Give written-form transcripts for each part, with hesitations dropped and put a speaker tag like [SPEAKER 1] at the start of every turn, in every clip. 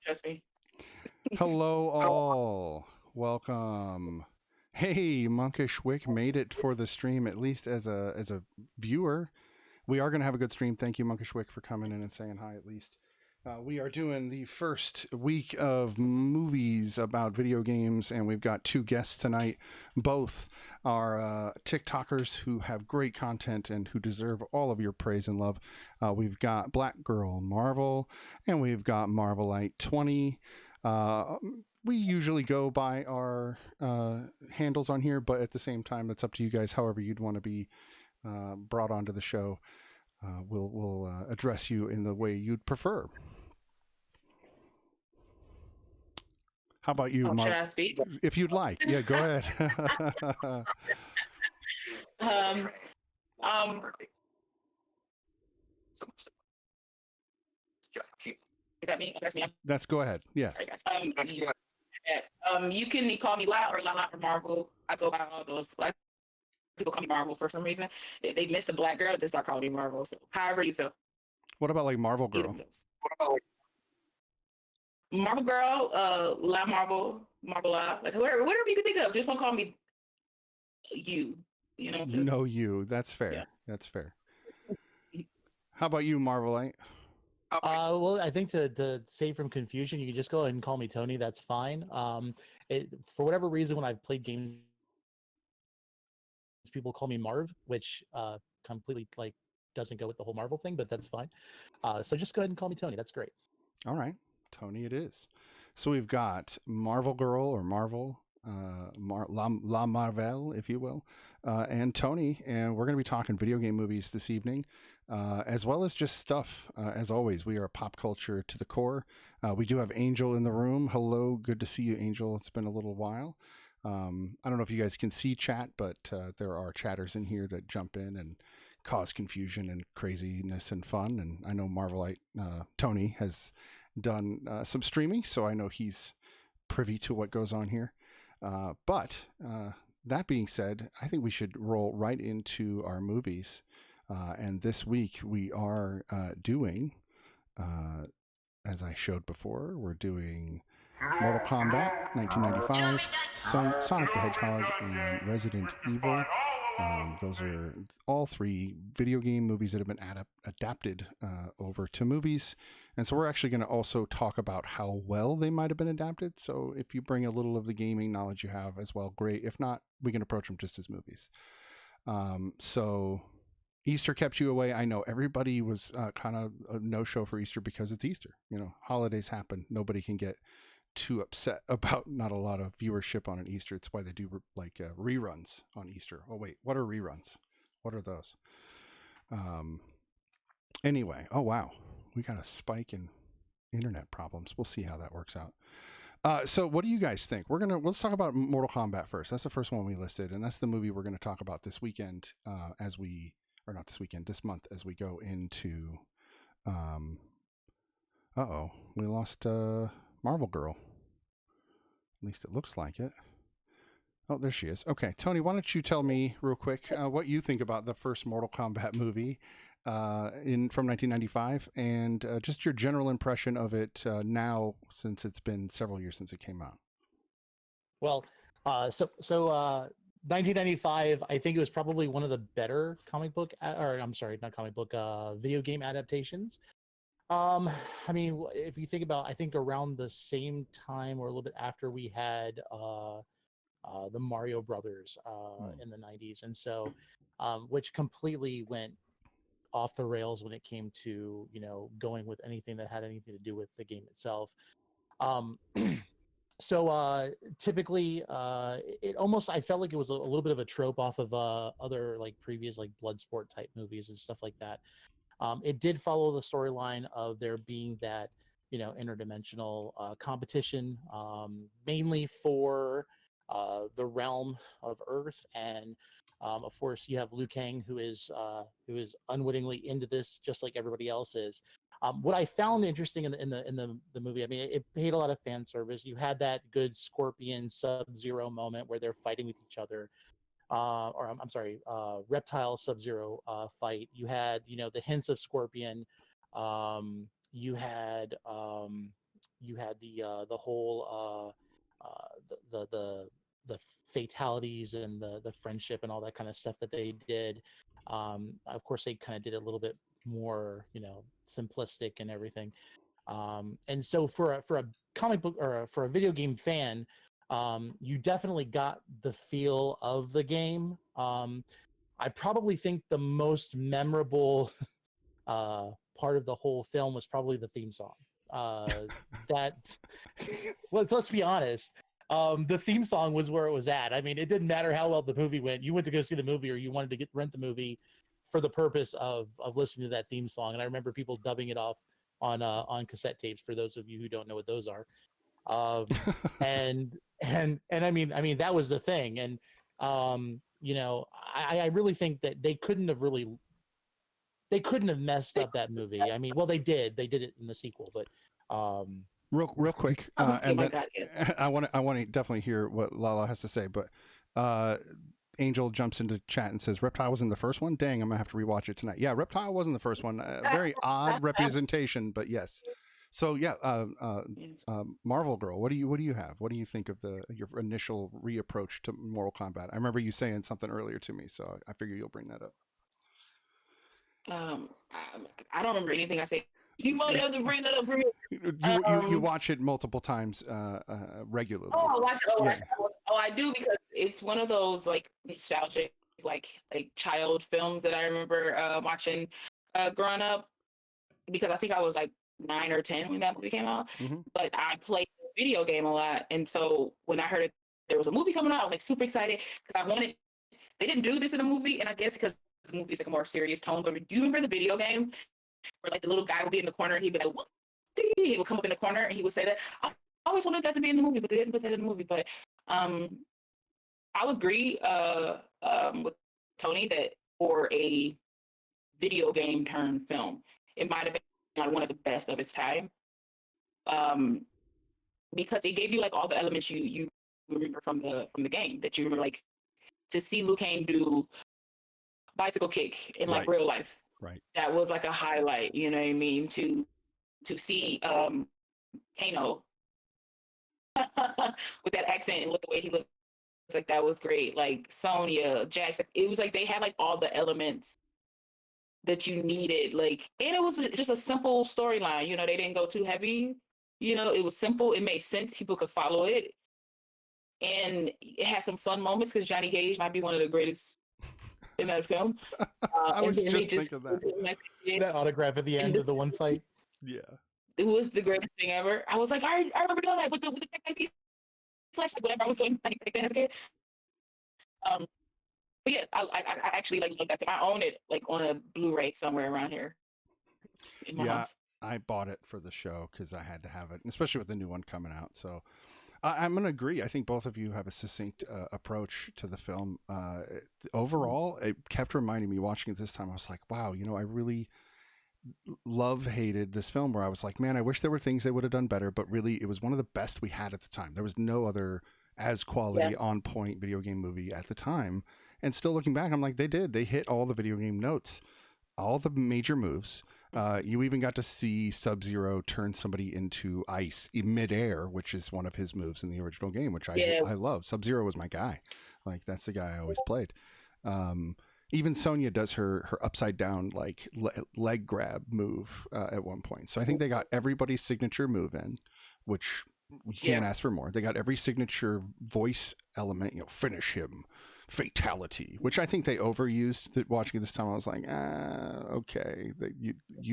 [SPEAKER 1] Trust me.
[SPEAKER 2] Hello, all. Welcome. Hey, Monkish Wick made it for the stream, at least as a viewer. We are going to have a good stream. Thank you, Monkish Wick, for coming in and saying hi. At least we are doing the first week of movies about video games, and we've got two guests tonight. Both are TikTokers who have great content and who deserve all of your praise and love. We've got Black Girl Marvel, and we've got Marvelite20. Uh, we usually go by our handles on here, but at the same time, it's up to you guys. However, you'd want to be brought onto the show, we'll address you in the way you'd prefer. How about you,
[SPEAKER 1] Should
[SPEAKER 2] Mark?
[SPEAKER 1] I speak?
[SPEAKER 2] If you'd like, yeah, go ahead.
[SPEAKER 1] Um, um, is that me? That's me.
[SPEAKER 2] That's go ahead. Yes.
[SPEAKER 1] Sorry, guys. You can call me La or Lala or Marvel. I go by all those. Black people call me Marvel for some reason. If they missed a black girl, they start calling me Marvel. So however you feel.
[SPEAKER 2] What about like Marvel
[SPEAKER 1] Either
[SPEAKER 2] Girl?
[SPEAKER 1] of those. Marvel Girl, La Marvel, Marvel La, like whatever you can think of. Just don't call me you. You know, just
[SPEAKER 2] No, you. That's fair.
[SPEAKER 1] Yeah.
[SPEAKER 2] That's fair. How about you, Marvelite?
[SPEAKER 3] Well, I think to save from confusion, you can just go ahead and call me Tony. That's fine. For whatever reason, when I've played games, people call me Marv, which completely like doesn't go with the whole Marvel thing, but that's fine. So just go ahead and call me Tony. That's great.
[SPEAKER 2] All right, Tony, it is. So we've got Marvel Girl or Marvel, La Marvel, if you will, and Tony, and we're going to be talking video game movies this evening, as well as just stuff. As always, we are pop culture to the core. We do have Angel in the room. Hello, good to see you, Angel. It's been a little while. I don't know if you guys can see chat, but there are chatters in here that jump in and cause confusion and craziness and fun. And I know Marvelite Tony has done some streaming, so I know he's privy to what goes on here. But that being said, I think we should roll right into our movies. And this week we are doing, as I showed before, we're doing Mortal Kombat 1995, Sonic the Hedgehog, and Resident Evil. Those are all three video game movies that have been adapted over to movies. And so we're actually going to also talk about how well they might have been adapted. So if you bring a little of the gaming knowledge you have as well, great. If not, we can approach them just as movies. So Easter kept you away. I know everybody was kind of a no-show for Easter because it's Easter. You know, holidays happen. Nobody can get too upset about not a lot of viewership on an Easter. It's why they do like reruns on Easter. Oh wait, what are reruns? What are those? Anyway, oh wow, we got a spike in internet problems. We'll see how that works out. So what do you guys think? Let's talk about Mortal Kombat first. That's the first one we listed, and that's the movie we're going to talk about this weekend this month as we go into. We lost Marvel Girl. At least it looks like it. Oh, there she is. Okay, Tony, why don't you tell me real quick what you think about the first Mortal Kombat movie from 1995, and just your general impression of it now, since it's been several years since it came out.
[SPEAKER 3] Well, 1995, I think it was probably one of the better video game adaptations. I mean, if you think about, I think around the same time or a little bit after we had the Mario Brothers in the 90s, and so which completely went off the rails when it came to going with anything that had anything to do with the game itself. So typically, it almost, I felt like it was a little bit of a trope off of other like previous like Bloodsport type movies and stuff like that. It did follow the storyline of there being that interdimensional competition, mainly for the realm of Earth, and of course you have Liu Kang, who is unwittingly into this, just like everybody else is. What I found interesting in the movie, I mean, it paid a lot of fan service. You had that good Scorpion Sub-Zero moment where they're fighting with each other. I'm sorry, Reptile Sub-Zero fight. You had, the hints of Scorpion. You had You had the whole the fatalities and the friendship and all that kind of stuff that they did. Of course, they kind of did it a little bit more, simplistic and everything. And so for a comic book or for a video game fan, you definitely got the feel of the game. I probably think the most memorable part of the whole film was probably the theme song. That let's be honest. The theme song was where it was at. I mean, it didn't matter how well the movie went. You went to go see the movie, or you wanted to rent the movie for the purpose of listening to that theme song. And I remember people dubbing it off on cassette tapes. For those of you who don't know what those are, and I mean that was the thing. And I really think that they couldn't have messed up that movie. I mean, well, they did it in the sequel, but
[SPEAKER 2] real quick,
[SPEAKER 1] Oh
[SPEAKER 2] and
[SPEAKER 1] my
[SPEAKER 2] then
[SPEAKER 1] God, yeah.
[SPEAKER 2] I want to definitely hear what Lala has to say, but Angel jumps into chat and says Reptile was in the first one. Dang, I'm gonna have to rewatch it tonight. Yeah, Reptile was in the first one. Very odd representation, but yes. So yeah,
[SPEAKER 1] Yes.
[SPEAKER 2] Marvel Girl, what do you have? What do you think of your initial reapproach to Mortal Kombat? I remember you saying something earlier to me, so I figure you'll bring that up.
[SPEAKER 1] I don't remember anything I said. You might have to bring that up for me.
[SPEAKER 2] You watch it multiple times regularly.
[SPEAKER 1] Oh, I watch it.
[SPEAKER 2] Yeah.
[SPEAKER 1] Oh, I do, because it's one of those like nostalgic, like child films that I remember watching growing up, because I think I was like 9 or 10 when that movie came out.
[SPEAKER 2] Mm-hmm.
[SPEAKER 1] But I played the video game a lot, and so when I heard there was a movie coming out, I was like super excited because I wanted. They didn't do this in the movie, and I guess because the movie is like a more serious tone. But do you remember the video game where like the little guy would be in the corner and he'd be like, "What?" He would come up in the corner and he would say that. I always wanted that to be in the movie, but they didn't put that in the movie. But um, I'll agree with Tony that for a video game turned film, it might have been like one of the best of its time. Um, because it gave you like all the elements you remember from the game, that you remember, like to see Liu Kang do bicycle kick in like
[SPEAKER 2] Right.
[SPEAKER 1] real life.
[SPEAKER 2] Right.
[SPEAKER 1] That was like a highlight, you know what I mean? To see Kano with that accent and with the way he looked, like that was great. Like Sonya, Jackson, it was like they had like all the elements that you needed. Like, and it was just a simple storyline. You know, they didn't go too heavy. You know, it was simple. It made sense. People could follow it, and it had some fun moments because Johnny Cage might be one of the greatest in that film.
[SPEAKER 2] I
[SPEAKER 1] And
[SPEAKER 2] was
[SPEAKER 1] then they
[SPEAKER 2] just thinking that.
[SPEAKER 1] like,
[SPEAKER 3] that autograph at the end of the one fight.
[SPEAKER 2] Yeah.
[SPEAKER 1] it was the greatest thing ever. I was like, I remember doing that with the slash, like whatever I was doing like as a kid. Um, but yeah, I actually like love that film. I own it like on a Blu-ray somewhere around here in my house.
[SPEAKER 2] I bought it for the show because I had to have it, especially with the new one coming out. So I'm going to agree. I think both of you have a succinct approach to the film. Overall, it kept reminding me watching it this time. I was like, wow, I really hated this film, where I was like, man, I wish there were things they would have done better, but really it was one of the best we had at the time. There was no other as quality on point video game movie at the time. And still looking back, I'm like, they hit all the video game notes, all the major moves. You even got to see Sub-Zero turn somebody into ice in midair, which is one of his moves in the original game, which I love. Sub-Zero was my guy. Like, that's the guy I always played. Even Sonya does her upside down like leg grab move at one point. So I think they got everybody's signature move in, which you can't ask for more. They got every signature voice element, finish him, fatality, which I think they overused. Watching it this time, I was like, okay,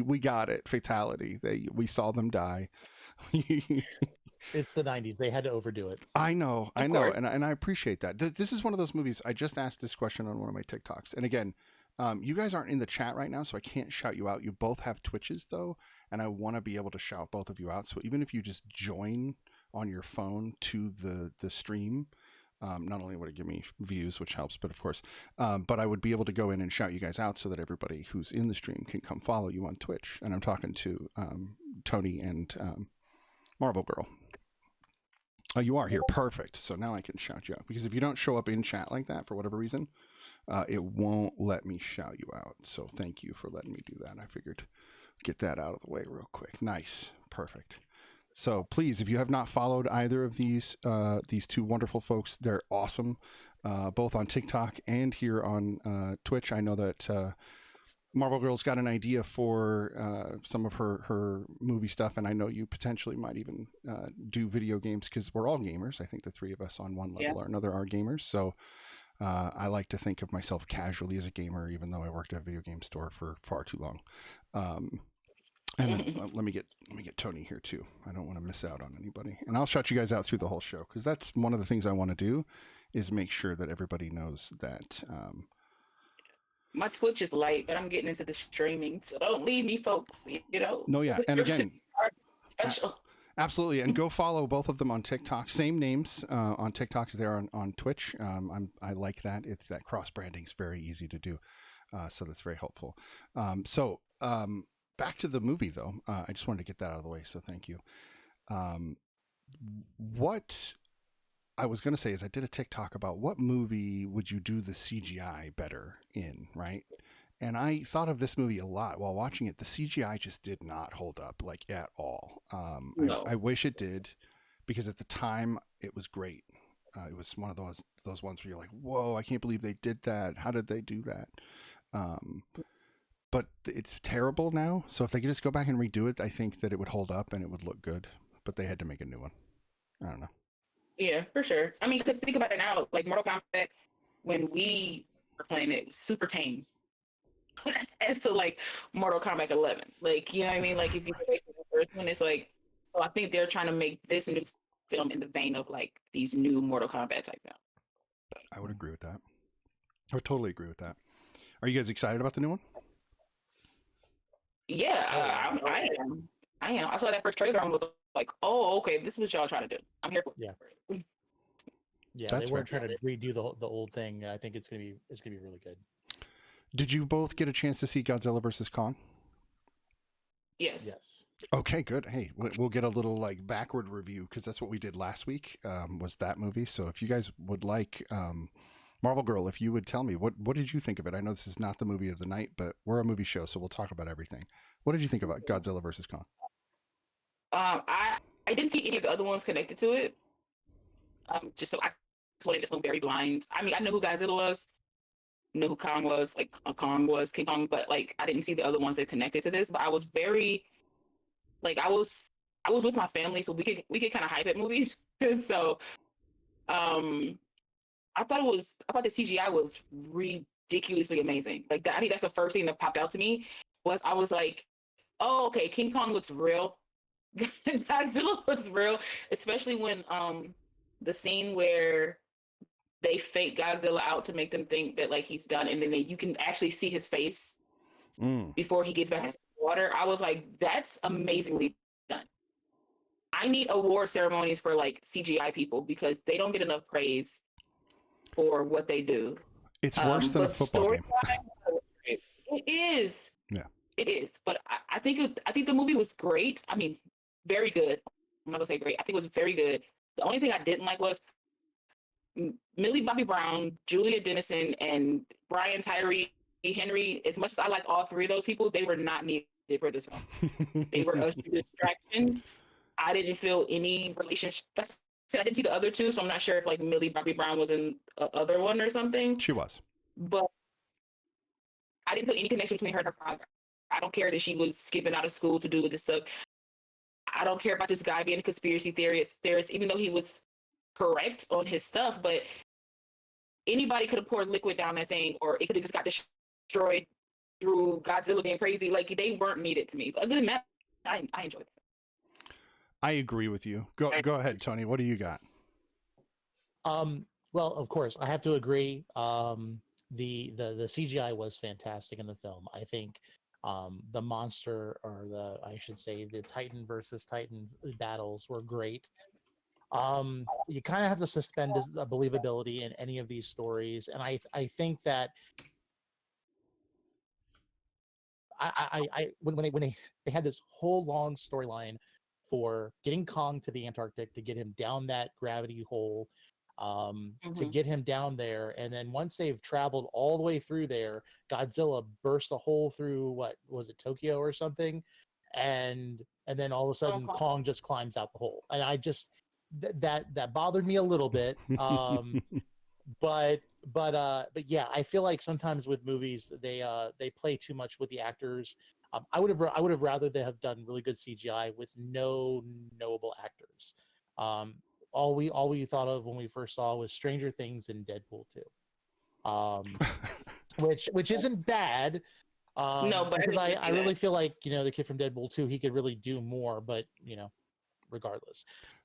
[SPEAKER 2] we got it, fatality. We saw them die.
[SPEAKER 3] It's the 90s. They had to overdo it.
[SPEAKER 2] I know, and I appreciate that. This is one of those movies. I just asked this question on one of my TikToks, and again, you guys aren't in the chat right now, so I can't shout you out. You both have Twitches though, and I want to be able to shout both of you out. So even if you just join on your phone to the stream, not only would it give me views, which helps, but of course, but I would be able to go in and shout you guys out so that everybody who's in the stream can come follow you on Twitch. And I'm talking to Tony and Marvel Girl. Oh, you are here. Perfect. So now I can shout you out, because if you don't show up in chat like that for whatever reason, it won't let me shout you out. So thank you for letting me do that. I figured get that out of the way real quick. Nice. Perfect. So please, if you have not followed either of these two wonderful folks, they're awesome, both on TikTok and here on Twitch. I know that Marvel Girl's got an idea for some of her movie stuff, and I know you potentially might even do video games because we're all gamers. I think the three of us on one level or another are gamers. So I like to think of myself casually as a gamer, even though I worked at a video game store for far too long. And then, let me get Tony here too. I don't want to miss out on anybody, and I'll shut you guys out through the whole show because that's one of the things I want to do, is make sure that everybody knows that.
[SPEAKER 1] My Twitch is light, but I'm getting into the streaming, so don't leave me, folks. You know.
[SPEAKER 2] No, yeah, and again,
[SPEAKER 1] special.
[SPEAKER 2] Absolutely, and go follow both of them on TikTok. Same names on TikTok as they are on Twitch. I like that. It's that cross branding is very easy to do, so that's very helpful. Back to the movie, though. I just wanted to get that out of the way, so thank you. What I was going to say is I did a TikTok about what movie would you do the CGI better in, right? And I thought of this movie a lot while watching it. The CGI just did not hold up like at all.
[SPEAKER 1] No.
[SPEAKER 2] I wish it did, because at the time it was great. It was one of those ones where you're like, whoa, I can't believe they did that. How did they do that? But it's terrible now. So if they could just go back and redo it, I think that it would hold up and it would look good. But they had to make a new one. I don't know.
[SPEAKER 1] Yeah, for sure. I mean, because think about it now, like Mortal Kombat, when we were playing it, super tame. As to like Mortal Kombat 11, like, you know what I mean? Like if you go back to the first one, it's like, so I think they're trying to make this new film in the vein of like these new Mortal Kombat type films.
[SPEAKER 2] I would agree with that. I would totally agree with that. Are you guys excited about the new one?
[SPEAKER 1] Yeah, I am. I am. I saw that first trailer and was like, oh, okay, this is what y'all trying to do. I'm here for it.
[SPEAKER 3] Yeah. Yeah,
[SPEAKER 2] That's
[SPEAKER 3] they weren't
[SPEAKER 2] fair.
[SPEAKER 3] trying to redo the old thing. I think it's gonna be really good.
[SPEAKER 2] Did you both get a chance to see Godzilla vs. Kong?
[SPEAKER 1] Yes.
[SPEAKER 3] Yes.
[SPEAKER 2] Okay, good. Hey, we'll get a little like backward review because that's what we did last week. Was that movie? So if you guys would like, Marvel Girl, if you would tell me what did you think of it? I know this is not the movie of the night, but we're a movie show, so we'll talk about everything. What did you think about Godzilla vs. Kong?
[SPEAKER 1] I didn't see any of the other ones connected to it. Just so I saw this one very blind. I mean, I knew who Godzilla was, knew who Kong was, like Kong was King Kong, but like I didn't see the other ones that connected to this. But I was very, like, I was with my family, so we could kind of hype at movies. So, I thought the CGI was ridiculously amazing. Like that, I think that's the first thing that popped out to me was I was like, oh, okay, King Kong looks real. Godzilla looks real, especially when the scene where they fake Godzilla out to make them think that like he's done, and then you can actually see his face before he gets back into the water. I was like, that's amazingly done. I need award ceremonies for like CGI people because they don't get enough praise for what they do.
[SPEAKER 2] It's worse than a football game.
[SPEAKER 1] It is.
[SPEAKER 2] Yeah.
[SPEAKER 1] It is. But I think the movie was great. I mean, very good. I'm not gonna say great. I think it was very good. The only thing I didn't like was Millie Bobby Brown, Julia Dennison, and Brian Tyree Henry. As much as I like all three of those people, they were not needed for this film. They were a distraction. I didn't feel any relationship. I didn't see the other two, so I'm not sure if like Millie Bobby Brown was in the other one or something.
[SPEAKER 2] She was.
[SPEAKER 1] But I didn't put any connection between her and her father. I don't care that she was skipping out of school to do this stuff. I don't care about this guy being a conspiracy theorist, even though he was correct on his stuff. But anybody could have poured liquid down that thing, or it could have just got destroyed through Godzilla being crazy. Like they weren't needed to me. But other than that, I enjoyed it.
[SPEAKER 2] I agree with you. Go ahead, Tony. What do you got?
[SPEAKER 3] Well, of course, I have to agree. The CGI was fantastic in the film. I think the monster, or I should say the Titan versus Titan battles were great. You kind of have to suspend the believability in any of these stories, and I think that when they had this whole long storyline for getting Kong to the Antarctic, to get him down that gravity hole, to get him down there, and then once they've traveled all the way through there, Godzilla bursts a hole through, what was it, Tokyo or something, and then all of a sudden
[SPEAKER 1] Kong.
[SPEAKER 3] Kong just climbs out the hole, and I just that bothered me a little bit. But yeah, I feel like sometimes with movies they play too much with the actors. I would have rather they have done really good CGI with no knowable actors. Um, all we thought of when we first saw was Stranger Things and Deadpool 2, which isn't bad.
[SPEAKER 1] No, but
[SPEAKER 3] Because
[SPEAKER 1] I
[SPEAKER 3] I
[SPEAKER 1] see
[SPEAKER 3] really
[SPEAKER 1] that.
[SPEAKER 3] feel like the kid from Deadpool 2, he could really do more, but regardless,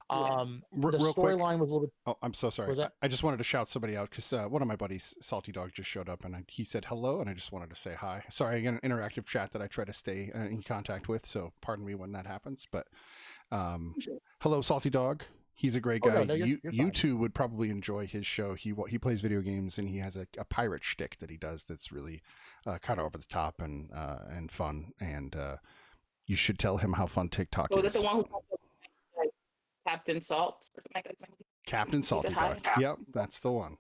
[SPEAKER 1] Yeah.
[SPEAKER 3] the
[SPEAKER 2] Real quick.
[SPEAKER 3] storyline was a little bit.
[SPEAKER 2] Oh, I'm so sorry.
[SPEAKER 3] Was that?
[SPEAKER 2] I just wanted to shout somebody out because one of my buddies, Salty Dog, just showed up and he said hello, and I just wanted to say hi. Sorry, again, an interactive chat that I try to stay in contact with, so pardon me when that happens. But
[SPEAKER 1] Sure.
[SPEAKER 2] hello, Salty Dog. He's a great
[SPEAKER 3] Oh,
[SPEAKER 2] guy.
[SPEAKER 3] no, you're
[SPEAKER 2] You
[SPEAKER 3] fine.
[SPEAKER 2] two would probably enjoy his show. He plays video games and he has a pirate shtick that he does that's really kind of over the top and fun. And you should tell him how fun TikTok
[SPEAKER 1] Was
[SPEAKER 2] is.
[SPEAKER 1] it the one who like Captain Salt or something like that?
[SPEAKER 2] Captain Salty Dog. Yep, that's the one.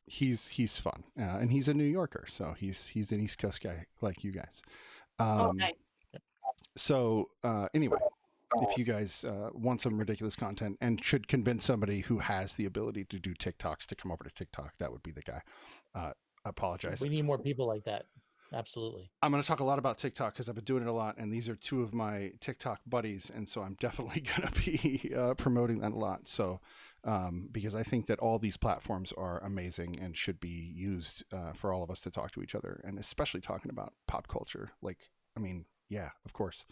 [SPEAKER 2] He's fun, and he's a New Yorker, so he's an East Coast guy like you guys.
[SPEAKER 1] Oh, nice.
[SPEAKER 2] So anyway, if you guys want some ridiculous content and should convince somebody who has the ability to do TikToks to come over to TikTok, that would be the guy. Apologize.
[SPEAKER 3] We need more people like that. Absolutely.
[SPEAKER 2] I'm going to talk a lot about TikTok because I've been doing it a lot, and these are two of my TikTok buddies, and so I'm definitely going to be promoting that a lot. So, because I think that all these platforms are amazing and should be used for all of us to talk to each other, and especially talking about pop culture. Like, I mean, yeah, of course.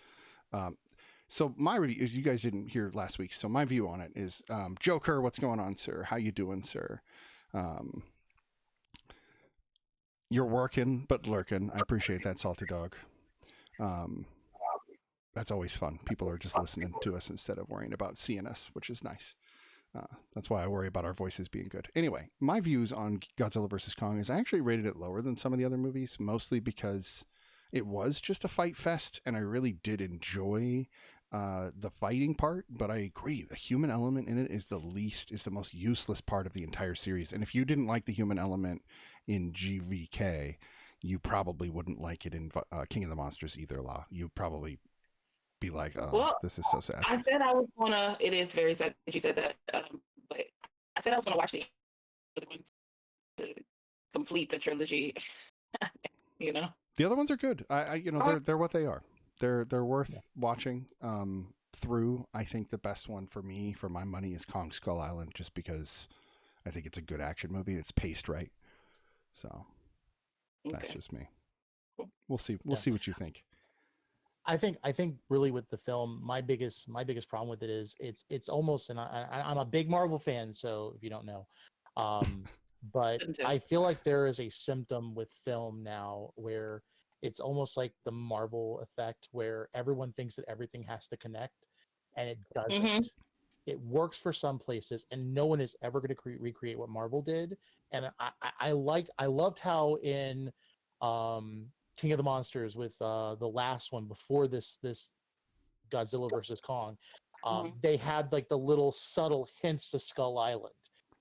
[SPEAKER 2] So my review, you guys didn't hear last week, so my view on it is, Joker, what's going on, sir? How you doing, sir? You're working, but lurking. I appreciate that, Salty Dog. That's always fun. People are just listening to us instead of worrying about seeing us, which is nice. That's why I worry about our voices being good. Anyway, my views on Godzilla vs. Kong is I actually rated it lower than some of the other movies, mostly because it was just a fight fest, and I really did enjoy the fighting part, but I agree the human element in it is the most useless part of the entire series. And if you didn't like the human element in GVK, you probably wouldn't like it in King of the Monsters either, La. You'd probably be like, oh,
[SPEAKER 1] Well,
[SPEAKER 2] this is so sad.
[SPEAKER 1] I said I was gonna. It is very sad that you said that, but I said I was gonna watch the other ones to complete the trilogy. You know,
[SPEAKER 2] The other ones are good. They're what they are. They're worth watching through. I think the best one for me, for my money, is Kong Skull Island, just because I think it's a good action movie. It's paced right. So that's just me.
[SPEAKER 1] Cool.
[SPEAKER 2] We'll see. We'll see what you think.
[SPEAKER 3] I think really with the film, my biggest problem with it is it's almost, and I'm a big Marvel fan, so if you don't know, but I feel like there is a symptom with film now where it's almost like the Marvel effect, where everyone thinks that everything has to connect, and it doesn't.
[SPEAKER 1] Mm-hmm.
[SPEAKER 3] It works for some places, and no one is ever going to recreate what Marvel did. And I loved how in King of the Monsters, with the last one before this Godzilla versus Kong, they had like the little subtle hints to Skull Island.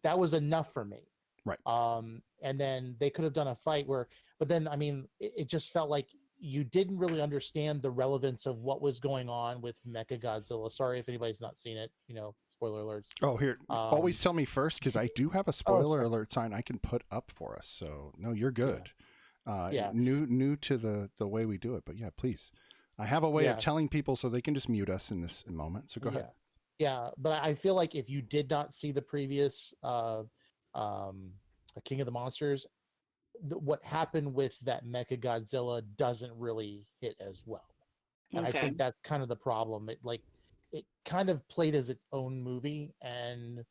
[SPEAKER 3] That was enough for me.
[SPEAKER 2] Right.
[SPEAKER 3] And then they could have done a fight but then I mean, it just felt like you didn't really understand the relevance of what was going on with Mecha Godzilla. Sorry if anybody's not seen it. Spoiler alerts.
[SPEAKER 2] Oh, here, always tell me first, because I do have a spoiler alert sign I can put up for us. So no, you're good. Yeah. New to the way we do it, but yeah, please. I have a way of telling people so they can just mute us in this moment. So go ahead.
[SPEAKER 3] Yeah, but I feel like if you did not see the previous King of the Monsters, what happened with that Mecha Godzilla doesn't really hit as well. And I think that's kind of the problem. It kind of played as its own movie, and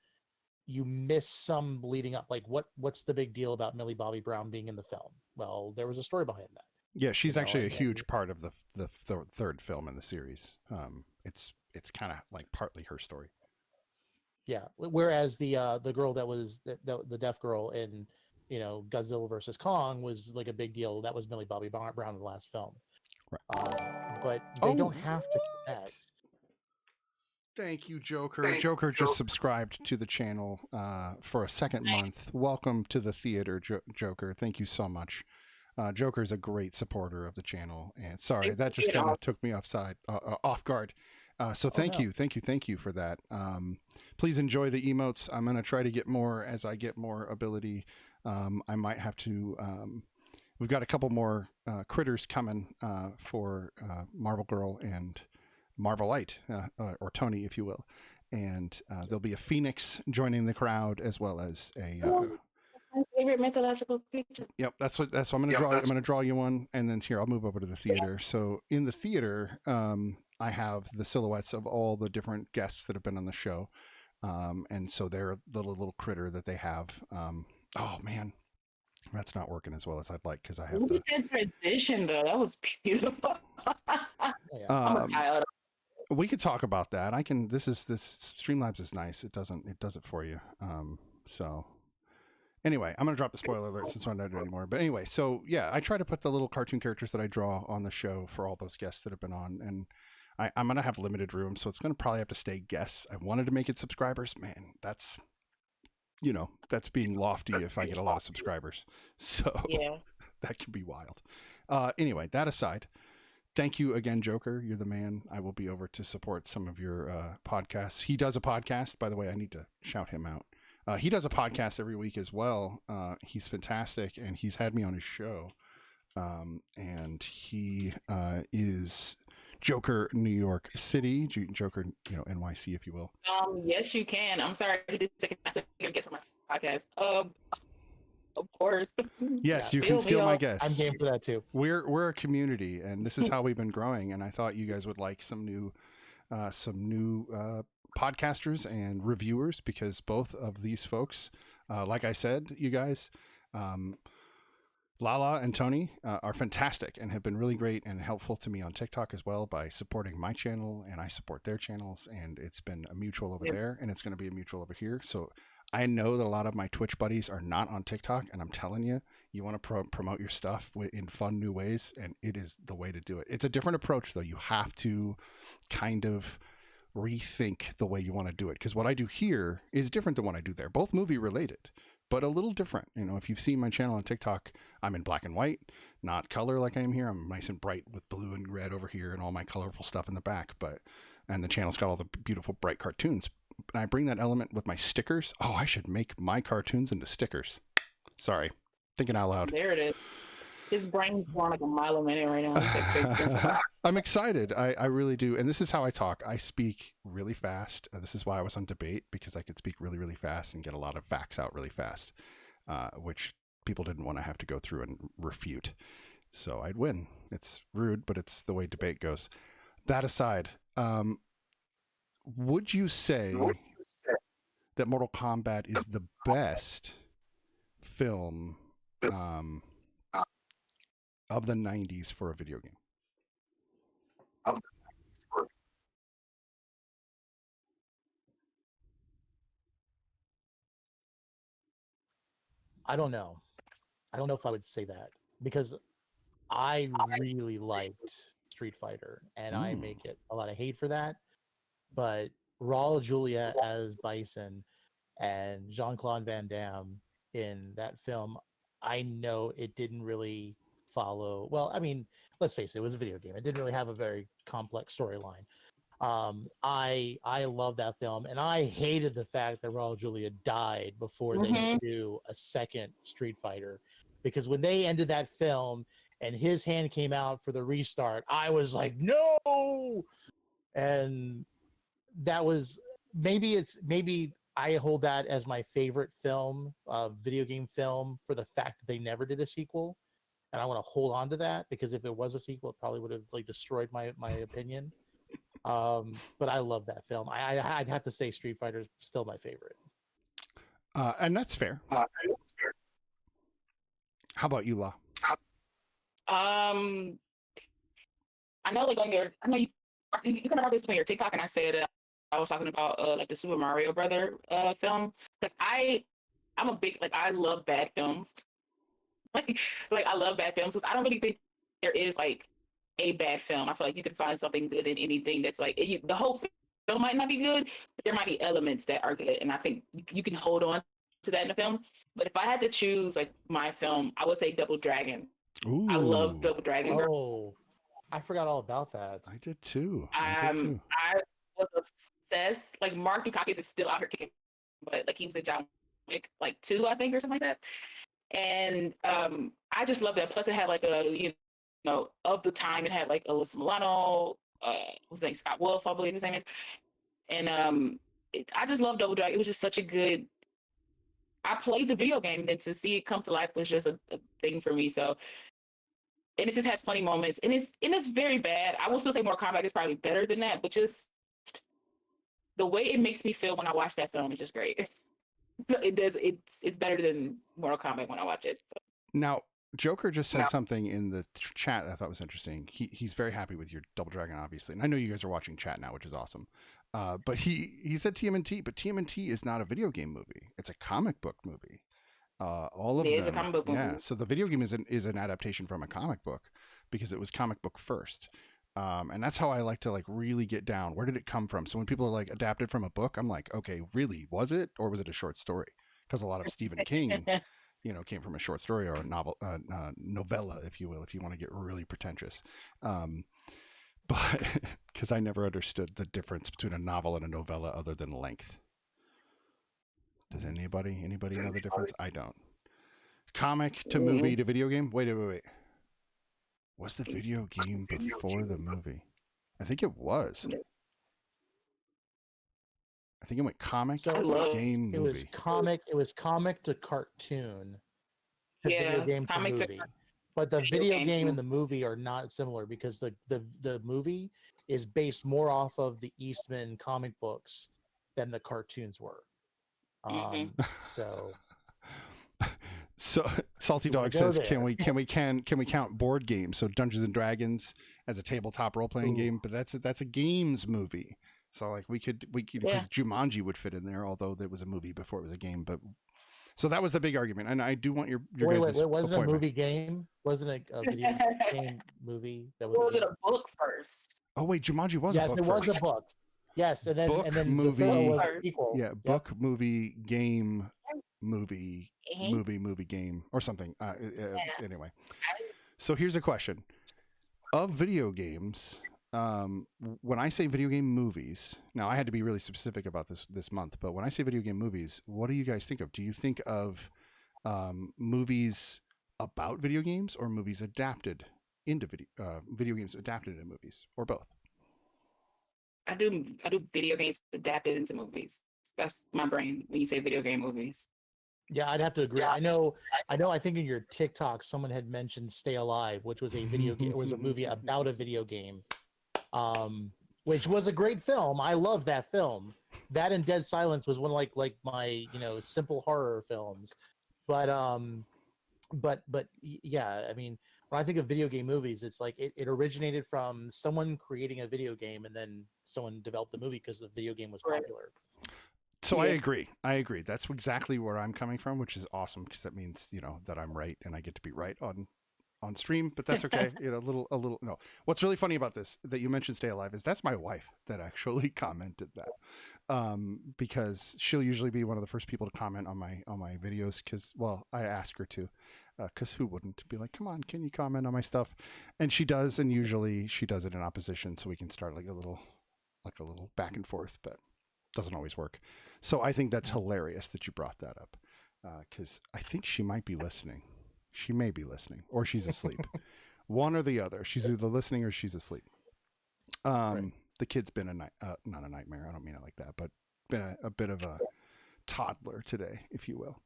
[SPEAKER 3] you miss some leading up. Like what's the big deal about Millie Bobby Brown being in the film? Well, there was a story behind that.
[SPEAKER 2] Yeah, she's actually a huge part of the third film in the series. It's kind of like partly her story.
[SPEAKER 3] Yeah, whereas the girl that was the deaf girl in Godzilla versus Kong was like a big deal. That was Millie Bobby Brown in the last film. Right. But they don't have to connect.
[SPEAKER 2] Thank you, Joker. Joker just subscribed to the channel for a second month. Welcome to the theater, Joker. Thank you so much. Joker is a great supporter of the channel, and sorry
[SPEAKER 1] Thank
[SPEAKER 2] that just
[SPEAKER 1] you.
[SPEAKER 2] kind of took me off guard. So thank
[SPEAKER 3] no.
[SPEAKER 2] you for that. Please enjoy the emotes. I'm gonna try to get more as I get more ability. I might have to. We've got a couple more critters coming for Marvel Girl and Marvelite, or Tony, if you will. And there'll be a phoenix joining the crowd as well as a.
[SPEAKER 1] My favorite mythological creature.
[SPEAKER 2] Yep, that's what I'm gonna draw. I'm gonna draw you one, and then here I'll move over to the theater. So in the theater, I have the silhouettes of all the different guests that have been on the show, and so they're the little critter that they have. Oh man, that's not working as well as I'd like because I have
[SPEAKER 1] Look
[SPEAKER 2] the.
[SPEAKER 1] at that transition, though. That was beautiful.
[SPEAKER 3] Yeah.
[SPEAKER 1] I'm a
[SPEAKER 2] Um,
[SPEAKER 1] child.
[SPEAKER 2] we could talk about that. I can. This Streamlabs is nice. It does it for you. So anyway, I'm gonna drop the spoiler alert since I'm not doing it anymore. But anyway, so yeah, I try to put the little cartoon characters that I draw on the show for all those guests that have been on, and I'm gonna have limited room, so it's gonna probably have to stay guests. I wanted to make it subscribers, man. That's that's being lofty if I get a lot of subscribers. So
[SPEAKER 1] Yeah.
[SPEAKER 2] that could be wild. Anyway, that aside, thank you again, Joker. You're the man. I will be over to support some of your podcasts. He does a podcast, by the way. I need to shout him out. He does a podcast every week as well. He's fantastic, and he's had me on his show. And he is Joker New York City, Joker, NYC, if you will.
[SPEAKER 1] Yes, you can. I'm sorry. He did take a guess on my podcast. Of course.
[SPEAKER 2] Yes,
[SPEAKER 3] Yeah,
[SPEAKER 2] you can steal my guess.
[SPEAKER 3] I'm game for that too.
[SPEAKER 2] We're a community, and this is how we've been growing. And I thought you guys would like some new podcasters and reviewers, because both of these folks, like I said, you guys, Lala and Tony are fantastic and have been really great and helpful to me on TikTok as well by supporting my channel, and I support their channels, and it's been a mutual over there, and it's going to be a mutual over here. So I know that a lot of my Twitch buddies are not on TikTok, and I'm telling you, you want to promote your stuff in fun new ways, and it is the way to do it. It's a different approach, though. You have to kind of rethink the way you want to do it, because what I do here is different than what I do there. Both movie related, but a little different. If you've seen my channel on TikTok, I'm in black and white, not color like I am here. I'm nice and bright with blue and red over here and all my colorful stuff in the back. And the channel's got all the beautiful bright cartoons. And I bring that element with my stickers. Oh, I should make my cartoons into stickers. Sorry, thinking out loud.
[SPEAKER 1] There it is. His brain's going like a mile a minute right now. He's like,
[SPEAKER 2] I'm excited. I really do. And this is how I talk. I speak really fast. This is why I was on debate, because I could speak really, really fast and get a lot of facts out really fast, which people didn't want to have to go through and refute. So I'd win. It's rude, but it's the way debate goes. That aside, would you say that Mortal Kombat is the best film of the 90s for a video game?
[SPEAKER 3] I don't know. I don't know if I would say that, because I really liked Street Fighter, and I may get a lot of hate for that. But Raul Julia as Bison and Jean-Claude Van Damme in that film, I know it didn't really follow. Well, I mean, let's face it was a video game. It didn't really have a very complex storyline. I love that film, and I hated the fact that Raul Julia died before they could do a second Street Fighter, because when they ended that film and his hand came out for the restart, I was like, no. And that was maybe I hold that as my favorite film, video game film, for the fact that they never did a sequel, and I want to hold on to that, because if it was a sequel, it probably would have destroyed my opinion. But I love that film. I'd have to say Street Fighter is still my favorite.
[SPEAKER 2] And that's fair. How about you, La?
[SPEAKER 1] I know, like I know you kind of this on your TikTok, and I said I was talking about like the Super Mario Brother film, because I'm a big, like, I love bad films. like I love bad films, because I don't really think there is like a bad film. I feel like you can find something good in anything that's like the whole film might not be good, but there might be elements that are good, and I think you can hold on to that in a film. But if I had to choose like my film, I would say Double Dragon.
[SPEAKER 2] Ooh,
[SPEAKER 1] I love Double Dragon Girl.
[SPEAKER 3] Oh, I forgot all about that.
[SPEAKER 2] I did too. I did too.
[SPEAKER 1] I was obsessed. Like Mark Dukakis is still out here kicking, but like he was in John Wick like 2, I think, or something like that. And I just love that. Plus, it had like a of the time, it had like Alyssa Milano, what's his name, Scott Wolf, I believe his name is, and I just love Double Dragon. It was just such a good. I played the video game, and to see it come to life was just a thing for me. So, and it just has funny moments, and it's very bad. I will still say Mortal Kombat is probably better than that, but just the way it makes me feel when I watch that film is just great. It does. It's better than Mortal Kombat when I watch it. So.
[SPEAKER 2] Now, Joker just said something in the chat that I thought was interesting. He's very happy with your Double Dragon, obviously, and I know you guys are watching chat now, which is awesome. But he said TMNT, but TMNT is not a video game movie; it's a comic book movie. All of them,
[SPEAKER 1] It's a comic book movie.
[SPEAKER 2] yeah. So the video game is an adaptation from a comic book because it was comic book first. And that's how I like to like really get down. Where did it come from? So when people are like adapted from a book, I'm like, okay, really, was it, or was it a short story? Because a lot of Stephen King, came from a short story or a novel, novella, if you will, if you want to get really pretentious. But because I never understood the difference between a novel and a novella other than length. Does anybody know the difference? I don't. Comic to movie to video game? Wait. Was the video game before the movie? I think it was. I think it went comic game movie.
[SPEAKER 3] It was comic to cartoon. To
[SPEAKER 1] Yeah,
[SPEAKER 3] video game
[SPEAKER 1] comic
[SPEAKER 3] to
[SPEAKER 1] to
[SPEAKER 3] movie. But the video game and the movie are not similar because the movie is based more off of the Eastman comic books than the cartoons were. So
[SPEAKER 2] Salty Dog says, can we count board games? So Dungeons and Dragons as a tabletop role playing game, but that's a games movie. So like we could because Jumanji would fit in there, although there was a movie before it was a game. But so that was the big argument, and I do want your guys'
[SPEAKER 3] wait, wasn't it a movie game? Wasn't it a video game movie?
[SPEAKER 1] Was it a book first?
[SPEAKER 2] Oh wait, Jumanji was a book.
[SPEAKER 3] Yes, it was a book. Yes, and then
[SPEAKER 2] book,
[SPEAKER 3] and then
[SPEAKER 2] movie,
[SPEAKER 3] was a sequel.
[SPEAKER 2] Yeah, book, movie, game, movie, movie, game, or something. Anyway, so here's a question: of video games, when I say video game movies, now I had to be really specific about this month, but when I say video game movies, what do you guys think of? Do you think of movies about video games or movies adapted into video games adapted into movies, or both?
[SPEAKER 1] I do video games adapted into movies. That's my brain when you say video game movies.
[SPEAKER 3] Yeah, I'd have to agree. I know. I think in your TikTok, someone had mentioned Stay Alive, which was a video game. It was a movie about a video game, which was a great film. I love that film. That and Dead Silence was one of like my simple horror films. But yeah, I mean, when I think of video game movies, it's like it originated from someone creating a video game and then someone developed the movie because the video game was popular.
[SPEAKER 2] So I agree. That's exactly where I'm coming from, which is awesome because that means, that I'm right and I get to be right on stream, but that's okay. A little no. What's really funny about this that you mentioned Stay Alive is that's my wife that actually commented that. Because she'll usually be one of the first people to comment on my videos because, well, I ask her to. Because who wouldn't be like, come on, can you comment on my stuff? And she does, and usually she does it in opposition, so we can start like a little back and forth, but it doesn't always work. So I think that's hilarious that you brought that up, because I think she might be listening. She may be listening, or she's asleep. One or the other. She's either listening or she's asleep. Right. The kid's been not a nightmare. I don't mean it like that, but been a bit of a toddler today, if you will.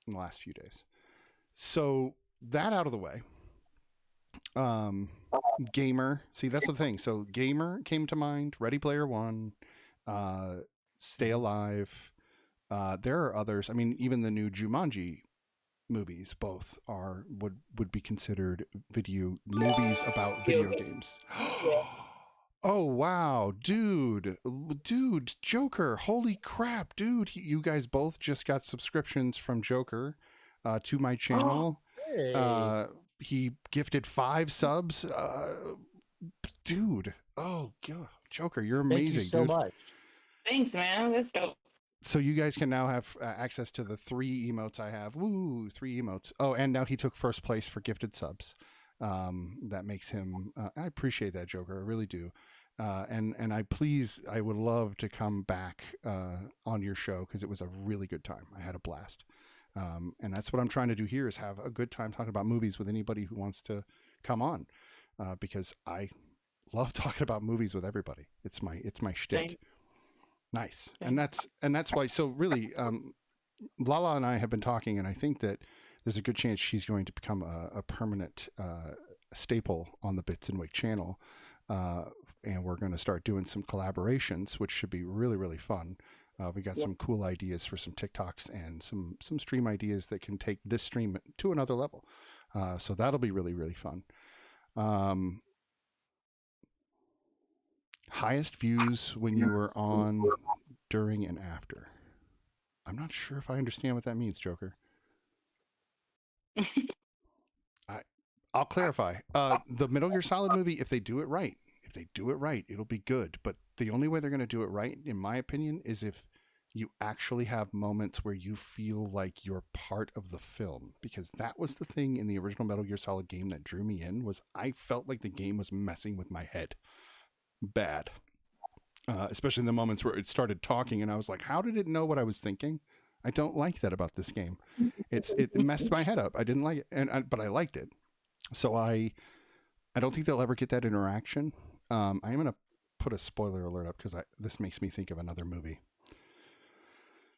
[SPEAKER 2] In the last few days. So that out of the way. Gamer. See, that's the thing. So Gamer came to mind. Ready Player One. Stay Alive. There are others. I mean, even the new Jumanji movies, both would be considered movies about video games. Oh wow, dude, Joker, holy crap, dude, you guys both just got subscriptions from Joker to my channel. Hey. He gifted 5 subs. Dude, oh god, Joker, you're amazing.
[SPEAKER 3] Thank you so much.
[SPEAKER 1] Thanks, man. That's dope.
[SPEAKER 2] So you guys can now have access to the 3 emotes I have. Woo, 3 emotes. Oh, and now he took first place for gifted subs. That makes him. I appreciate that, Joker. I really do. And I would love to come back on your show because it was a really good time. I had a blast. And that's what I'm trying to do here is have a good time talking about movies with anybody who wants to come on, because I love talking about movies with everybody. It's my shtick.
[SPEAKER 1] Same.
[SPEAKER 2] Nice.
[SPEAKER 1] Same.
[SPEAKER 2] And that's why. So really, Lala and I have been talking, and I think that there's a good chance she's going to become a permanent staple on the Bits and WIKK channel. And we're going to start doing some collaborations, which should be really, really fun. We got some cool ideas for some TikToks and some stream ideas that can take this stream to another level. So that'll be really, really fun. Highest views when you were on, during, and after. I'm not sure if I understand what that means, Joker. I'll clarify. The Metal Gear Solid movie, if they do it right, it'll be good. But the only way they're going to do it right, in my opinion, is if you actually have moments where you feel like you're part of the film. Because that was the thing in the original Metal Gear Solid game that drew me in, was I felt like the game was messing with my head. Bad. Especially in the moments where it started talking and I was like, how did it know what I was thinking? I don't like that about this game. It messed my head up. I didn't like it, but I liked it. So I don't think they'll ever get that interaction. I'm going to put a spoiler alert up because this makes me think of another movie.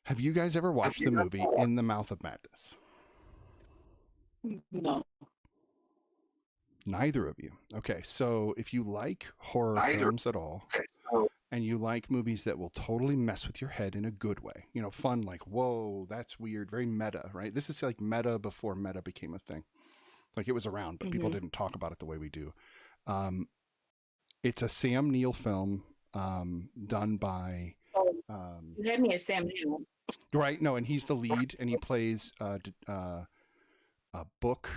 [SPEAKER 2] Have you guys ever watched the movie In the Mouth of Madness?
[SPEAKER 1] No.
[SPEAKER 2] Neither of you. Okay, so if you like horror films at all, and you like movies that will totally mess with your head in a good way, fun, like, whoa, that's weird, very meta, right? This is like meta before meta became a thing. Like, it was around, but people didn't talk about it the way we do. It's a Sam Neill film done by...
[SPEAKER 1] you had me at Sam Neill.
[SPEAKER 2] Right, no, and he's the lead, and he plays a book...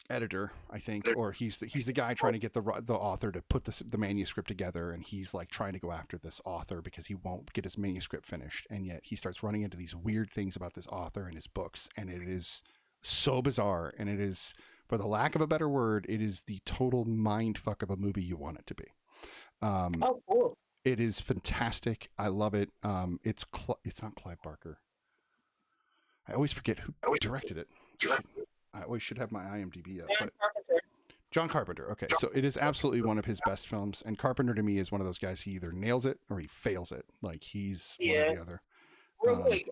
[SPEAKER 2] editor, I think, or he's the guy trying to get the author to put the manuscript together, and he's like trying to go after this author because he won't get his manuscript finished, and yet he starts running into these weird things about this author and his books, and it is so bizarre, and it is, for the lack of a better word, it is the total mind fuck of a movie you want it to be.
[SPEAKER 1] Oh, cool.
[SPEAKER 2] It is fantastic. I love it. It's not Clive Barker. I always forget who directed it. I always should have my IMDb up. John Carpenter. Okay, so it is absolutely one of his best films, and Carpenter to me is one of those guys. He either nails it or he fails it. Like, he's one or the other.
[SPEAKER 1] Real quick,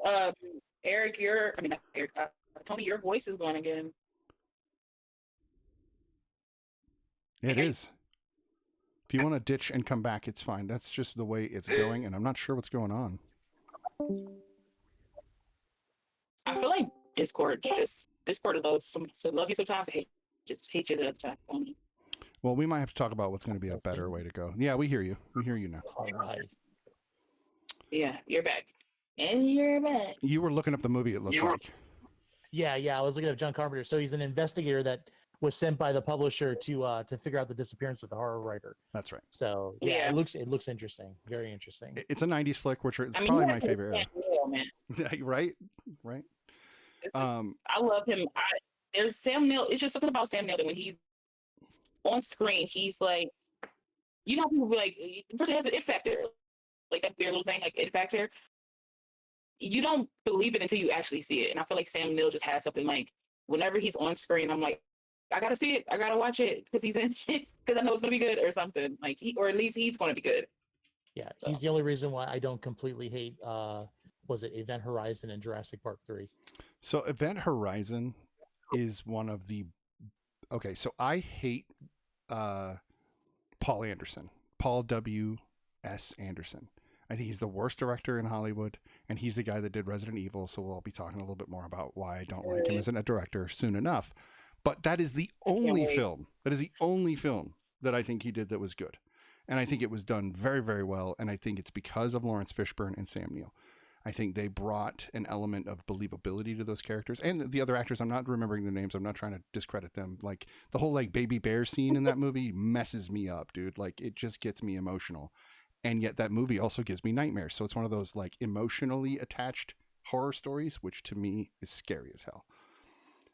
[SPEAKER 1] Eric, Tony, your voice is going again.
[SPEAKER 2] It is. If you want to ditch and come back, it's fine. That's just the way it's going, and I'm not sure what's going on.
[SPEAKER 1] I feel like Discord loves love you sometimes, hate you the other time.
[SPEAKER 2] Well, we might have to talk about what's going to be a better way to go. Yeah, we hear you. We hear you now.
[SPEAKER 3] All right.
[SPEAKER 1] Yeah, you're back. And you're back.
[SPEAKER 2] You were looking up the movie, it looked like.
[SPEAKER 3] Yeah, I was looking at John Carpenter. So he's an investigator that was sent by the publisher to figure out the disappearance of the horror writer.
[SPEAKER 2] That's right.
[SPEAKER 3] So yeah, it looks interesting. Very interesting.
[SPEAKER 2] It's a 90s flick, which is probably my favorite era. Man. Right?
[SPEAKER 1] I love him. There's Sam Neill. It's just something about Sam Neill that when he's on screen, he's like, people be like, the person has an it factor, like that weird little thing, like it factor. You don't believe it until you actually see it. And I feel like Sam Neill just has something like, whenever he's on screen, I'm like, I gotta see it. I gotta watch it because he's in it because I know it's gonna be good or something. Like or at least he's gonna be good.
[SPEAKER 3] Yeah, so. He's the only reason why I don't completely hate. Was it Event Horizon and Jurassic Park 3?
[SPEAKER 2] So Event Horizon is one of the... Okay, so I hate Paul Anderson. Paul W.S. Anderson. I think he's the worst director in Hollywood, and he's the guy that did Resident Evil, so we'll be talking a little bit more about why I don't like him as a director soon enough. But that is the only film that I think he did that was good. And I think it was done very, very well, and I think it's because of Lawrence Fishburne and Sam Neill. I think they brought an element of believability to those characters and the other actors. I'm not remembering their names. I'm not trying to discredit them. Like the whole like baby bear scene in that movie messes me up, dude. Like it just gets me emotional. And yet that movie also gives me nightmares. So it's one of those like emotionally attached horror stories, which to me is scary as hell.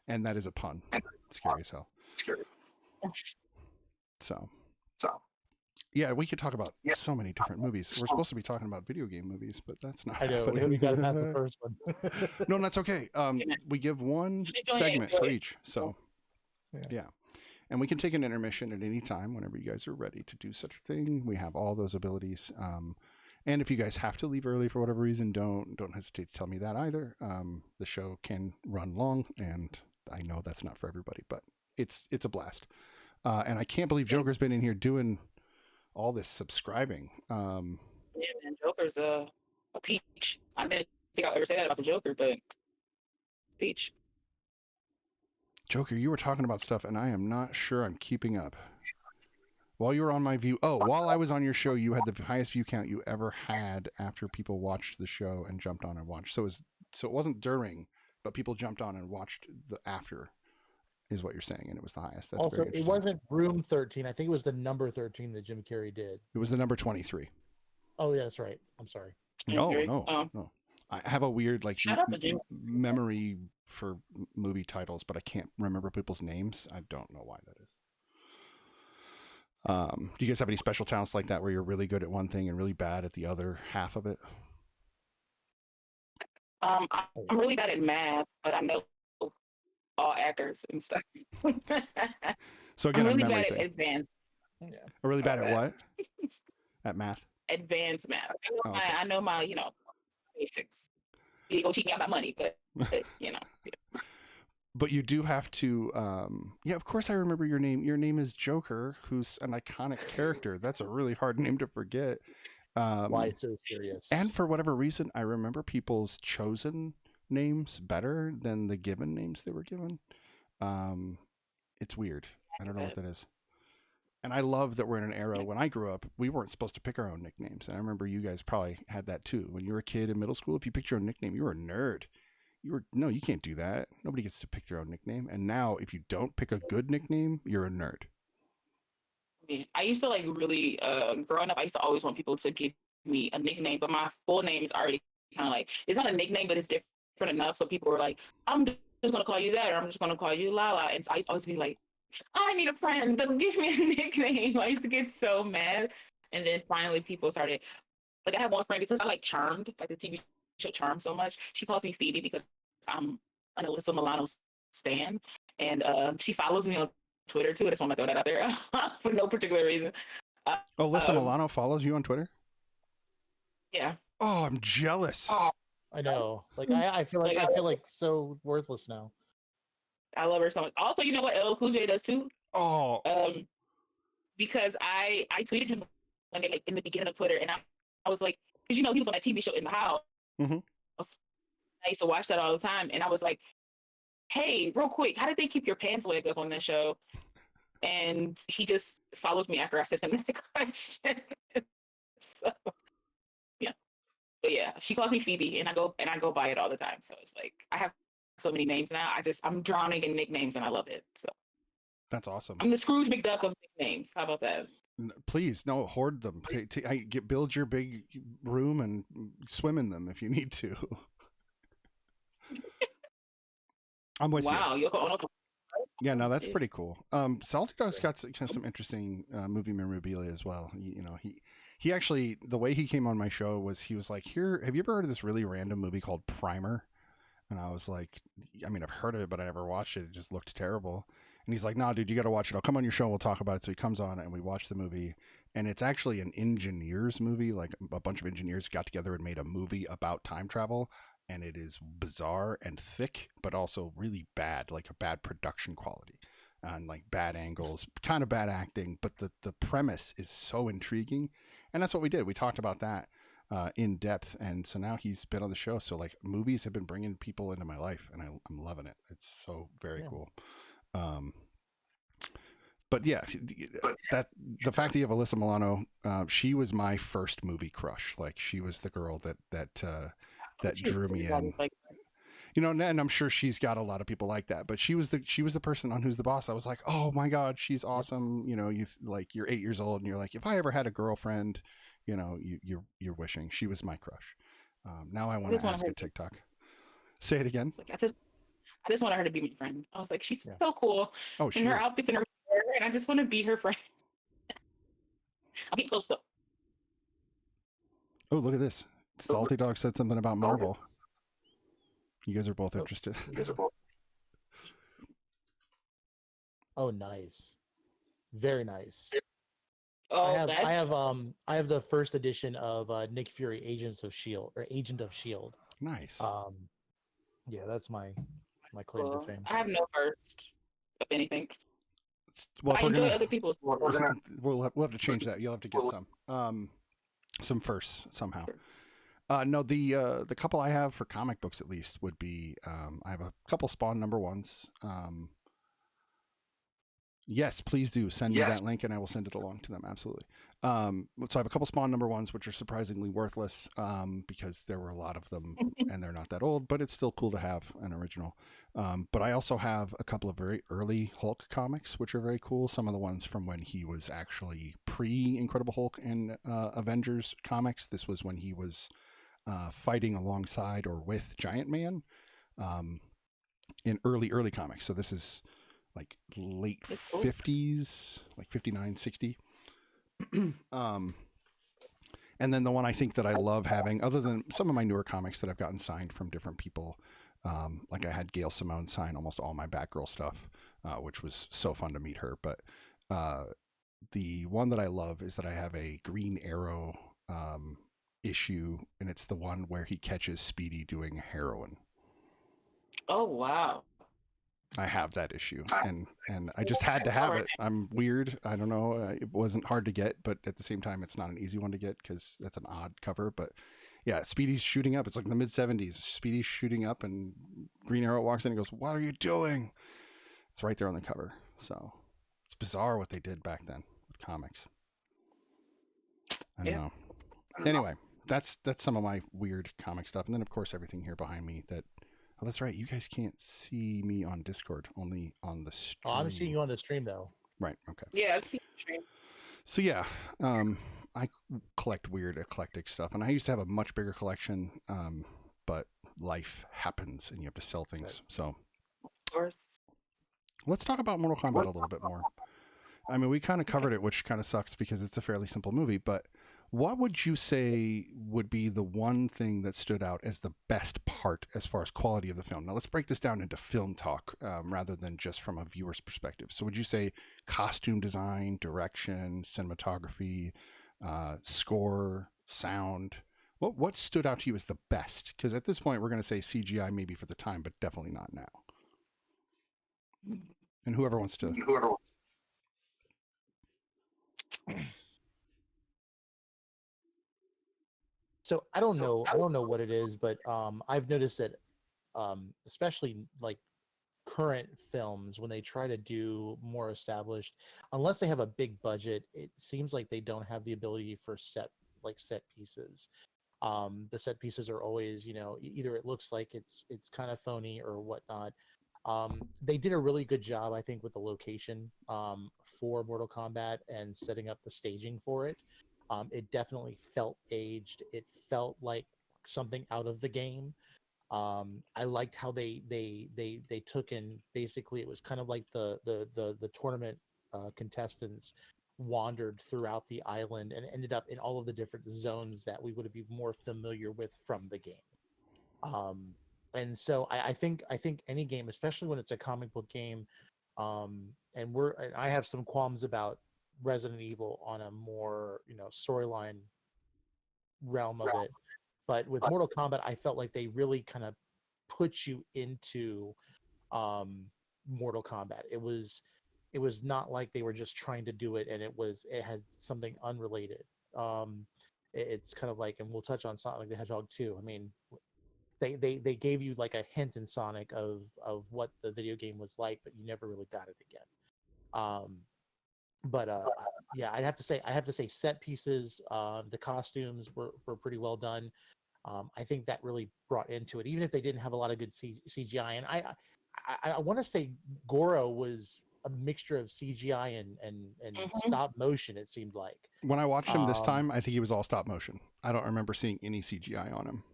[SPEAKER 2] And that is a pun. Scary as hell. So yeah, we could talk about so many different movies. We're supposed to be talking about video game movies, but that's not
[SPEAKER 3] I know.
[SPEAKER 2] happening.
[SPEAKER 3] We got to pass the first one.
[SPEAKER 2] No, that's okay. We give one segment for each. So, yeah. And we can take an intermission at any time whenever you guys are ready to do such a thing. We have all those abilities. And if you guys have to leave early for whatever reason, don't hesitate to tell me that either. The show can run long, and I know that's not for everybody, but it's a blast. And I can't believe Joker's been in here doing all this subscribing.
[SPEAKER 1] Yeah, man, Joker's a peach. I didn't think I'll ever say that about the Joker, but peach.
[SPEAKER 2] Joker, you were talking about stuff, and I am not sure I'm keeping up. While you were on my view, while I was on your show, you had the highest view count you ever had after people watched the show and jumped on and watched. So it wasn't during, but people jumped on and watched the after. Is what you're saying, and it was the highest. That's
[SPEAKER 3] also, it wasn't Room 13. I think it was the number 13 that Jim Carrey did.
[SPEAKER 2] It was the number 23.
[SPEAKER 3] Oh yeah, that's right. I'm sorry.
[SPEAKER 2] No. I have a weird like memory for movie titles, but I can't remember people's names. I don't know why that is. Do you guys have any special talents like that where you're really good at one thing and really bad at the other half of it?
[SPEAKER 1] I'm really bad at math, but I know all actors and stuff.
[SPEAKER 2] So again,
[SPEAKER 1] I'm really bad at advanced.
[SPEAKER 2] Yeah. Really bad at what? At math?
[SPEAKER 1] Advanced math. I know my basics. You go cheat me out my money, but Yeah.
[SPEAKER 2] But you do have to, yeah, of course I remember your name. Your name is Joker, who's an iconic character. That's a really hard name to forget.
[SPEAKER 3] Why it's so serious.
[SPEAKER 2] And for whatever reason, I remember people's chosen names better than the given names they were given. It's weird. I don't know what that is. And I love that we're in an era when I grew up, we weren't supposed to pick our own nicknames. And I remember you guys probably had that too. When you were a kid in middle school, if you picked your own nickname, you were a nerd. No, you can't do that. Nobody gets to pick their own nickname. And now if you don't pick a good nickname, you're a nerd.
[SPEAKER 1] I used to like really, growing up, I used to always want people to give me a nickname, but my full name is already kind of like, it's not a nickname, but it's different enough. So people were like, I'm just going to call you that, or I'm just going to call you Lala. And so I used to always be like, I need a friend. Don't give me a nickname. I used to get so mad. And then finally people started, like I have one friend, because I like Charmed, like the TV show Charmed so much. She calls me Phoebe because I'm an Alyssa Milano stan. And she follows me on Twitter too. I just want to throw that out there for no particular reason.
[SPEAKER 2] Alyssa Milano follows you on Twitter?
[SPEAKER 1] Yeah.
[SPEAKER 2] Oh, I'm jealous.
[SPEAKER 3] I know. Like I feel like so worthless now.
[SPEAKER 1] I love her so much. Also, you know what LL Cool J does too?
[SPEAKER 2] Oh.
[SPEAKER 1] Because I tweeted him one day, like in the beginning of Twitter, and I was like, because he was on that TV show In the House.
[SPEAKER 2] Mm-hmm.
[SPEAKER 1] I used to watch that all the time, and I was like, hey, real quick, how did they keep your pants leg up on that show? And he just followed me after I said him that question. So yeah. But yeah, she calls me Phoebe, and I go by it all the time. So it's like I have so many names now. I'm drowning in nicknames, and I love it. So
[SPEAKER 2] that's awesome.
[SPEAKER 1] I'm the Scrooge McDuck of nicknames. How about that?
[SPEAKER 2] Please, no, hoard them. Build your big room and swim in them if you need to. I'm with you.
[SPEAKER 1] Wow,
[SPEAKER 2] yeah, no, that's pretty cool. Salty Dog's got some interesting movie memorabilia as well. He actually, the way he came on my show was he was like, "Here, have you ever heard of this really random movie called Primer?" And I was like, "I mean, I've heard of it, but I never watched it. It just looked terrible." And he's like, "No, dude, you got to watch it. I'll come on your show and we'll talk about it." So he comes on and we watch the movie, and it's actually an engineers movie. Like a bunch of engineers got together and made a movie about time travel. And it is bizarre and thick, but also really bad, like a bad production quality and like bad angles, kind of bad acting. But the premise is so intriguing. And that's what we did. We talked about that in depth. And so now he's been on the show. So like movies have been bringing people into my life, and I'm loving it. It's so very cool. But yeah, that the fact that you have Alyssa Milano, she was my first movie crush. Like she was the girl that that
[SPEAKER 1] She
[SPEAKER 2] drew me in.
[SPEAKER 1] everybody's like,
[SPEAKER 2] And I'm sure she's got a lot of people like that, but she was the person on Who's the Boss. I was like, oh my god, she's awesome. You're 8 years old and you're like, if I ever had a girlfriend, you're wishing. She was my crush. Now I want
[SPEAKER 1] just
[SPEAKER 2] to
[SPEAKER 1] want
[SPEAKER 2] ask
[SPEAKER 1] her.
[SPEAKER 2] a TikTok. Say it again.
[SPEAKER 1] It's like I just wanted her to be my friend. I was like, she's
[SPEAKER 3] Yeah.
[SPEAKER 1] so cool,
[SPEAKER 2] Oh,
[SPEAKER 1] and
[SPEAKER 2] she
[SPEAKER 1] her
[SPEAKER 2] is.
[SPEAKER 1] outfits and her hair, and I just want to be her friend. I'll be close though.
[SPEAKER 2] Oh, look at this. Salty Dog said something about Marvel. You guys are both
[SPEAKER 3] Oh,
[SPEAKER 2] interested.
[SPEAKER 3] Oh, nice. Very nice.
[SPEAKER 1] Oh,
[SPEAKER 3] I have the first edition of Nick Fury Agents of Shield or Agent of Shield.
[SPEAKER 2] Nice.
[SPEAKER 3] Yeah, that's my claim to
[SPEAKER 1] cool.
[SPEAKER 3] fame.
[SPEAKER 1] I have no first of anything.
[SPEAKER 2] Well, if
[SPEAKER 1] I
[SPEAKER 2] we're
[SPEAKER 1] enjoy
[SPEAKER 2] gonna,
[SPEAKER 1] other people's.
[SPEAKER 2] we'll have to change that. You'll have to get some firsts somehow. No, the couple I have for comic books at least would be I have a couple Spawn #1s. Yes, please do send me that link and I will send it along to them. Absolutely. So I have a couple Spawn #1s, which are surprisingly worthless because there were a lot of them and they're not that old, but it's still cool to have an original. But I also have a couple of very early Hulk comics, which are very cool. Some of the ones from when he was actually pre-Incredible Hulk in Avengers comics. This was when he was fighting alongside or with Giant Man in early comics. So this is like late
[SPEAKER 1] Cool.
[SPEAKER 2] 50s, like 59, 60. And then the one I think that I love having, other than some of my newer comics that I've gotten signed from different people, like I had Gail Simone sign almost all my Batgirl stuff, which was so fun to meet her. But the one that I love is that I have a Green Arrow issue, and it's the one where he catches Speedy doing heroin.
[SPEAKER 1] Oh wow.
[SPEAKER 2] I have that issue, and I just had to have it. I'm weird. I don't know. It wasn't hard to get, but at the same time, it's not an easy one to get because that's an odd cover. But yeah, Speedy's shooting up. It's like the mid 70s. Speedy's shooting up, and Green Arrow walks in and goes, "What are you doing?" It's right there on the cover. So it's bizarre what they did back then with comics. I don't know. Anyway, that's some of my weird comic stuff, and then of course everything here behind me that. Oh, that's right. You guys can't see me on Discord, only on the stream.
[SPEAKER 3] Oh, I'm seeing you on the stream though.
[SPEAKER 2] Right. Okay.
[SPEAKER 1] Yeah, I've seen the stream.
[SPEAKER 2] So yeah, I collect weird eclectic stuff, and I used to have a much bigger collection, but life happens, and you have to sell things. Right. So,
[SPEAKER 1] of course.
[SPEAKER 2] Let's talk about Mortal Kombat a little bit more. I mean, we kind of covered it, which kind of sucks because it's a fairly simple movie, but. What would you say would be the one thing that stood out as the best part as far as quality of the film? Now, let's break this down into film talk rather than just from a viewer's perspective. So would you say costume design, direction, cinematography, score, sound? What stood out to you as the best? Because at this point, we're going to say CGI maybe for the time, but definitely not now. And whoever wants to...
[SPEAKER 3] So I don't know what it is, but I've noticed that especially like current films, when they try to do more established, unless they have a big budget, it seems like they don't have the ability for set pieces. The set pieces are always, either it looks like it's kind of phony or whatnot. They did a really good job, I think, with the location for Mortal Kombat and setting up the staging for it. It definitely felt aged. It felt like something out of the game. I liked how they took in, basically it was kind of like the tournament contestants wandered throughout the island and ended up in all of the different zones that we would be more familiar with from the game. And so I think any game, especially when it's a comic book game, and I have some qualms about Resident Evil on a more storyline realm of it, but with Mortal Kombat, I felt like they really kind of put you into Mortal Kombat. It was not like they were just trying to do it and it had something unrelated. It's kind of like, and we'll touch on Sonic the Hedgehog 2. I mean, they gave you like a hint in Sonic of what the video game was like, but you never really got it again. But yeah, I have to say set pieces, the costumes were pretty well done. I think that really brought into it, even if they didn't have a lot of good CGI. And I want to say Goro was a mixture of CGI and
[SPEAKER 1] Mhm.
[SPEAKER 3] stop motion. It seemed like.
[SPEAKER 2] When I watched him this
[SPEAKER 3] Um,
[SPEAKER 2] time, I think he was all stop motion. I don't remember seeing any CGI on him.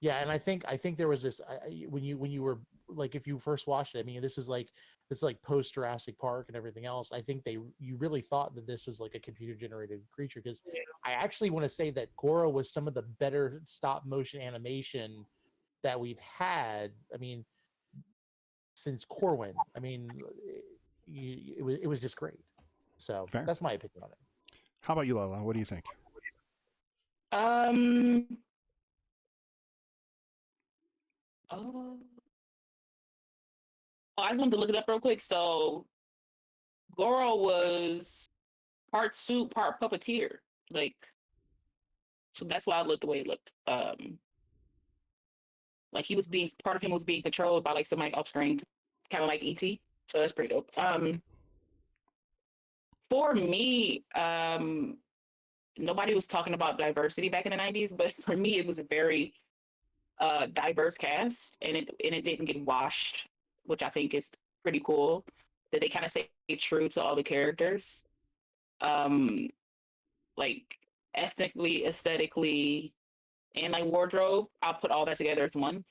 [SPEAKER 3] yeah, and I think there was this when you were like, if you first watched it. I mean, this is like post Jurassic Park and everything else. I think you really thought that this is like a computer generated creature, because I actually want to say that Goro was some of the better stop motion animation that we've had. I mean, since Corwin. I mean, it was just great. So
[SPEAKER 2] Fair.
[SPEAKER 3] that's my opinion on it.
[SPEAKER 2] How about you, Lola? What do you think?
[SPEAKER 1] Um. Oh, I just wanted to look it up real quick. So Goro was part suit, part puppeteer. Like, so that's why it looked the way it looked. Like he was being part of him was being controlled by like somebody off screen, kind of like ET. So that's pretty dope. For me, nobody was talking about diversity back in the '90s, but for me, it was a very diverse cast, and it didn't get washed, which I think is pretty cool. That they kind of stay true to all the characters, um, like ethnically, aesthetically, and like wardrobe. I'll put all that together as one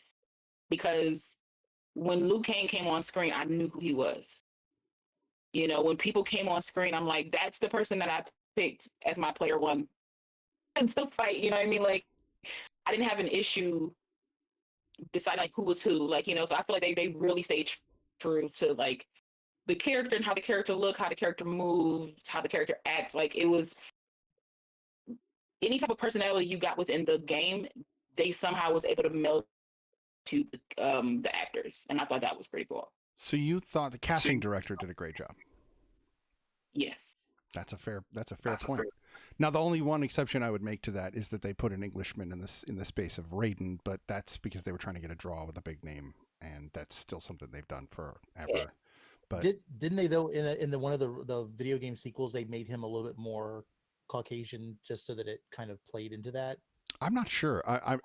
[SPEAKER 1] because when Liu Kang came on screen, I knew who he was. When people came on screen, I'm like, that's the person that I picked as my player one and to fight. You know what I mean? Like, I didn't have an issue deciding like who was who. Like, so I feel like they really stayed true to like the character and how the character looked, how the character moved, how the character acts. Like, it was any type of personality you got within the game, they somehow was able to meld to the actors, and I thought that was pretty cool.
[SPEAKER 2] So you thought the casting director did a great job?
[SPEAKER 1] Yes.
[SPEAKER 2] That's a fair point. Now, the only one exception I would make to that is that they put an Englishman in the space of Raiden, but that's because they were trying to get a draw with a big name, and that's still something they've done forever.
[SPEAKER 1] Yeah.
[SPEAKER 2] But
[SPEAKER 3] Didn't they though in the one of the video game sequels, they made him a little bit more Caucasian just so that it kind of played into that?
[SPEAKER 2] I'm not sure. I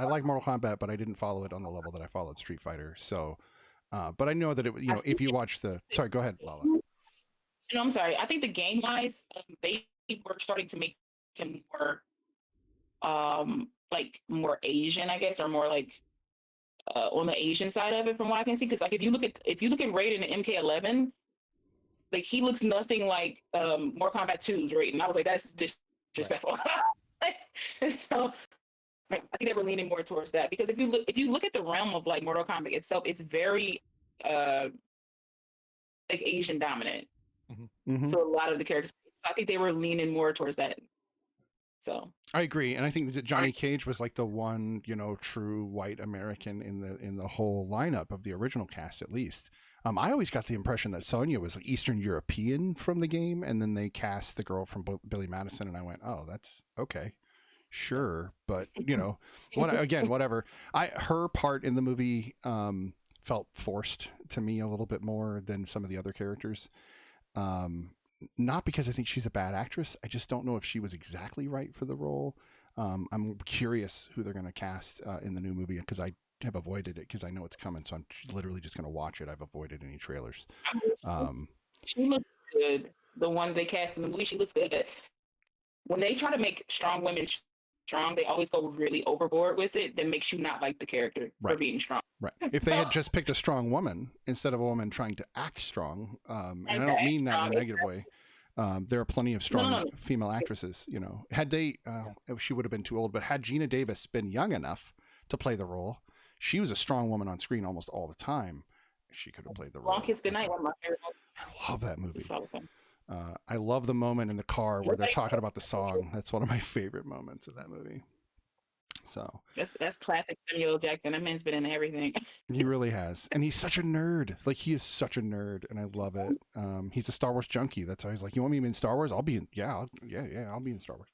[SPEAKER 2] like Mortal Kombat, but I didn't follow it on the level that I followed Street Fighter. So, but I know that it. If you watch the. Sorry, go ahead, Lala.
[SPEAKER 1] No, I'm sorry. I think the game wise, they were starting to make him more, like more Asian, I guess, or more like on the Asian side of it, from what I can see. Because like if you look at Raiden in MK11, like he looks nothing like Mortal Kombat 2's Raiden. I was like, that's disrespectful. So like, I think they were leaning more towards that because if you look at the realm of like Mortal Kombat itself, it's very uh like Asian dominant.
[SPEAKER 2] Mm-hmm.
[SPEAKER 1] So a lot of the characters, I think they were leaning more towards that. So
[SPEAKER 2] I agree, and I think that Johnny Cage was like the one, true white American in the whole lineup of the original cast, at least. I always got the impression that Sonya was like Eastern European from the game, and then they cast the girl from Billy Madison, and I went, "Oh, that's okay, sure," but whatever. Her part in the movie felt forced to me a little bit more than some of the other characters. Not because I think she's a bad actress. I just don't know if she was exactly right for the role. I'm curious who they're going to cast in the new movie because I have avoided it because I know it's coming. So I'm literally just going to watch it. I've avoided any trailers.
[SPEAKER 1] She looks good. The one they cast in the movie, she looks good. When they try to make strong women strong, they always go really overboard with it. That makes you not like the character for being strong.
[SPEAKER 2] Right. If they had just picked a strong woman instead of a woman trying to act strong, and I don't mean that in a negative way. There are plenty of strong female actresses. Had they, she would have been too old. But had Gina Davis been young enough to play the role, she was a strong woman on screen almost all the time. She could have played the role.
[SPEAKER 1] Long Kiss Goodnight, one of my favorite movies.
[SPEAKER 2] I love that movie. I love the moment in the car where they're talking about the song. That's one of my favorite moments of that movie. So
[SPEAKER 1] that's classic Samuel Jackson. That man's been in everything.
[SPEAKER 2] He really has, and he's such a nerd. Like he is such a nerd, and I love it. He's a Star Wars junkie. That's why he's like, "You want me to be in Star Wars? I'll be in. Yeah, I'll be in Star Wars."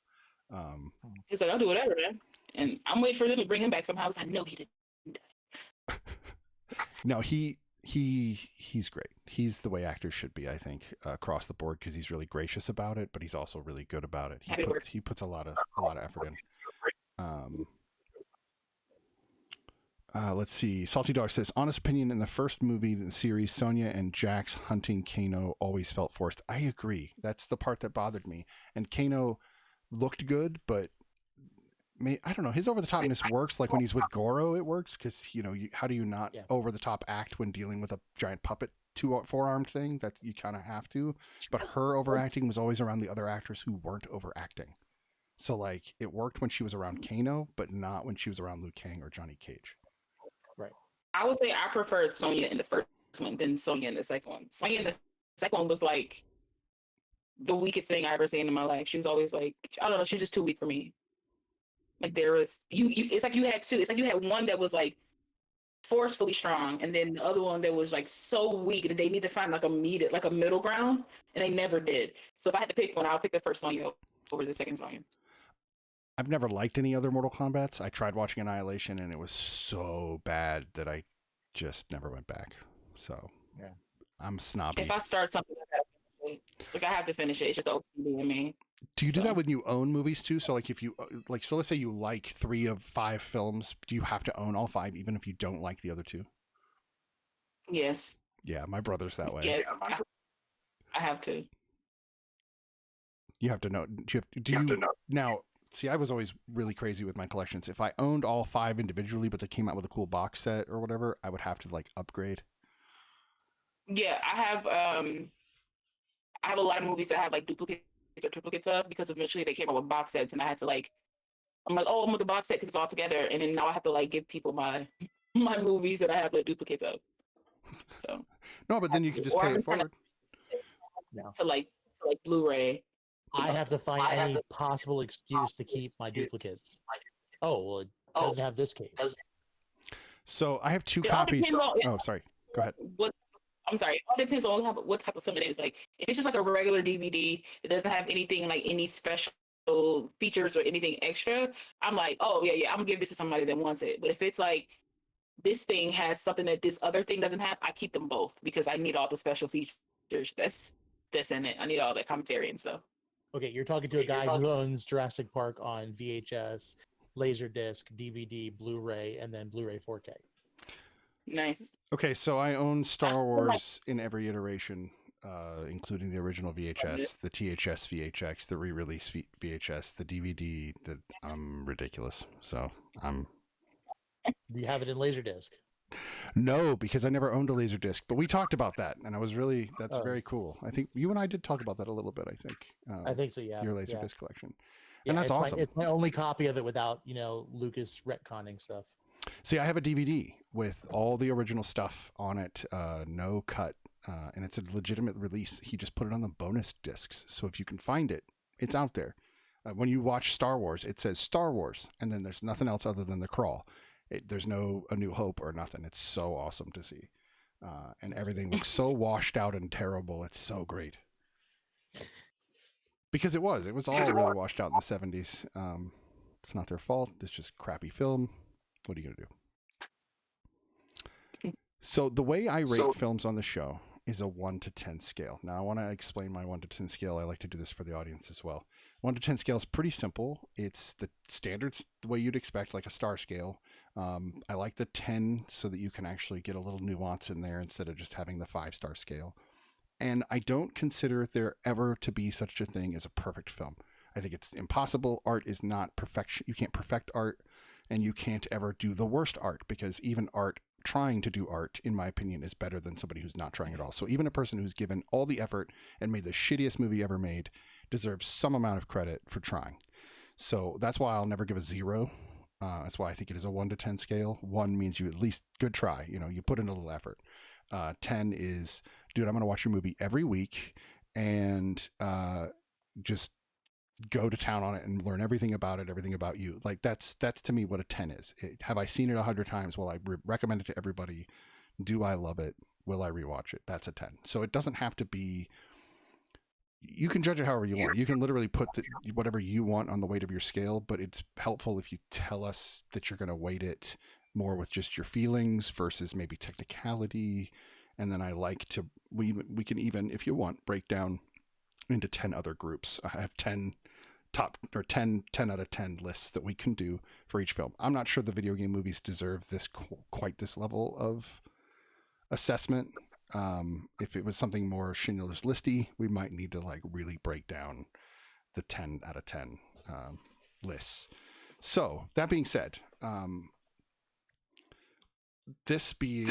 [SPEAKER 1] He's like, "I'll do whatever, man." And I'm waiting for them to bring him back somehow. I was like, "No, he didn't."
[SPEAKER 2] No, he's great. He's the way actors should be, I think, across the board because he's really gracious about it, but he's also really good about it. He puts a lot of effort in. Let's see. Salty Dog says, honest opinion, in the first movie in the series, Sonya and Jax hunting Kano always felt forced. I agree. That's the part that bothered me. And Kano looked good, but I don't know. His over the topness works. Like when he's with Goro, it works because how do you not over the top act when dealing with a giant puppet four-armed thing? That you kind of have to. But her overacting was always around the other actors who weren't overacting. So like it worked when she was around Kano, but not when she was around Liu Kang or Johnny Cage.
[SPEAKER 3] Right.
[SPEAKER 1] I would say I preferred Sonya in the first one than Sonya in the second one. Sonya in the second one was like the weakest thing I ever seen in my life. She was always like, I don't know, she's just too weak for me. Like there was it's like you had two. It's like you had one that was like forcefully strong, and then the other one that was like so weak that they need to find like a middle ground, and they never did. So if I had to pick one, I would pick the first Sonya over the second Sonya.
[SPEAKER 2] I've never liked any other Mortal Kombats. I tried watching Annihilation, and it was so bad that I just never went back. So
[SPEAKER 3] yeah,
[SPEAKER 2] I'm snobby.
[SPEAKER 1] If I start something like I have to finish it. It's just OCD in me.
[SPEAKER 2] Do you do that when you own movies too? So like if you so let's say you like 3 of 5 films, do you have to own all 5 even if you don't like the other 2?
[SPEAKER 1] Yes.
[SPEAKER 2] Yeah, my brother's that way.
[SPEAKER 1] Yes, I have to.
[SPEAKER 2] You have to know. Do you know? Now, see, I was always really crazy with my collections. If I owned all 5 individually, but they came out with a cool box set or whatever, I would have to like upgrade.
[SPEAKER 1] Yeah, I have a lot of movies that have like duplicates or triplicates of, because eventually they came out with box sets, and I had to like, I'm like, oh, I'm with the box set because it's all together, and then now I have to like give people my movies that I have the duplicates of. So
[SPEAKER 2] no, but then you can just pay it forward.
[SPEAKER 1] To like Blu-ray.
[SPEAKER 3] I have to find any possible excuse to keep my duplicates. Oh, well, it doesn't have this case.
[SPEAKER 2] So I have 2 copies. Oh, sorry. Go ahead.
[SPEAKER 1] I'm sorry. It all depends on what type of film it is. Like, if it's just like a regular DVD, it doesn't have anything like any special features or anything extra, I'm like, oh, yeah, I'm gonna give this to somebody that wants it. But if it's like, this thing has something that this other thing doesn't have, I keep them both because I need all the special features that's in it. I need all that commentary and stuff.
[SPEAKER 3] Okay, you're talking to a guy who owns Jurassic Park on VHS, Laserdisc, DVD, Blu-ray, and then Blu-ray 4K.
[SPEAKER 1] Nice.
[SPEAKER 2] Okay, so I own Star Wars in every iteration, including the original VHS, the THS VHX, the re-release VHS, the DVD. I'm ridiculous. So I'm.
[SPEAKER 3] Do you have it in Laserdisc?
[SPEAKER 2] No, because I never owned a Laserdisc. But we talked about that, and I was really very cool. I think you and I did talk about that a little bit.
[SPEAKER 3] I think so. Yeah.
[SPEAKER 2] Your Laserdisc collection,
[SPEAKER 3] yeah,
[SPEAKER 2] and that's awesome.
[SPEAKER 3] It's my only copy of it without Lucas retconning stuff.
[SPEAKER 2] See, I have a DVD with all the original stuff on it, no cut, and it's a legitimate release. He just put it on the bonus discs, so if you can find it, it's out there. When you watch Star Wars, it says Star Wars, and then there's nothing else other than the crawl. There's no A New Hope or nothing. It's so awesome to see, and everything looks so washed out and terrible. It's so great. Because it was all really washed out in the 70s. It's not their fault. It's just crappy film. What are you going to do? So the way I rate films on the show is a 1 to 10 scale. Now I want to explain my 1 to 10 scale. I like to do this for the audience as well. 1 to 10 scale is pretty simple. It's the standards, the way you'd expect, like a star scale. I like the 10 so that you can actually get a little nuance in there instead of just having the 5-star scale. And I don't consider there ever to be such a thing as a perfect film. I think it's impossible. Art is not perfection. You can't perfect art, and you can't ever do the worst art, because even art, trying to do art, in my opinion, is better than somebody who's not trying at all. So even a person who's given all the effort and made the shittiest movie ever made deserves some amount of credit for trying. So that's why I'll never give a 0. That's why I think it is a 1 to 10 scale. 1 means you at least good try. You put in a little effort. 10 is, dude, I'm going to watch your movie every week and just go to town on it and learn everything about it, everything about you. Like that's to me what a 10 is. Have I seen it 100 times? Will I recommend it to everybody? Do I love it? Will I rewatch it? That's a 10. So it doesn't have to be, you can judge it however you want. You can literally put whatever you want on the weight of your scale, but it's helpful if you tell us that you're going to weight it more with just your feelings versus maybe technicality. And then I like to, we can even, if you want, break down into 10 other groups. I have 10 top or 10 out of 10 lists that we can do for each film. I'm not sure the video game movies deserve this quite this level of assessment. If it was something more Schindler's Listy, we might need to like really break down the 10 out of 10 lists. So that being said, this being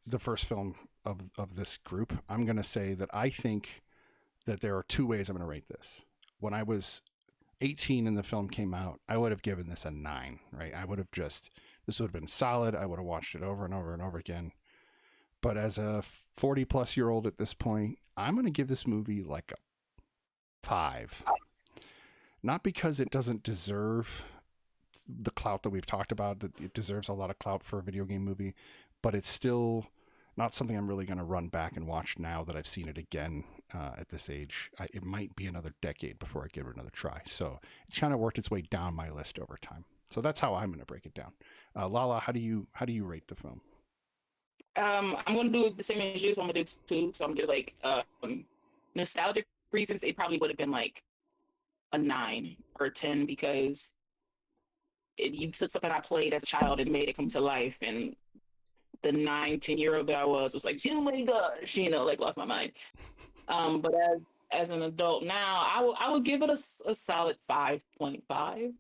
[SPEAKER 2] the first film of this group, I'm going to say that I think that there are two ways I'm going to rate this. When I was 18 and the film came out, I would have given this a 9, right? I would have this would have been solid. I would have watched it over and over and over again. But as a 40 plus year old at this point, I'm going to give this movie like a 5. Not because it doesn't deserve the clout that we've talked about, that it deserves a lot of clout for a video game movie, but it's still not something I'm really going to run back and watch now that I've seen it again at this age. It might be another decade before I give it another try. So it's kind of worked its way down my list over time. So that's how I'm going to break it down. Lala, how do you rate the film?
[SPEAKER 1] I'm gonna do the same as you. So I'm gonna do 2. So I'm gonna do like nostalgic reasons. It probably would have been like a 9 or a 10 because you took something I played as a child and made it come to life. And the 9-10-year-old that I was like, oh my gosh, like lost my mind. But as an adult now, I would give it a solid 5.5.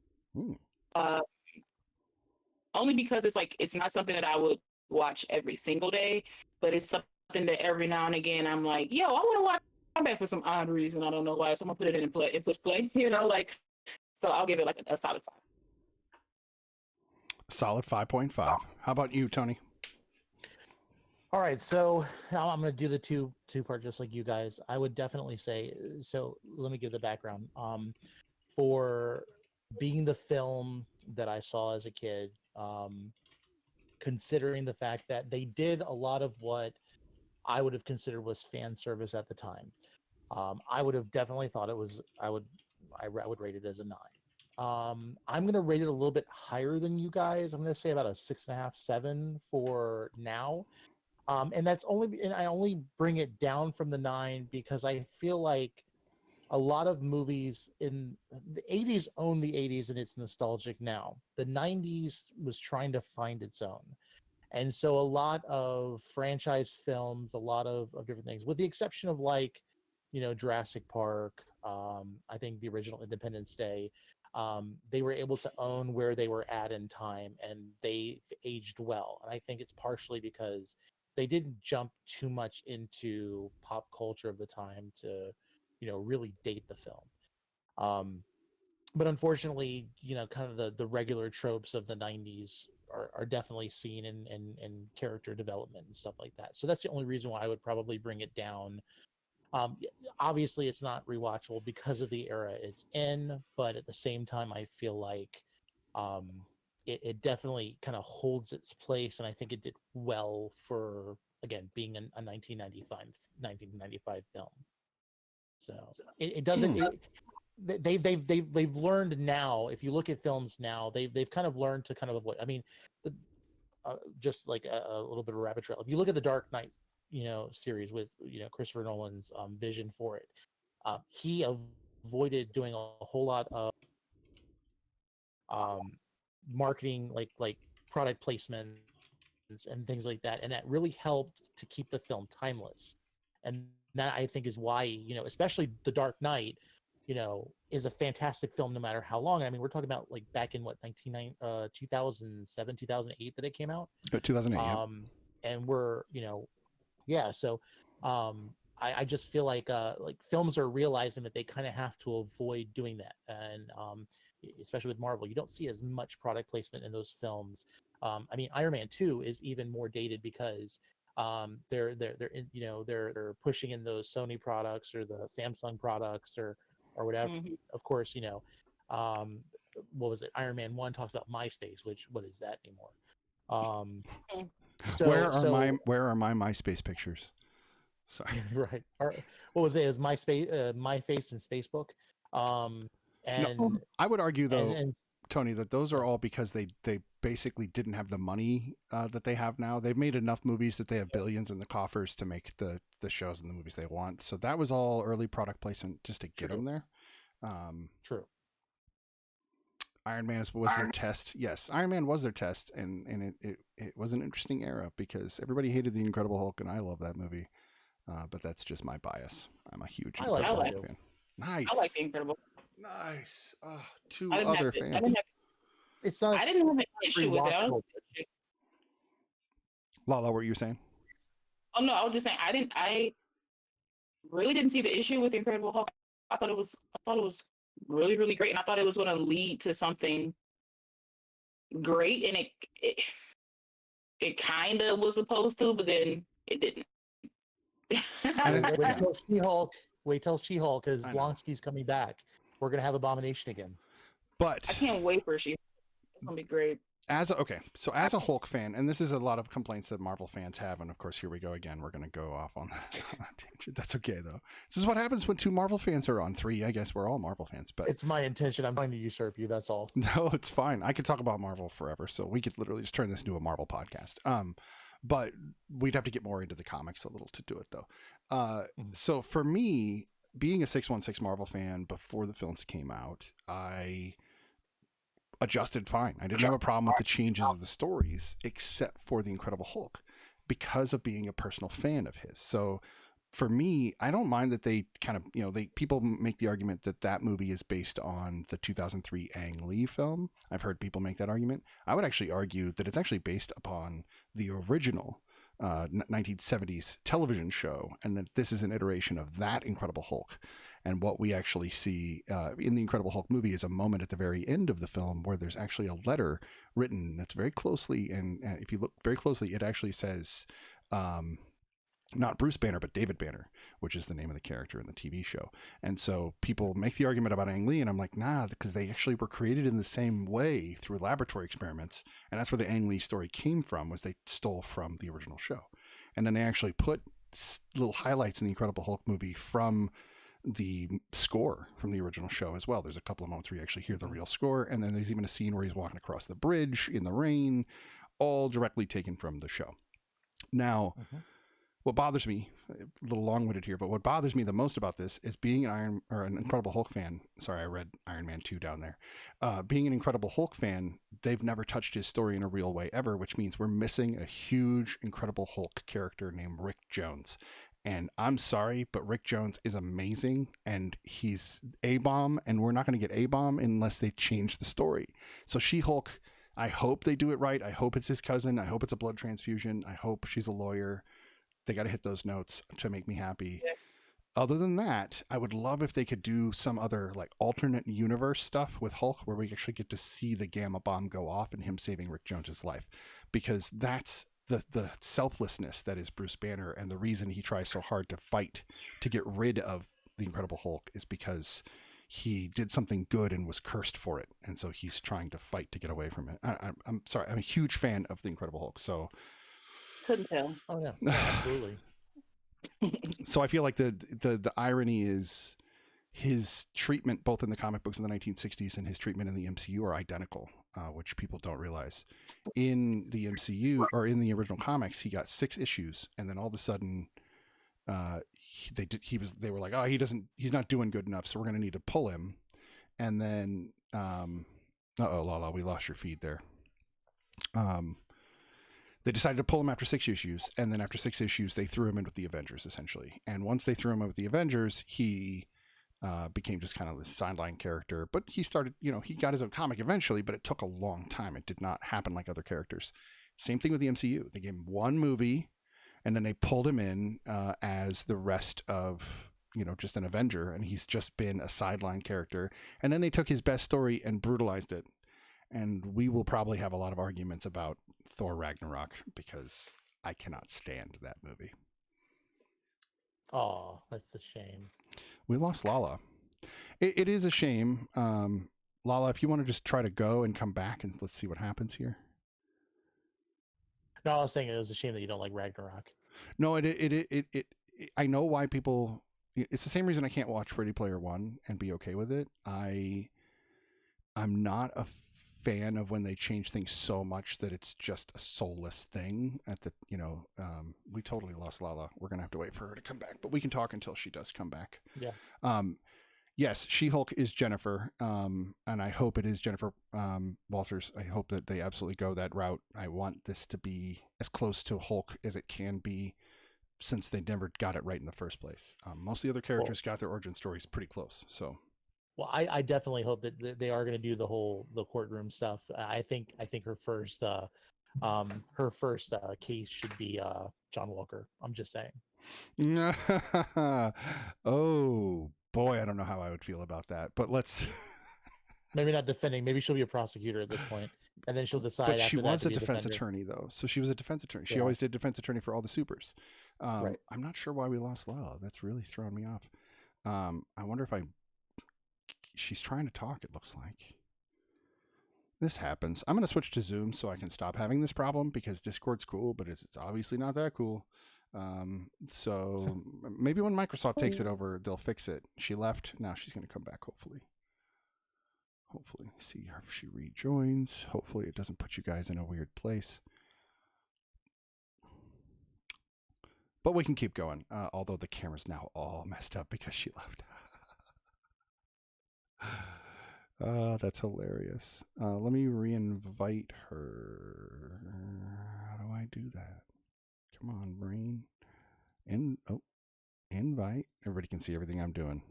[SPEAKER 1] Only because it's not something that I would watch every single day, but it's something that every now and again I'm like, yo, I want to watch that for some odd reason. I don't know why. So I'm gonna put it in play. It push play, like. So I'll give it like a solid 5.
[SPEAKER 2] Solid 5.5. How about you, Tony?
[SPEAKER 3] All right, so now I'm going to do the two part just like you guys. I would definitely say, so let me give the background. For being the film that I saw as a kid, considering the fact that they did a lot of what I would have considered was fan service at the time, I would have definitely thought it was. I would rate it as a 9. I'm going to rate it a little bit higher than you guys. I'm going to say about a 6.5, 7 for now. And I only bring it down from the 9 because I feel like a lot of movies in the 80s own the 80s and it's nostalgic now. The 90s was trying to find its own. And so a lot of franchise films, a lot of different things, with the exception of like, Jurassic Park, I think the original Independence Day, they were able to own where they were at in time and they aged well. And I think it's partially because they didn't jump too much into pop culture of the time to, really date the film. But unfortunately, kind of the regular tropes of the 90s are definitely seen in character development and stuff like that. So that's the only reason why I would probably bring it down. Obviously, it's not rewatchable because of the era it's in, but at the same time, I feel like it definitely kind of holds its place, and I think it did well for, again, being a 1995 film. So it doesn't. They've learned now. If you look at films now, they've kind of learned to kind of avoid. I mean, just like a little bit of a rabbit trail. If you look at the Dark Knight, series with Christopher Nolan's vision for it, he avoided doing a whole lot of marketing, like product placements and things like that, and that really helped to keep the film timeless. And that, I think, is why, especially The Dark Knight, is a fantastic film no matter how long. I mean, we're talking about like back in 2007, 2008 that it came out.
[SPEAKER 2] 2008. Yeah.
[SPEAKER 3] And we're, yeah. So I just feel like films are realizing that they kind of have to avoid doing that. And especially with Marvel, you don't see as much product placement in those films. I mean, Iron Man 2 is even more dated because they're pushing in those Sony products or the Samsung products or whatever.
[SPEAKER 1] Mm-hmm.
[SPEAKER 3] Of course, what was it? Iron Man 1 talks about MySpace, which, what is that anymore?
[SPEAKER 2] Where are my MySpace pictures? Sorry.
[SPEAKER 3] Right. What was it? It was MySpace, MyFace, and Facebook. And
[SPEAKER 2] I would argue though,
[SPEAKER 3] and
[SPEAKER 2] Tony, that those are all because they basically didn't have the money that they have now. They've made enough movies that they have billions in the coffers to make the shows and the movies they want. So that was all early product placement just to get them there.
[SPEAKER 3] True.
[SPEAKER 2] Iron Man was their test. Yes, Iron Man was their test, and it was an interesting era because everybody hated the Incredible Hulk, and I love that movie. But that's just my bias. I'm a huge
[SPEAKER 3] I like
[SPEAKER 2] Incredible
[SPEAKER 1] that
[SPEAKER 2] Hulk
[SPEAKER 3] too.
[SPEAKER 2] fan.
[SPEAKER 1] I like
[SPEAKER 2] Nice,
[SPEAKER 1] the Incredible.
[SPEAKER 2] nice.
[SPEAKER 1] I
[SPEAKER 2] Two
[SPEAKER 1] didn't have
[SPEAKER 2] other
[SPEAKER 1] to.
[SPEAKER 2] fans.
[SPEAKER 3] It's not
[SPEAKER 1] I didn't have an issue with it. I don't
[SPEAKER 3] rewatchable.
[SPEAKER 2] Lala, what were you saying?
[SPEAKER 1] Oh no, I was just saying I didn't. I really didn't see the issue with Incredible Hulk. I thought it was. I thought it was really, really great, and I thought it was going to lead to something great, and it kind of was supposed to, but then it didn't.
[SPEAKER 2] And
[SPEAKER 3] Wait
[SPEAKER 2] yeah.
[SPEAKER 3] till She-Hulk. Wait till She-Hulk, because
[SPEAKER 2] I know.
[SPEAKER 3] Blonsky's coming back. We're gonna have Abomination again.
[SPEAKER 2] But
[SPEAKER 1] I can't wait for she. It's gonna be great.
[SPEAKER 2] as a Hulk fan, and this is a lot of complaints that Marvel fans have, and of course here we go again. We're going to go off on that tangent. That's okay though. This is what happens when two Marvel fans are on. Three, I guess we're all Marvel fans, but
[SPEAKER 3] It's my intention. I'm trying to usurp you. That's all.
[SPEAKER 2] no, it's fine. I could talk about Marvel forever, so we could literally just turn this into a Marvel podcast. But we'd have to get more into the comics a little to do it though. So for me, being a 616 Marvel fan before the films came out, I adjusted fine. I didn't have a problem with the changes of the stories, except for the Incredible Hulk, because of being a personal fan of his. So for me, I don't mind that they kind of, people make the argument that that movie is based on the 2003 Ang Lee film. I've heard people make that argument. I would actually argue that it's actually based upon the original 1970s television show, and that this is an iteration of that Incredible Hulk. And what we actually see in the Incredible Hulk movie is a moment at the very end of the film where there's actually a letter written that's very closely, and if you look very closely, it actually says, not Bruce Banner, but David Banner, which is the name of the character in the TV show. And so people make the argument about Ang Lee, and I'm like, nah, because they actually were created in the same way through laboratory experiments. And that's where the Ang Lee story came from, was they stole from the original show. And then they actually put little highlights in the Incredible Hulk movie from the score from the original show as well. There's a couple of moments where you actually hear the real score. And then there's even a scene where he's walking across the bridge in the rain, all directly taken from the show. Now, what bothers me, a little long-winded here, but what bothers me the most about this is being an Incredible Hulk fan. Sorry, I read Iron Man 2 down there. Being an Incredible Hulk fan, they've never touched his story in a real way ever, which means we're missing a huge Incredible Hulk character named Rick Jones. And I'm sorry, but Rick Jones is amazing, and he's A-bomb, and we're not going to get A-bomb unless they change the story. So She-Hulk, I hope they do it right. I hope it's his cousin. I hope it's a blood transfusion. I hope she's a lawyer. They got to hit those notes to make me happy. Yeah. Other than that, I would love if they could do some other like alternate universe stuff with Hulk where we actually get to see the gamma bomb go off and him saving Rick Jones's life, because that's the selflessness that is Bruce Banner, and the reason he tries so hard to fight to get rid of the Incredible Hulk is because he did something good and was cursed for it, and so he's trying to fight to get away from it. I'm sorry, I'm a huge fan of the Incredible Hulk, so
[SPEAKER 1] couldn't tell.
[SPEAKER 3] Oh yeah, absolutely.
[SPEAKER 2] So I feel like the irony is his treatment both in the comic books in the 1960s and his treatment in the MCU are identical, which people don't realize. In the MCU, or in the original comics, he got 6 issues, and then all of a sudden they were like, oh, he's not doing good enough, so we're going to need to pull him. And then Lala, we lost your feed there. They decided to pull him after 6 issues, and then after 6 issues, they threw him in with the Avengers, essentially. And once they threw him in with the Avengers, he became just kind of this sideline character. But he started, he got his own comic eventually, but it took a long time. It did not happen like other characters. Same thing with the MCU. They gave him one movie, and then they pulled him in as the rest of, just an Avenger, and he's just been a sideline character. And then they took his best story and brutalized it. And we will probably have a lot of arguments about Thor Ragnarok because I cannot stand that movie.
[SPEAKER 3] Oh, that's a shame.
[SPEAKER 2] We lost Lala. It is a shame. Lala, if you want to just try to go and come back and let's see what happens here.
[SPEAKER 3] No, I was saying it was a shame that you don't like Ragnarok.
[SPEAKER 2] No, I know why people. It's the same reason I can't watch Ready Player One and be okay with it. I'm not a fan of when they change things so much that it's just a soulless thing. We totally lost Lala. We're gonna have to wait for her to come back, but we can talk until she does come back.
[SPEAKER 3] Yeah.
[SPEAKER 2] Yes, She-Hulk is Jennifer, and I hope it is Jennifer Walters. I hope that they absolutely go that route. I want this to be as close to Hulk as it can be, since they never got it right in the first place. Most of the other characters got their origin stories pretty close. So,
[SPEAKER 3] well, I definitely hope that they are going to do the courtroom stuff. I think her first case should be John Walker. I'm just saying.
[SPEAKER 2] oh boy, I don't know how I would feel about that, but let's.
[SPEAKER 3] Maybe not defending. Maybe she'll be a prosecutor at this point, and then she'll decide.
[SPEAKER 2] But she
[SPEAKER 3] after that
[SPEAKER 2] was
[SPEAKER 3] to
[SPEAKER 2] a
[SPEAKER 3] be
[SPEAKER 2] defense
[SPEAKER 3] defender.
[SPEAKER 2] attorney, though. So she was a defense attorney. She
[SPEAKER 3] Yeah.
[SPEAKER 2] always did defense attorney for all the supers.
[SPEAKER 3] Right.
[SPEAKER 2] I'm not sure why we lost Lala. That's really throwing me off. I wonder if she's trying to talk, it looks like. This happens. I'm going to switch to Zoom so I can stop having this problem, because Discord's cool, but it's obviously not that cool. So maybe when Microsoft takes it over, they'll fix it. She left. Now she's going to come back, hopefully. Hopefully. See if she rejoins. Hopefully it doesn't put you guys in a weird place. But we can keep going, although the camera's now all messed up because she left. Oh, that's hilarious. Let me re-invite her. How do I do that? Come on, brain. Invite. Everybody can see everything I'm doing.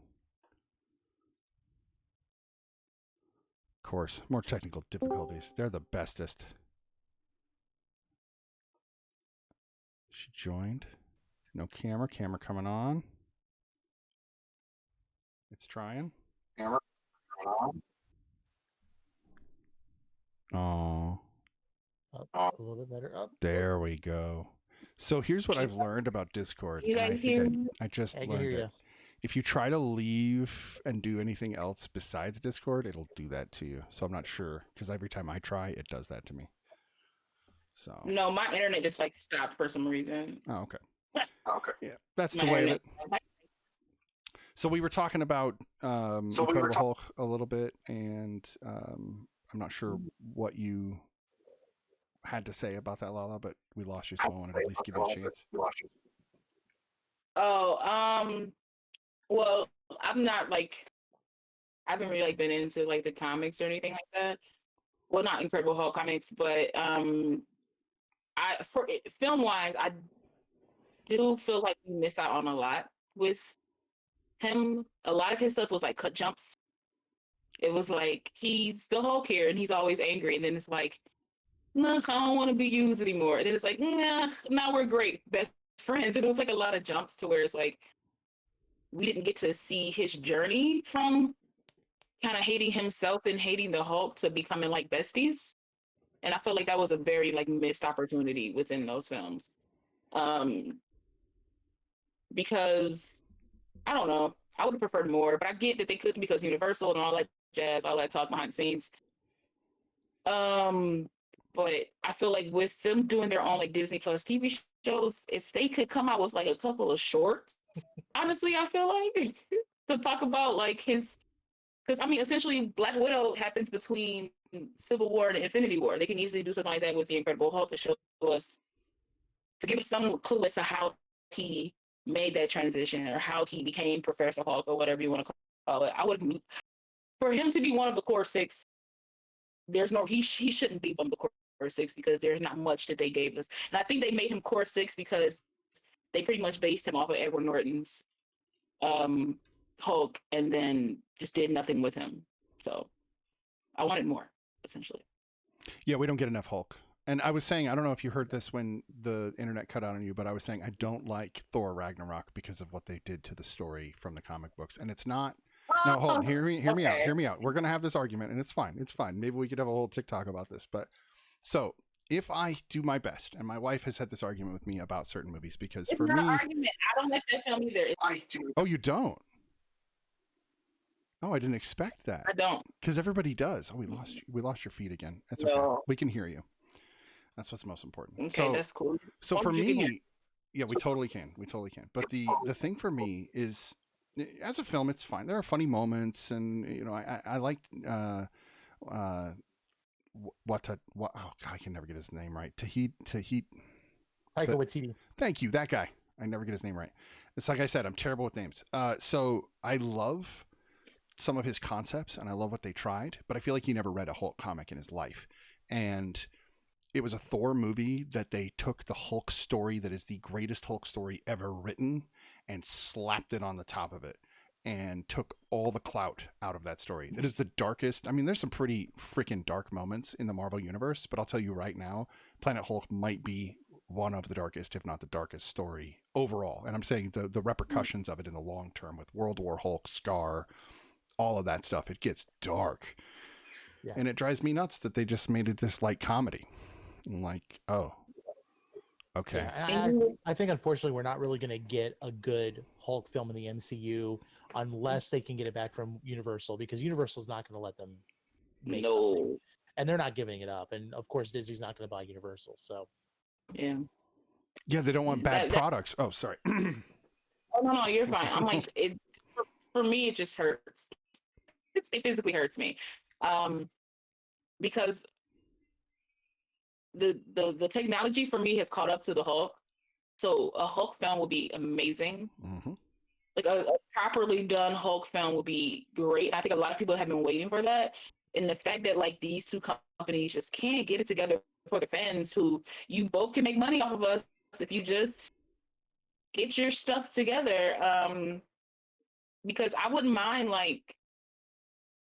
[SPEAKER 2] Of course, more technical difficulties. They're the bestest. She joined. No camera. Camera coming on. It's trying. Camera coming on. Oh.
[SPEAKER 3] Up a little bit better. Up.
[SPEAKER 2] There we go. So here's what I've learned about Discord.
[SPEAKER 1] You guys hear me?
[SPEAKER 2] I just
[SPEAKER 3] I can
[SPEAKER 2] learned
[SPEAKER 3] hear
[SPEAKER 2] it.
[SPEAKER 3] you.
[SPEAKER 2] If you try to leave and do anything else besides Discord, it'll do that to you. So I'm not sure, because every time I try, it does that to me. So
[SPEAKER 1] No, my internet just like stopped for some reason.
[SPEAKER 2] oh, okay. Okay. Yeah, that's
[SPEAKER 1] My
[SPEAKER 2] the way of
[SPEAKER 1] internet.
[SPEAKER 2] it. So we were talking about Incredible Hulk a little bit, and I'm not sure what you had to say about that, Lala, but we lost you, so I wanted to at least give you a chance.
[SPEAKER 1] Oh, well, I'm not like I haven't really like been into like the comics or anything like that. Well, not Incredible Hulk comics, but I for film wise, I do feel like we missed out on a lot with him. A lot of his stuff was like cut jumps. It was like he's the Hulk here and he's always angry, and then it's like, look, I don't want to be used anymore. And then it's like, nah, now we're great best friends. And it was like a lot of jumps to where it's like we didn't get to see his journey from kind of hating himself and hating the Hulk to becoming like besties. And I feel like that was a very like missed opportunity within those films. Because I don't know, I would have preferred more, but I get that they couldn't because Universal and all that jazz, all that talk behind the scenes. But I feel like with them doing their own like Disney Plus TV shows, if they could come out with like a couple of shorts, honestly, I feel like to talk about like his, because I mean, essentially, Black Widow happens between Civil War and Infinity War. They can easily do something like that with the Incredible Hulk to show us, to give us some clue as to how he made that transition or how he became Professor Hulk or whatever you want to call it. I would, for him to be one of the core six, there's no, he shouldn't be one of the core six because there's not much that they gave us. And I think they made him core six because they pretty much based him off of Edward Norton's Hulk and then just did nothing with him. So I wanted more, essentially.
[SPEAKER 2] Yeah, we don't get enough Hulk. And I was saying, I don't know if you heard this when the internet cut out on you, but I was saying I don't like Thor Ragnarok because of what they did to the story from the comic books. And it's not. No, hold on. Hear me out. Hear me out. We're gonna have this argument, and it's fine. It's fine. Maybe we could have a whole TikTok about this. But so if I do my best, and my wife has had this argument with me about certain movies, because
[SPEAKER 1] It's
[SPEAKER 2] for
[SPEAKER 1] not
[SPEAKER 2] me,
[SPEAKER 1] an argument. I don't like that film either.
[SPEAKER 2] I do. Oh, you don't? Oh, I didn't expect that.
[SPEAKER 1] I don't.
[SPEAKER 2] Because everybody does. Oh, we lost you. We lost your feed again. That's okay.
[SPEAKER 1] No.
[SPEAKER 2] We can hear you. That's what's most important.
[SPEAKER 1] Okay,
[SPEAKER 2] so,
[SPEAKER 1] that's cool.
[SPEAKER 2] So for me, yeah, we totally can. We totally can. But the thing for me is, as a film, it's fine. There are funny moments, and you know, I liked oh God, I can never get his name right. Taika
[SPEAKER 3] Waititi.
[SPEAKER 2] Thank you, that guy. I never get his name right. It's like I said, I'm terrible with names. So I love some of his concepts and I love what they tried, but I feel like he never read a Hulk comic in his life. And it was a Thor movie that they took the Hulk story that is the greatest Hulk story ever written and slapped it on the top of it and took all the clout out of that story. It is the darkest. I mean, there's some pretty freaking dark moments in the Marvel Universe, but I'll tell you right now, Planet Hulk might be one of the darkest, if not the darkest story overall. And I'm saying the repercussions of it in the long term with World War Hulk, Scar, all of that stuff, it gets dark.
[SPEAKER 3] Yeah.
[SPEAKER 2] And it drives me nuts that they just made it this light comedy. I'm like, oh, okay.
[SPEAKER 3] Yeah, I think unfortunately we're not really going to get a good Hulk film in the MCU unless they can get it back from Universal, because Universal's not going to let them make something, and they're not giving it up. And of course, Disney's not going to buy Universal. So
[SPEAKER 1] Yeah.
[SPEAKER 2] Yeah, they don't want bad products. Oh, sorry.
[SPEAKER 1] Oh no, you're fine. I'm like, it for me, it just hurts. It physically hurts me, because the technology for me has caught up to the Hulk. So a Hulk film would be amazing.
[SPEAKER 2] Mm-hmm.
[SPEAKER 1] Like a properly done Hulk film would be great. I think a lot of people have been waiting for that. And the fact that like these two companies just can't get it together for the fans, who you both can make money off of us if you just get your stuff together. Because I wouldn't mind like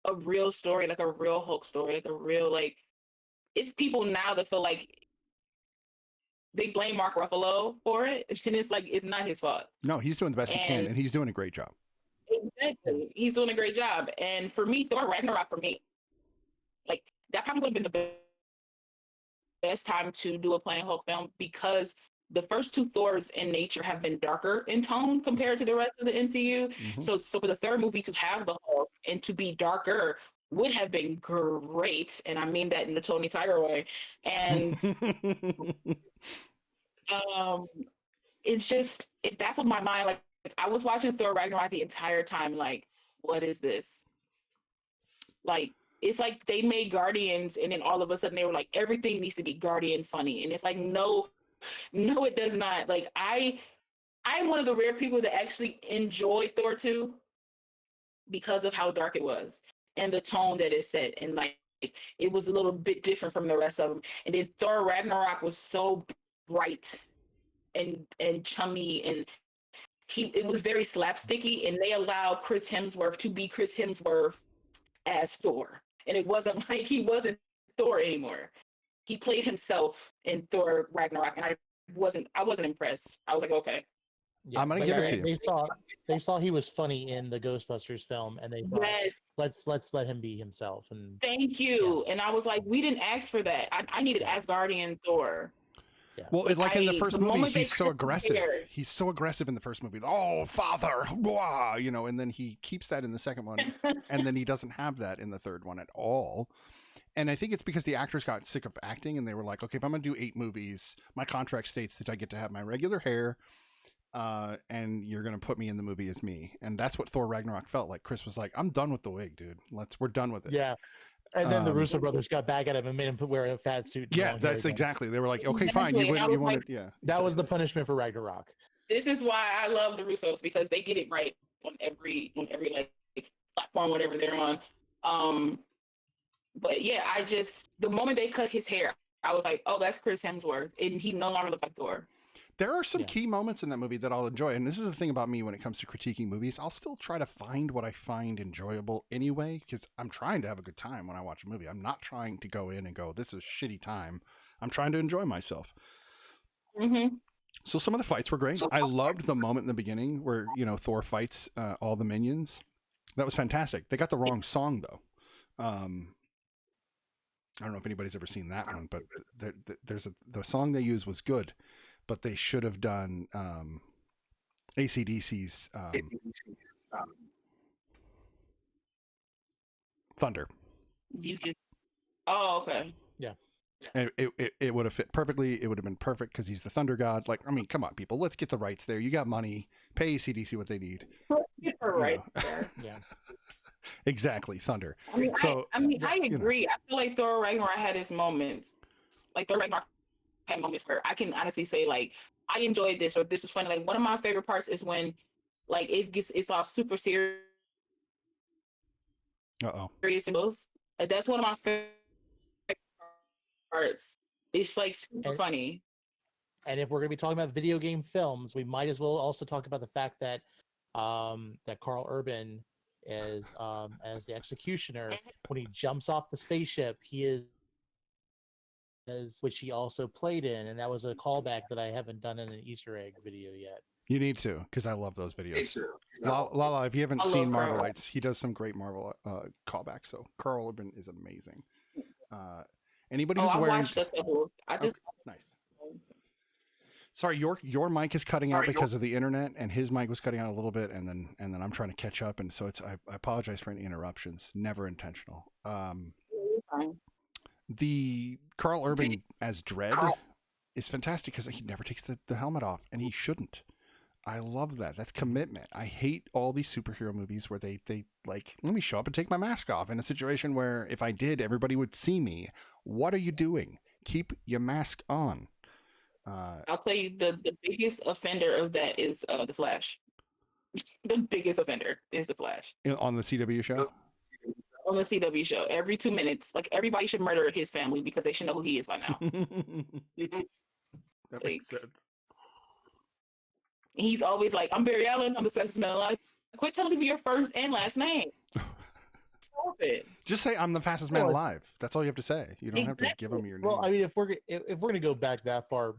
[SPEAKER 1] a real story, like a real Hulk story, like a real, like, it's people now that feel like they blame Mark Ruffalo for it, and it's like it's not his fault.
[SPEAKER 2] No, he's doing the best he can, and he's doing a great job.
[SPEAKER 1] Exactly, he's doing a great job. And for me, Thor Ragnarok, for me, like that probably would have been the best time to do a Planet Hulk film, because the first two Thors in nature have been darker in tone compared to the rest of the MCU.
[SPEAKER 2] Mm-hmm.
[SPEAKER 1] So for the third movie to have the Hulk and to be darker would have been great. And I mean that in the Tony Tiger way. And it's just, it baffled my mind. Like I was watching Thor Ragnarok the entire time, like, what is this? Like, it's like they made Guardians and then all of a sudden they were like, everything needs to be Guardian funny. And it's like, no, it does not. Like I'm one of the rare people that actually enjoyed Thor 2 because of how dark it was and the tone that it set. And like, it was a little bit different from the rest of them. And then Thor Ragnarok was so bright and chummy, and it was very slapsticky, and they allowed Chris Hemsworth to be Chris Hemsworth as Thor. And it wasn't like he wasn't Thor anymore. He played himself in Thor Ragnarok, and I wasn't impressed. I was like, okay.
[SPEAKER 2] Yeah, I'm gonna give it to you.
[SPEAKER 3] They saw he was funny in the Ghostbusters film, and they thought, yes, let's let him be himself. And
[SPEAKER 1] thank you. Yeah. And I was like, we didn't ask for that. I needed Asgardian Thor.
[SPEAKER 2] Yeah. Well, like in the first movie, he's so aggressive. He's so aggressive in the first movie. Oh, father, blah, you know, and then he keeps that in the second one, and then he doesn't have that in the third one at all. And I think it's because the actors got sick of acting, and they were like, okay, if I'm going to do 8 movies, my contract states that I get to have my regular hair, and you're going to put me in the movie as me. And that's what Thor Ragnarok felt like. Chris was like, I'm done with the wig, dude. We're done with it.
[SPEAKER 3] Yeah. And then the Russo brothers got back at him and made him wear a fat suit.
[SPEAKER 2] Yeah, that's exactly. They were like, okay, fine. You wanted, like, yeah.
[SPEAKER 3] That was the punishment for Ragnarok.
[SPEAKER 1] This is why I love the Russos, because they get it right on every like platform, whatever they're on. But yeah, the moment they cut his hair, I was like, oh, that's Chris Hemsworth, and he no longer looked like Thor.
[SPEAKER 2] There are some key moments in that movie that I'll enjoy. And this is the thing about me when it comes to critiquing movies. I'll still try to find what I find enjoyable anyway, because I'm trying to have a good time when I watch a movie. I'm not trying to go in and go, this is a shitty time. I'm trying to enjoy myself.
[SPEAKER 1] Mm-hmm.
[SPEAKER 2] So some of the fights were great. I loved the moment in the beginning where, Thor fights all the minions. That was fantastic. They got the wrong song, though. I don't know if anybody's ever seen that one, but the song they used was good. But they should have done AC/DC's Thunder.
[SPEAKER 1] Oh, okay.
[SPEAKER 3] Yeah.
[SPEAKER 2] And it would have fit perfectly. It would have been perfect because he's the Thunder God. Like, I mean, come on, people. Let's get the rights there. You got money. Pay AC/DC what they need.
[SPEAKER 1] Right.
[SPEAKER 2] Yeah. Exactly. Thunder.
[SPEAKER 1] I mean, I agree. I feel like Thor Ragnarok had his moments. Like Thor Ragnarok had moments where I can honestly say, like, I enjoyed this, or this was funny. Like, one of my favorite parts is when, like, it's all super serious
[SPEAKER 2] Uh-oh.
[SPEAKER 1] symbols. That's one of my favorite parts. It's like super
[SPEAKER 3] And,
[SPEAKER 1] funny.
[SPEAKER 3] and if we're going to be talking about video game films, we might as well also talk about the fact that that Carl Urban is as the executioner. When he jumps off the spaceship, he is which he also played in, and that was a callback that I haven't done in an Easter egg video yet.
[SPEAKER 2] You need to, because I love those videos. Lala, if you haven't
[SPEAKER 1] I
[SPEAKER 2] seen
[SPEAKER 1] love Carl.
[SPEAKER 2] Marvelites, he does some great Marvel callbacks. So Carl Urban is amazing. Anybody who's
[SPEAKER 1] I
[SPEAKER 2] wearing...
[SPEAKER 1] watched a couple. I just
[SPEAKER 2] nice. Sorry, your mic is cutting out because of the internet, and his mic was cutting out a little bit, and then I'm trying to catch up, and so it's I apologize for any interruptions. Never intentional. The Carl Urban as Dredd is fantastic because he never takes the helmet off, and he shouldn't. I love that. That's commitment. I hate all these superhero movies where they like, let me show up and take my mask off in a situation where if I did, everybody would see me. What are you doing? Keep your mask on.
[SPEAKER 1] I'll tell you the biggest offender of that is the Flash. The biggest offender is the Flash.
[SPEAKER 2] On the CW show?
[SPEAKER 1] On the CW show. Every 2 minutes. Like, everybody should murder his family because they should know who he is by now.
[SPEAKER 2] That makes sense.
[SPEAKER 1] He's always like, I'm Barry Allen, I'm the fastest man alive. Quit telling people your first and last name. Stop it.
[SPEAKER 2] Just say I'm the fastest man alive. That's all you have to say. You don't have to give them your name.
[SPEAKER 3] Well, I mean, if we're gonna go back that far,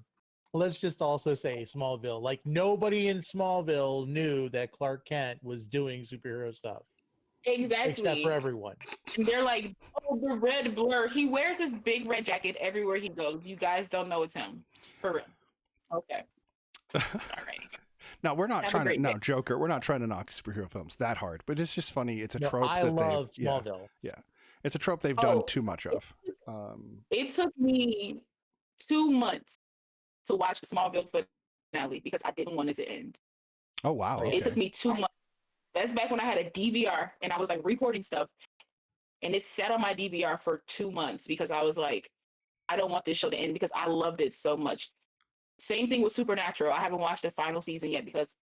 [SPEAKER 3] let's just also say Smallville. Like, nobody in Smallville knew that Clark Kent was doing superhero stuff.
[SPEAKER 1] Exactly.
[SPEAKER 3] Except for everyone.
[SPEAKER 1] And they're like, oh, the red blur. He wears his big red jacket everywhere he goes. You guys don't know it's him. For real. Okay. All right.
[SPEAKER 2] No, we're not trying to. No, Joker. We're not trying to knock superhero films that hard, but it's just funny. It's a trope.
[SPEAKER 3] I love Smallville.
[SPEAKER 2] Yeah, it's a trope they've done too much of.
[SPEAKER 1] It took me 2 months to watch the Smallville finale because I didn't want it to end.
[SPEAKER 2] Oh wow! Okay.
[SPEAKER 1] It took me 2 months. That's back when I had a DVR and I was like recording stuff, and it sat on my DVR for 2 months because I was like, I don't want this show to end because I loved it so much. Same thing with Supernatural. I haven't watched the final season yet because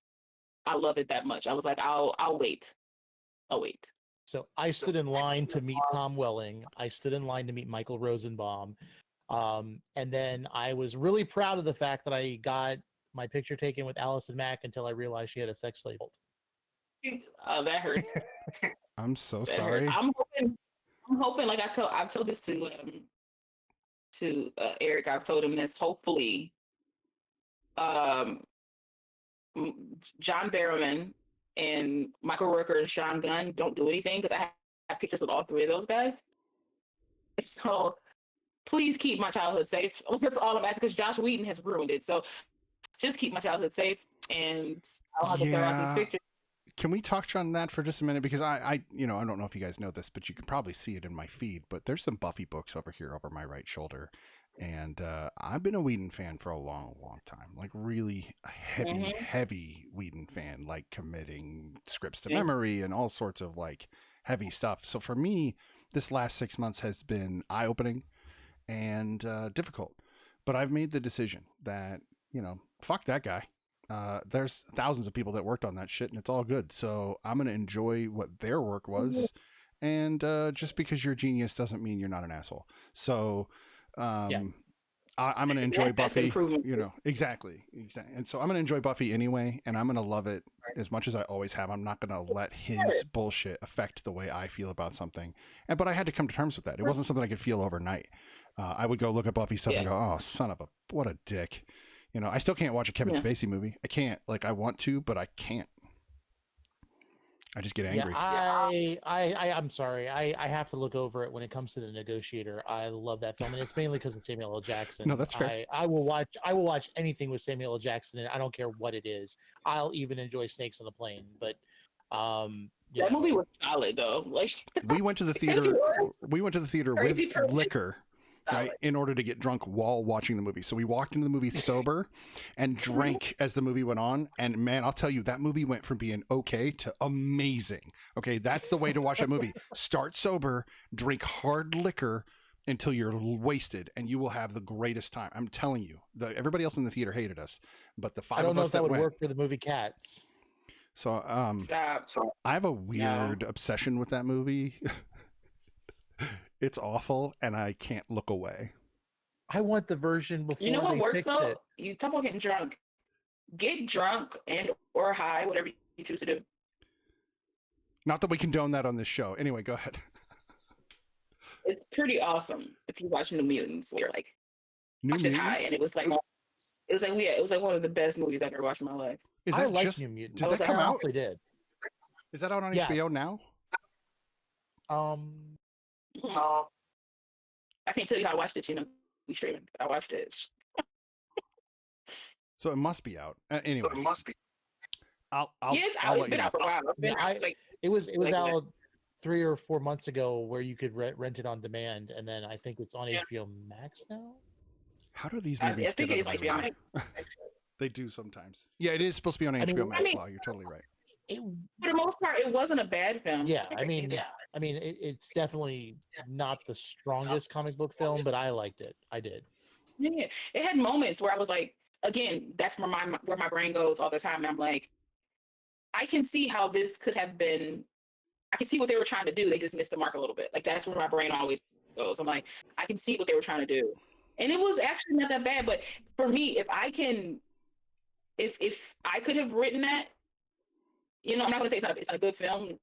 [SPEAKER 1] I love it that much. I was like, I'll wait. I'll wait.
[SPEAKER 3] So I stood in line to meet Tom Welling. I stood in line to meet Michael Rosenbaum. And then I was really proud of the fact that I got my picture taken with Allison Mack until I realized she had a sex slave.
[SPEAKER 1] Oh, that hurts.
[SPEAKER 2] I'm so
[SPEAKER 1] that
[SPEAKER 2] sorry.
[SPEAKER 1] I'm hoping, like I've told this to Eric. I've told him this. Hopefully, John Barrowman and Michael Rooker and Sean Gunn don't do anything because I have pictures with all three of those guys. So please keep my childhood safe. That's all I'm asking because Josh Whedon has ruined it. So just keep my childhood safe, and I'll have to throw out these pictures.
[SPEAKER 2] Can we touch on that for just a minute? Because I don't know if you guys know this, but you can probably see it in my feed. But there's some Buffy books over here over my right shoulder. And I've been a Whedon fan for a long, long time. Like really heavy Whedon fan, like committing scripts to memory and all sorts of like heavy stuff. So for me, this last 6 months has been eye-opening and difficult. But I've made the decision that, fuck that guy. There's thousands of people that worked on that shit and it's all good. So I'm going to enjoy what their work was. And just because you're a genius doesn't mean you're not an asshole. So I'm going to enjoy Buffy, exactly. And so I'm going to enjoy Buffy anyway, and I'm going to love it as much as I always have. I'm not going to let his bullshit affect the way I feel about something. But I had to come to terms with that. It wasn't something I could feel overnight. I would go look at Buffy stuff and go, oh, what a dick. I still can't watch a Kevin Spacey movie. I can't. Like, I want to, but I can't. I just get angry.
[SPEAKER 3] I'm sorry. I have to look over it when it comes to The Negotiator. I love that film, and it's mainly because of Samuel L. Jackson.
[SPEAKER 2] No, that's fair.
[SPEAKER 3] I will watch anything with Samuel L. Jackson, and I don't care what it is. I'll even enjoy Snakes on the Plane. But
[SPEAKER 1] that movie was solid, though. Like
[SPEAKER 2] we went to the theater. We went to the theater with liquor. Right, in order to get drunk while watching the movie. So we walked into the movie sober and drank as the movie went on. And man, I'll tell you, that movie went from being okay to amazing. Okay, that's the way to watch that movie. Start sober, drink hard liquor until you're wasted, and you will have the greatest time. I'm telling you. Everybody else in the theater hated us, but the five of us
[SPEAKER 3] that would
[SPEAKER 2] went,
[SPEAKER 3] work for the movie Cats.
[SPEAKER 2] So
[SPEAKER 1] Stop.
[SPEAKER 2] I have a weird obsession with that movie. It's awful, and I can't look away.
[SPEAKER 3] I want the version before
[SPEAKER 1] You know what
[SPEAKER 3] they
[SPEAKER 1] works
[SPEAKER 3] fixed
[SPEAKER 1] though?
[SPEAKER 3] it.
[SPEAKER 1] You talk about getting drunk. Get drunk and or high, whatever you choose to do.
[SPEAKER 2] Not that we condone that on this show. Anyway, go ahead.
[SPEAKER 1] It's pretty awesome if you watch New Mutants. Where like
[SPEAKER 2] New
[SPEAKER 1] watched it high,
[SPEAKER 2] Mutants?
[SPEAKER 1] and it was like it was like one of the best movies I've ever watched in my life.
[SPEAKER 2] Is
[SPEAKER 3] I
[SPEAKER 2] that
[SPEAKER 3] like
[SPEAKER 2] just
[SPEAKER 3] New Mutants.
[SPEAKER 2] did that
[SPEAKER 1] I
[SPEAKER 2] come out?
[SPEAKER 3] Honestly did.
[SPEAKER 2] Is that out on
[SPEAKER 3] Yeah.
[SPEAKER 2] HBO now?
[SPEAKER 1] I can't tell you how I watched it. You know, we streaming. I watched it.
[SPEAKER 2] So it must be out. Anyway,
[SPEAKER 4] It must be.
[SPEAKER 2] I'll
[SPEAKER 1] Yeah, it's
[SPEAKER 2] I'll
[SPEAKER 1] out.
[SPEAKER 2] let
[SPEAKER 1] It's been
[SPEAKER 2] you know.
[SPEAKER 1] out for a while. It's been
[SPEAKER 3] Yeah,
[SPEAKER 1] out, like,
[SPEAKER 3] It was
[SPEAKER 1] like that.
[SPEAKER 3] out 3 or 4 months ago where you could rent it on demand, and then I think it's on
[SPEAKER 1] Yeah.
[SPEAKER 3] HBO Max now.
[SPEAKER 2] How do these
[SPEAKER 1] I
[SPEAKER 2] movies
[SPEAKER 1] think
[SPEAKER 2] get
[SPEAKER 1] it is
[SPEAKER 2] on
[SPEAKER 1] HBO
[SPEAKER 2] my
[SPEAKER 1] Max.
[SPEAKER 2] They do sometimes. Yeah, it is supposed to be on
[SPEAKER 3] I mean-
[SPEAKER 2] HBO Max.
[SPEAKER 1] I mean-
[SPEAKER 2] Wow, you're totally right.
[SPEAKER 3] It,
[SPEAKER 1] For the most part, it wasn't a bad film.
[SPEAKER 3] yeah,
[SPEAKER 1] It's a
[SPEAKER 3] I
[SPEAKER 1] great
[SPEAKER 3] mean,
[SPEAKER 1] movie.
[SPEAKER 3] it's definitely not the strongest comic book film, but I liked it. I did.
[SPEAKER 1] Yeah, it had moments where I was like, again, that's where my brain goes all the time, and I'm like, I can see how this could have been. I can see what they were trying to do. They just missed the mark a little bit. Like that's where my brain always goes. I'm like, I can see what they were trying to do, and it was actually not that bad. But for me, if I could have written that, you know, I'm not gonna say it's not a good film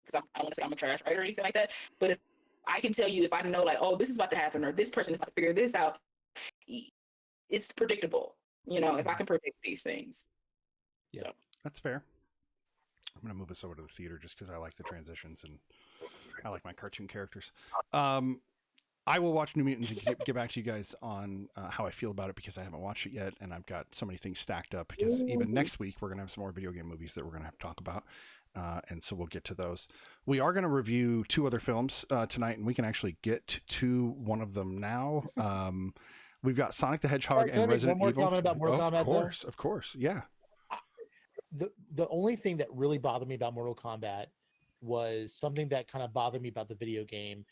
[SPEAKER 1] because I don't want to say I'm a trash writer or anything like that. But if I can tell you, if I know like, oh, this is about to happen, or this person is about to figure this out, it's predictable. You know, if I can predict these things.
[SPEAKER 3] Yeah.
[SPEAKER 1] So
[SPEAKER 2] That's fair. I'm gonna move us over to the theater just because I like the transitions and I like my cartoon characters. I will watch New Mutants and get back to you guys on how I feel about it because I haven't watched it yet and I've got so many things stacked up because even next week we're gonna have some more video game movies that we're gonna have to talk about. And so we'll get to those. We are going to review 2 other films tonight, and we can actually get to one of them now. We've got Sonic the Hedgehog
[SPEAKER 3] Can I
[SPEAKER 2] and
[SPEAKER 3] make
[SPEAKER 2] Resident
[SPEAKER 3] one more
[SPEAKER 2] Evil.
[SPEAKER 3] comment about Mortal Kombat,
[SPEAKER 2] Of course, yeah.
[SPEAKER 3] The only thing that really bothered me about Mortal Kombat was something that kind of bothered me about the video game.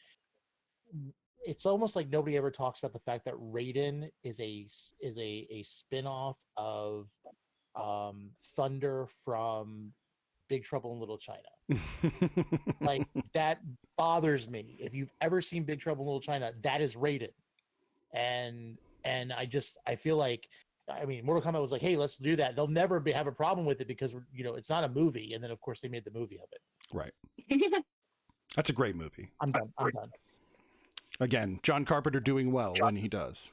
[SPEAKER 3] It's almost like nobody ever talks about the fact that Raiden is a spin-off of Thunder from Big Trouble in Little China. Like that bothers me. If you've ever seen Big Trouble in Little China, that is Raiden. And I feel like, I mean, Mortal Kombat was like, hey, let's do that. They'll never have a problem with it because it's not a movie. And then of course they made the movie of it.
[SPEAKER 2] Right. That's a great movie.
[SPEAKER 3] I'm done.
[SPEAKER 2] Again, John Carpenter doing well when he does.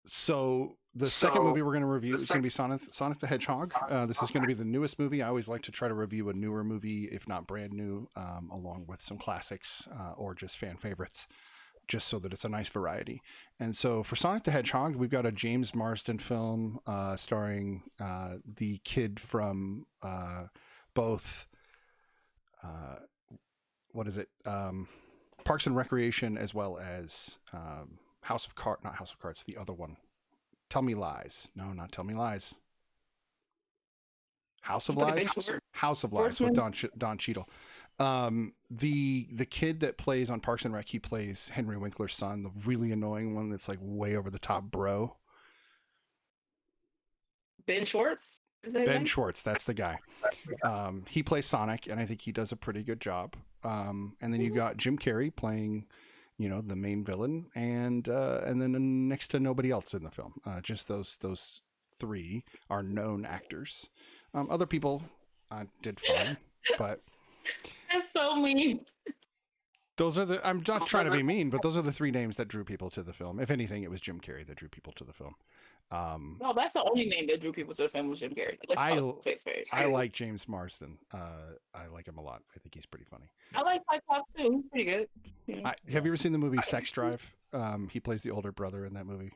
[SPEAKER 2] So the second movie we're going to review is going to be Sonic the Hedgehog. This is going to be the newest movie. I always like to try to review a newer movie, if not brand new, along with some classics or just fan favorites, just so that it's a nice variety. And so for Sonic the Hedgehog, we've got a James Marsden film starring the kid from both, Parks and Recreation, as well as not House of Cards, the other one. Tell Me Lies. No, not Tell Me Lies. House of Lies? House of Lies with Don Cheadle. The kid that plays on Parks and Rec, he plays Henry Winkler's son, the really annoying one that's like way over the top bro.
[SPEAKER 1] Ben Schwartz? Is that his
[SPEAKER 2] Ben
[SPEAKER 1] name?
[SPEAKER 2] Schwartz, that's the guy. He plays Sonic, and I think he does a pretty good job. And then you got Jim Carrey playing, the main villain, and then next to nobody else in the film. Just those 3 are known actors. Other people did fine, but
[SPEAKER 1] That's so mean.
[SPEAKER 2] those are I'm not trying to be mean, but those are the 3 names that drew people to the film. If anything, it was Jim Carrey that drew people to the film.
[SPEAKER 1] No, that's the only name that drew people to the film was Jim Carrey.
[SPEAKER 2] I like James Marsden. I like him a lot. I think he's pretty funny.
[SPEAKER 1] I like Cyclops too. He's pretty good. Yeah.
[SPEAKER 2] Have you ever seen the movie Sex Drive? He plays the older brother in that movie.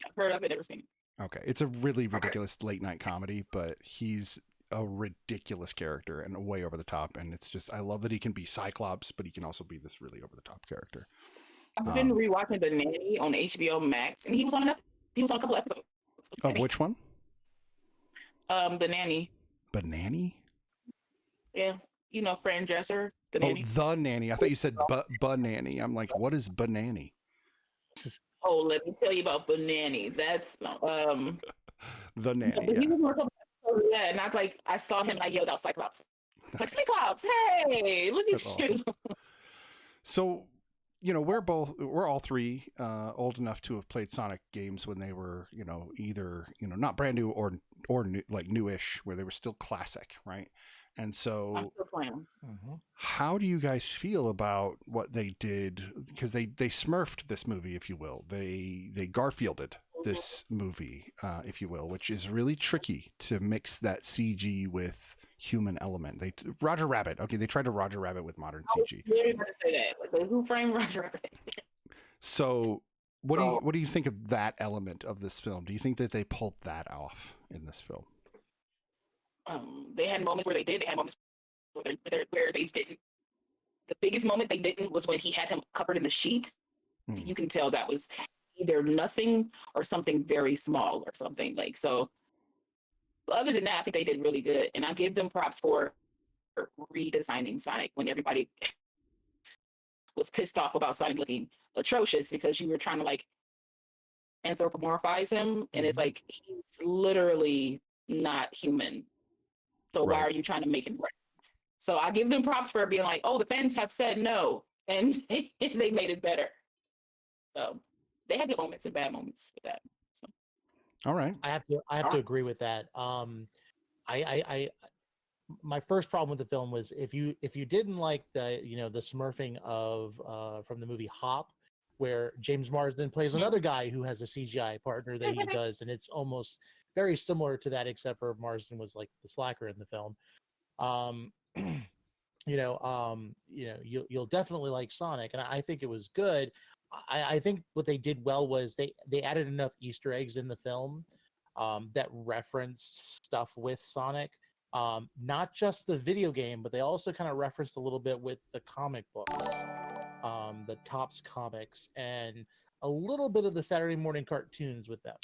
[SPEAKER 1] I've heard of it, never seen it.
[SPEAKER 2] Okay, it's a really ridiculous late night comedy, but he's a ridiculous character and way over the top. And it's just, I love that he can be Cyclops, but he can also be this really over the top character.
[SPEAKER 1] I've been rewatching The Nanny on HBO Max, and he was on a couple episodes.
[SPEAKER 2] Of which one?
[SPEAKER 1] The Nanny.
[SPEAKER 2] Banani?
[SPEAKER 1] Yeah, Fran Dresser, The Nanny.
[SPEAKER 2] The Nanny. I thought you said Banani. I'm like, what is Banani?
[SPEAKER 1] Oh, let me tell you about Banani. That's
[SPEAKER 2] The nanny.
[SPEAKER 1] But he
[SPEAKER 2] Yeah,
[SPEAKER 1] was more yeah, and I saw him and I yelled out Cyclops. It's like Cyclops, hey, look
[SPEAKER 2] that's
[SPEAKER 1] at you.
[SPEAKER 2] awesome. So, we're all three old enough to have played Sonic games when they were, either not brand new or new, like newish, where they were still classic, right? And
[SPEAKER 1] I'm
[SPEAKER 2] so,
[SPEAKER 1] still playing.
[SPEAKER 2] how do you guys feel about what they did? Because they smurfed this movie, if you will. They Garfielded this movie, if you will, which is really tricky to mix that CG with human element. They Roger Rabbit. Okay, they tried to Roger Rabbit with modern
[SPEAKER 1] I was
[SPEAKER 2] CG.
[SPEAKER 1] literally going to say that. Like, who framed Roger Rabbit?
[SPEAKER 2] So, what do you think of that element of this film? Do you think that they pulled that off in this film?
[SPEAKER 1] They had moments where they did. They had moments where they didn't. The biggest moment they didn't was when he had him covered in the sheet.
[SPEAKER 2] Hmm.
[SPEAKER 1] You can tell that was either nothing or something very small or something like so. Other than that, I think they did really good, and I give them props for redesigning Sonic when everybody was pissed off about Sonic looking atrocious because you were trying to like anthropomorphize him, and it's like he's literally not human. So why
[SPEAKER 2] Right.
[SPEAKER 1] are you trying to make him right? So I give them props for being like, oh, the fans have said no, and they made it better. So they had good moments and bad moments with that. So
[SPEAKER 2] All right.
[SPEAKER 3] I have to agree with that. I my first problem with the film was if you didn't like the smurfing of from the movie Hop, where James Marsden plays another guy who has a CGI partner that he does, and it's almost very similar to that, except for Marsden was like the slacker in the film. Um, you'll definitely like Sonic, and I think it was good. I think what they did well was they added enough Easter eggs in the film that referenced stuff with Sonic, not just the video game, but they also kind of referenced a little bit with the comic books, the Topps comics, and a little bit of the Saturday morning cartoons with them.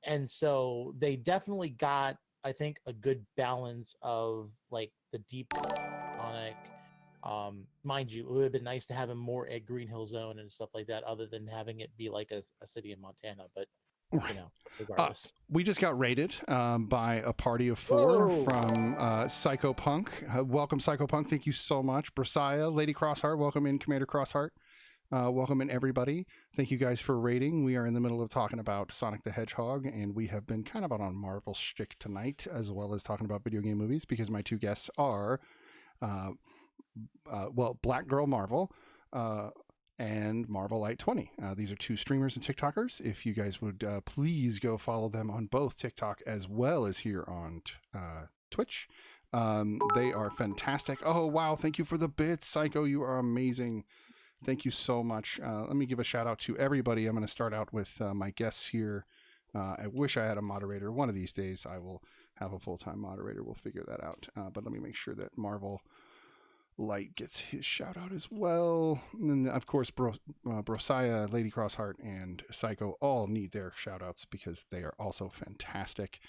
[SPEAKER 3] And so they definitely got, I think, a good balance of like the deep Sonic. Mind you, it would have been nice to have him more at Green Hill Zone and stuff like that, other than having it be like a city in Montana. But
[SPEAKER 2] Right.
[SPEAKER 3] regardless.
[SPEAKER 2] We just got raided by a party of 4
[SPEAKER 3] Whoa.
[SPEAKER 2] from Psycho Punk. Welcome, Psycho Punk. Thank you so much. Brasiah, Lady Crossheart, welcome in, Commander Crossheart. Welcome in, everybody. Thank you guys for raiding. We are in the middle of talking about Sonic the Hedgehog, and we have been kind of on Marvel shtick tonight, as well as talking about video game movies, because my two guests are, Black Girl Marvel, and Marvel Light 20. These are two streamers and TikTokers. If you guys would please go follow them on both TikTok as well as here on Twitch. They are fantastic. Oh, wow. Thank you for the bits, Psycho. You are amazing. Thank you so much. Let me give a shout out to everybody. I'm going to start out with my guests here. I wish I had a moderator. One of these days I will have a full-time moderator. We'll figure that out. But let me make sure that Marvel Light gets his shout out as well. And then, of course, Brosiah, Lady Crossheart, and Psycho all need their shout outs because they are also fantastic.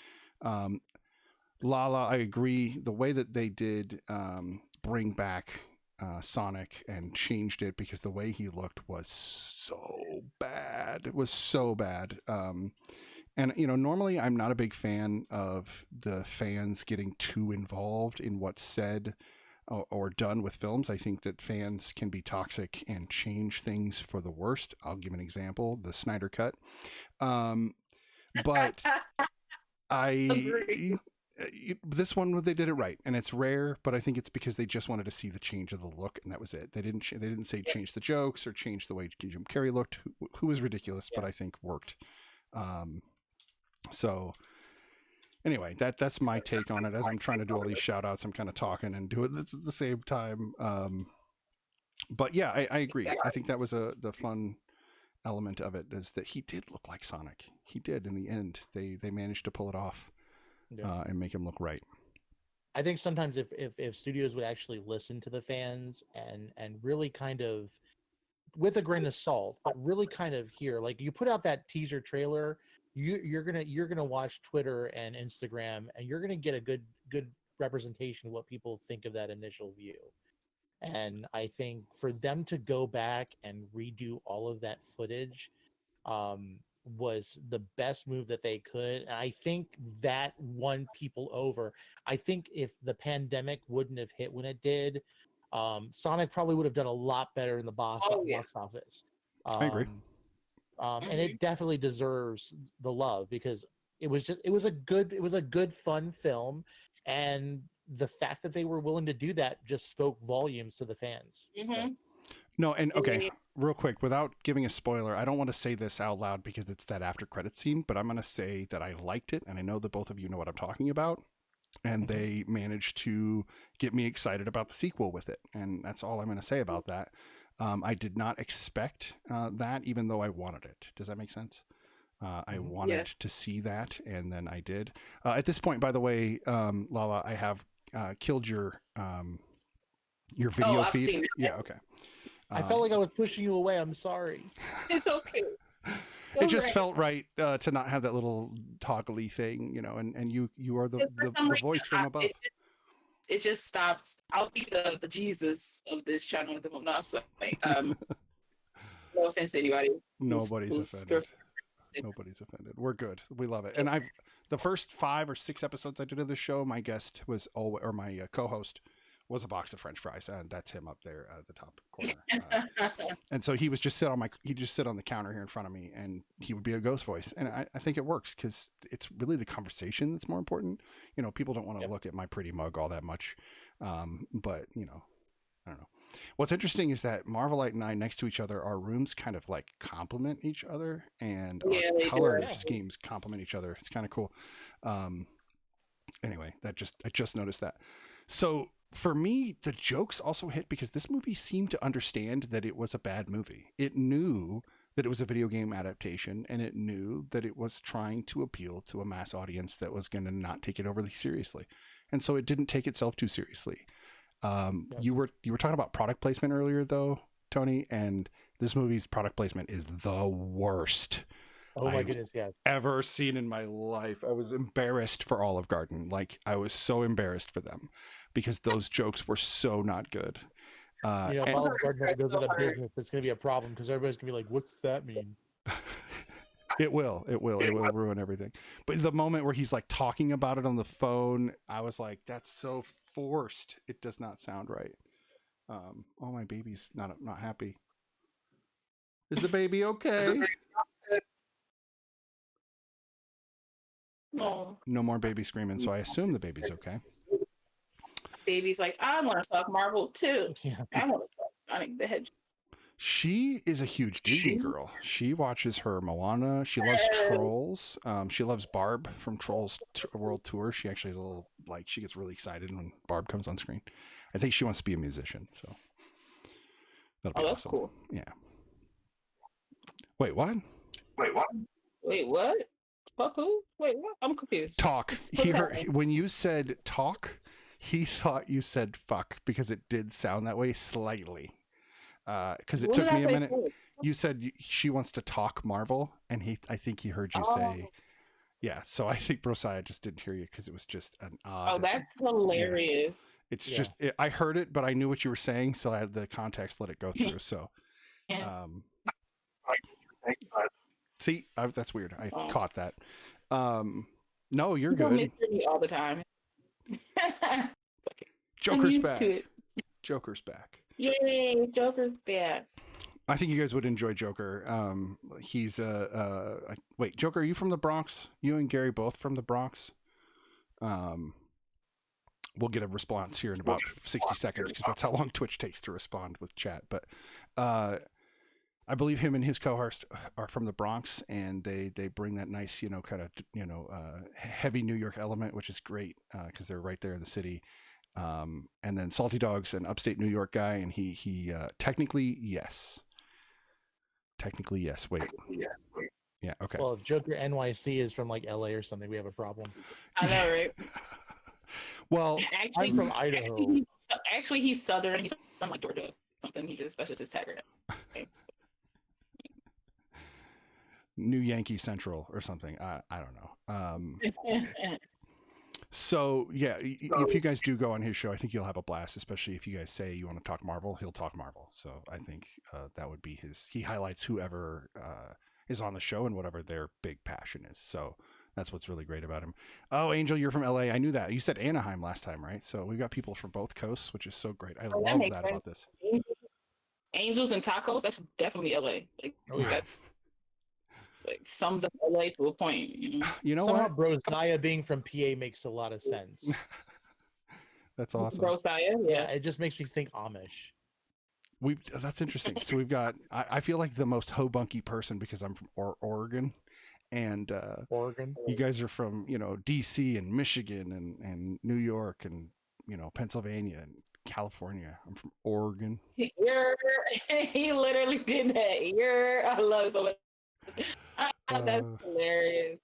[SPEAKER 2] Lala, I agree. The way that they did bring back Sonic and changed it, because the way he looked was so bad. It was so bad. And, normally I'm not a big fan of the fans getting too involved in what's said or done with films. I think that fans can be toxic and change things for the worst. I'll give an example: the Snyder Cut. But
[SPEAKER 1] agree.
[SPEAKER 2] This one, they did it right, and it's rare. But I think it's because they just wanted to see the change of the look, and that was it. They didn't say change the jokes or change the way Jim Carrey looked, who was ridiculous, but I think worked. So. Anyway, that's my take on it. As I'm trying to do all these shout outs, I'm kind of talking and doing this at the same time. But yeah, I agree. I think that was the fun element of it, is that he did look like Sonic. He did in the end. They managed to pull it off and make him look right.
[SPEAKER 3] I think sometimes if studios would actually listen to the fans and really kind of, with a grain of salt, but really kind of hear, like, you put out that teaser trailer, you're gonna watch Twitter and Instagram, and you're gonna get a good representation of what people think of that initial view. And I think for them to go back and redo all of that footage, was the best move that they could. And I think that won people over. I think if the pandemic wouldn't have hit when it did, Sonic probably would have done a lot better in the box office.
[SPEAKER 2] I agree.
[SPEAKER 3] And it definitely deserves the love because it was a good fun film, and the fact that they were willing to do that just spoke volumes to the fans. So.
[SPEAKER 2] No, and okay, real quick, without giving a spoiler, I don't want to say this out loud because it's that after credit scene, but I'm going to say that I liked it, and I know that both of you know what I'm talking about, and they managed to get me excited about the sequel with it, and that's all I'm going to say about that. I did not expect that, even though I wanted it. Does that make sense? I wanted to see that, and then I did. At this point, by the way, Lala, I have killed your video
[SPEAKER 1] I've
[SPEAKER 2] feed.
[SPEAKER 1] seen it.
[SPEAKER 2] Yeah, okay.
[SPEAKER 3] I felt like I was pushing you away. I'm sorry.
[SPEAKER 1] It's okay.
[SPEAKER 2] It just felt right to not have that little toggly thing, you know, and you are the voice from above.
[SPEAKER 1] It just stopped. I'll be the Jesus of this channel at the moment. No, so, like, no offense to anybody.
[SPEAKER 2] Nobody's offended. Nobody's offended. We're good. We love it. And the first 5 or 6 episodes I did of the show, my guest was my co-host was a box of French fries, and that's him up there at the top corner. And so he would just sit on the counter here in front of me, and he would be a ghost voice. And I think it works because it's really the conversation that's more important. You know, people don't want to look at my pretty mug all that much, but you know, I don't know. What's interesting is that Marvelite and I next to each other, our rooms kind of like complement each other, and our color schemes complement each other. It's kind of cool. Anyway, I just noticed that. So for me, the jokes also hit because this movie seemed to understand that it was a bad movie. It knew that it was a video game adaptation, and it knew that it was trying to appeal to a mass audience that was going to not take it overly seriously. And so it didn't take itself too seriously. Yes. You were talking about product placement earlier, though, Tony, and this movie's product placement is the worst
[SPEAKER 3] goodness, yes.
[SPEAKER 2] ever seen in my life. I was embarrassed for Olive Garden. Like, I was so embarrassed for them because those jokes were so not good.
[SPEAKER 3] If Olive Garden goes out of business, it's going to be a problem because everybody's going to be like, what's that mean?
[SPEAKER 2] It will ruin everything. But the moment where he's like talking about it on the phone, I was like, that's so forced. It does not sound right. Oh, my baby's not happy. Is the baby okay?
[SPEAKER 1] No.
[SPEAKER 2] No more baby screaming, so I assume the baby's okay.
[SPEAKER 1] Baby's like, I want to talk Marvel too.
[SPEAKER 3] Yeah.
[SPEAKER 1] I want to talk Sonic the Hedgehog.
[SPEAKER 2] She is a huge Disney girl. She watches her Moana. She loves Trolls. She loves Barb from Trolls World Tour. She actually is a little, like, she gets really excited when Barb comes on screen. I think she wants to be a musician, so that'll be
[SPEAKER 1] that's
[SPEAKER 2] awesome.
[SPEAKER 1] Cool.
[SPEAKER 2] Yeah. Wait, what?
[SPEAKER 1] Fuck who? Wait, what? I'm confused.
[SPEAKER 2] Talk. When you said talk, he thought you said fuck because it did sound that way slightly. Because it took me a minute. You said she wants to talk Marvel, and I think he heard you say, yeah. So I think Brosiah just didn't hear you because it was just an odd.
[SPEAKER 1] Oh, that's hilarious.
[SPEAKER 2] Yeah. It's just I heard it, but I knew what you were saying, so I had the context let it go through. So, see, that's weird. I caught that. No, you're good.
[SPEAKER 1] Miss me all the time.
[SPEAKER 2] Joker's back. Joker's back.
[SPEAKER 1] Yay, Joker's back.
[SPEAKER 2] I think you guys would enjoy Joker. He's wait, Joker, are you from the Bronx? You and Gary both from the Bronx? We'll get a response here in about 60 seconds because that's how long Twitch takes to respond with chat. But I believe him and his co-host are from the Bronx, and they bring that nice, kind of, heavy New York element, which is great because they're right there in the city. And then Salty Dog's an upstate New York guy, and he technically yes. Wait. Yeah. Okay.
[SPEAKER 3] Well, if Joker NYC is from like LA or something, we have a problem.
[SPEAKER 1] I know, right?
[SPEAKER 2] Well,
[SPEAKER 3] I'm from Idaho.
[SPEAKER 1] Actually, he's Southern. He's from like Georgia or something. That's just his tagger.
[SPEAKER 2] New Yankee Central or something. I don't know. So yeah, if you guys do go on his show, I think you'll have a blast, especially if you guys say you want to talk Marvel, he'll talk Marvel. So I think that would be he highlights whoever is on the show and whatever their big passion is. So that's what's really great about him. Oh, Angel, you're from LA. I knew that. You said Anaheim last time, right? So we've got people from both coasts, which is so great. I
[SPEAKER 1] Oh, that
[SPEAKER 2] love
[SPEAKER 1] makes
[SPEAKER 2] that
[SPEAKER 1] sense.
[SPEAKER 2] about this.
[SPEAKER 1] Angels and tacos, that's definitely LA. Like
[SPEAKER 3] Oh, yeah.
[SPEAKER 1] that's it's like sums up LA to a point, you know.
[SPEAKER 2] You know
[SPEAKER 3] Somehow
[SPEAKER 2] what?
[SPEAKER 3] Brozaya being from PA makes a lot of sense.
[SPEAKER 2] That's awesome.
[SPEAKER 1] Bro Saya,
[SPEAKER 3] Yeah, it just makes me think Amish.
[SPEAKER 2] That's interesting. So we've got. I feel like the most hobunky person because I'm from Oregon, and
[SPEAKER 3] Oregon.
[SPEAKER 2] you guys are from DC and Michigan and New York and Pennsylvania and California. I'm from Oregon.
[SPEAKER 1] You're he literally did that. I love it so much. That's hilarious.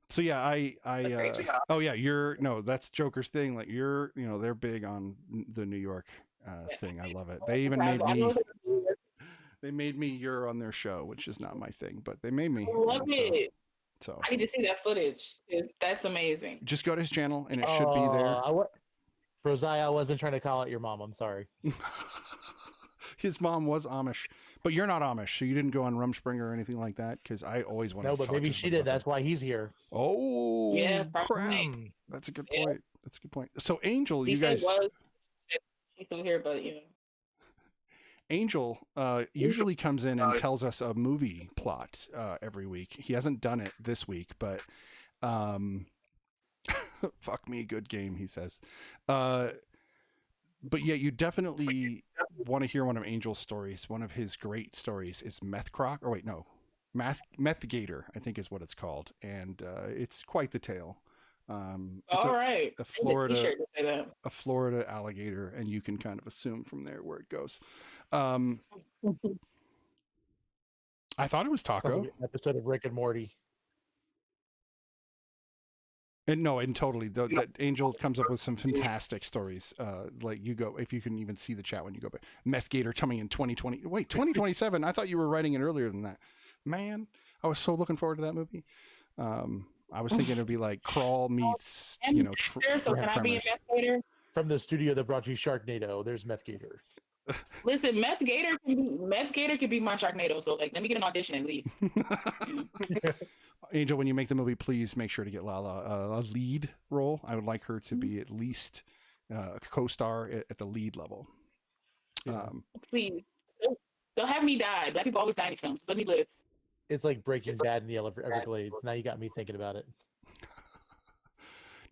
[SPEAKER 2] So yeah,
[SPEAKER 1] That's great.
[SPEAKER 2] oh yeah, that's Joker's thing. Like they're big on the New York thing. I love it. They even made me. They made me you're on their show, which is not my thing, but they made me.
[SPEAKER 1] I love it.
[SPEAKER 2] So
[SPEAKER 1] I need to see that footage. That's amazing.
[SPEAKER 2] just go to his channel and it should be there.
[SPEAKER 3] Brozaya, I wasn't trying to call out your mom. I'm sorry.
[SPEAKER 2] His mom was Amish, but you're not Amish, so you didn't go on Rumspringa or anything like that. Because I always wanted.
[SPEAKER 3] No, but maybe she did. That's why he's here.
[SPEAKER 2] Oh,
[SPEAKER 1] yeah,
[SPEAKER 2] crap! That's a good point. That's a good point. So Angel, you guys.
[SPEAKER 1] He's still here, but
[SPEAKER 2] Angel usually comes in and tells us a movie plot every week. He hasn't done it this week, but fuck me, good game, he says. But yeah, you definitely want to hear one of Angel's stories. One of his great stories is Meth Gator, I think is what it's called, and it's quite the tale.
[SPEAKER 1] All right,
[SPEAKER 2] a Florida alligator, and you can kind of assume from there where it goes. I thought it was Taco.
[SPEAKER 3] Sounds like an episode of Rick and Morty.
[SPEAKER 2] And totally, that Angel comes up with some fantastic stories. Like if you can even see the chat when you go back. Meth Gator coming in 2020. Wait, 2027? I thought you were writing it earlier than that. Man, I was so looking forward to that movie. I was thinking it'd be like Crawl meets,
[SPEAKER 1] so can I be a Meth Gator?
[SPEAKER 3] From the studio that brought you Sharknado, there's Meth Gator.
[SPEAKER 1] Listen, Meth Gator can be my Sharknado. So like, let me get an audition at least.
[SPEAKER 2] Angel, when you make the movie, please make sure to get Lala a lead role. I would like her to be at least a co-star at the lead level.
[SPEAKER 1] Please, don't have me die. Black people always die in these films. So let me live.
[SPEAKER 3] It's like Breaking Bad in the Everglades. Now you got me thinking about it.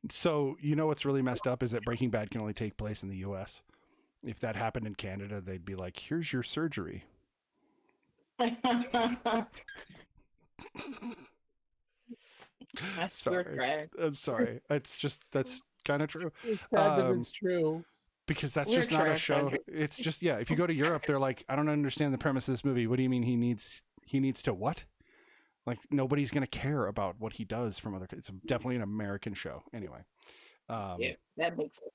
[SPEAKER 2] So what's really messed up is that Breaking Bad can only take place in the U.S. If that happened in Canada, they'd be like, "Here's your surgery."
[SPEAKER 1] Sorry.
[SPEAKER 2] I'm sorry. That's kind of true.
[SPEAKER 3] It's true.
[SPEAKER 2] Because that's just not a show. It's just if you go to Europe, they're like, I don't understand the premise of this movie. What do you mean he needs to what? Like nobody's gonna care about what he does from other. It's definitely an American show. Anyway.
[SPEAKER 1] Yeah, that makes sense.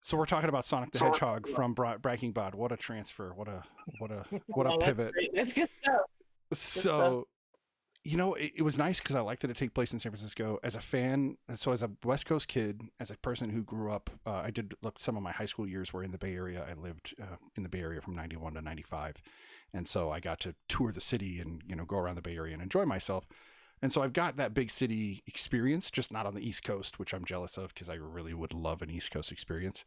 [SPEAKER 2] So we're talking about Sonic the Hedgehog from Breaking Bad. What a transfer! What a pivot!
[SPEAKER 1] That's good stuff.
[SPEAKER 2] So, it was nice because I liked that it take place in San Francisco. As a fan, so as a West Coast kid, as a person who grew up, I did look. Some of my high school years were in the Bay Area. I lived in the Bay Area from '91 to '95, and so I got to tour the city and go around the Bay Area and enjoy myself. And so I've got that big city experience, just not on the East Coast, which I'm jealous of because I really would love an East Coast experience.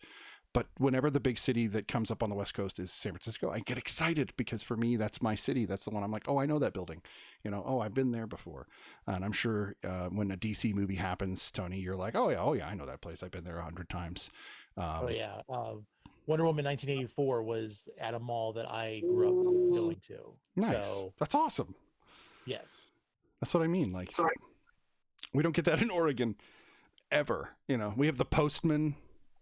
[SPEAKER 2] But whenever the big city that comes up on the West Coast is San Francisco, I get excited because for me, that's my city. That's the one I'm like, oh, I know that building. Oh, I've been there before. And I'm sure when a DC movie happens, Tony, you're like, oh yeah, I know that place. I've been there 100 times.
[SPEAKER 3] Wonder Woman 1984 was at a mall that I grew up going to.
[SPEAKER 2] Nice.
[SPEAKER 3] So,
[SPEAKER 2] that's awesome.
[SPEAKER 3] Yes.
[SPEAKER 2] That's what I mean. Like, we don't get that in Oregon ever. We have The Postman,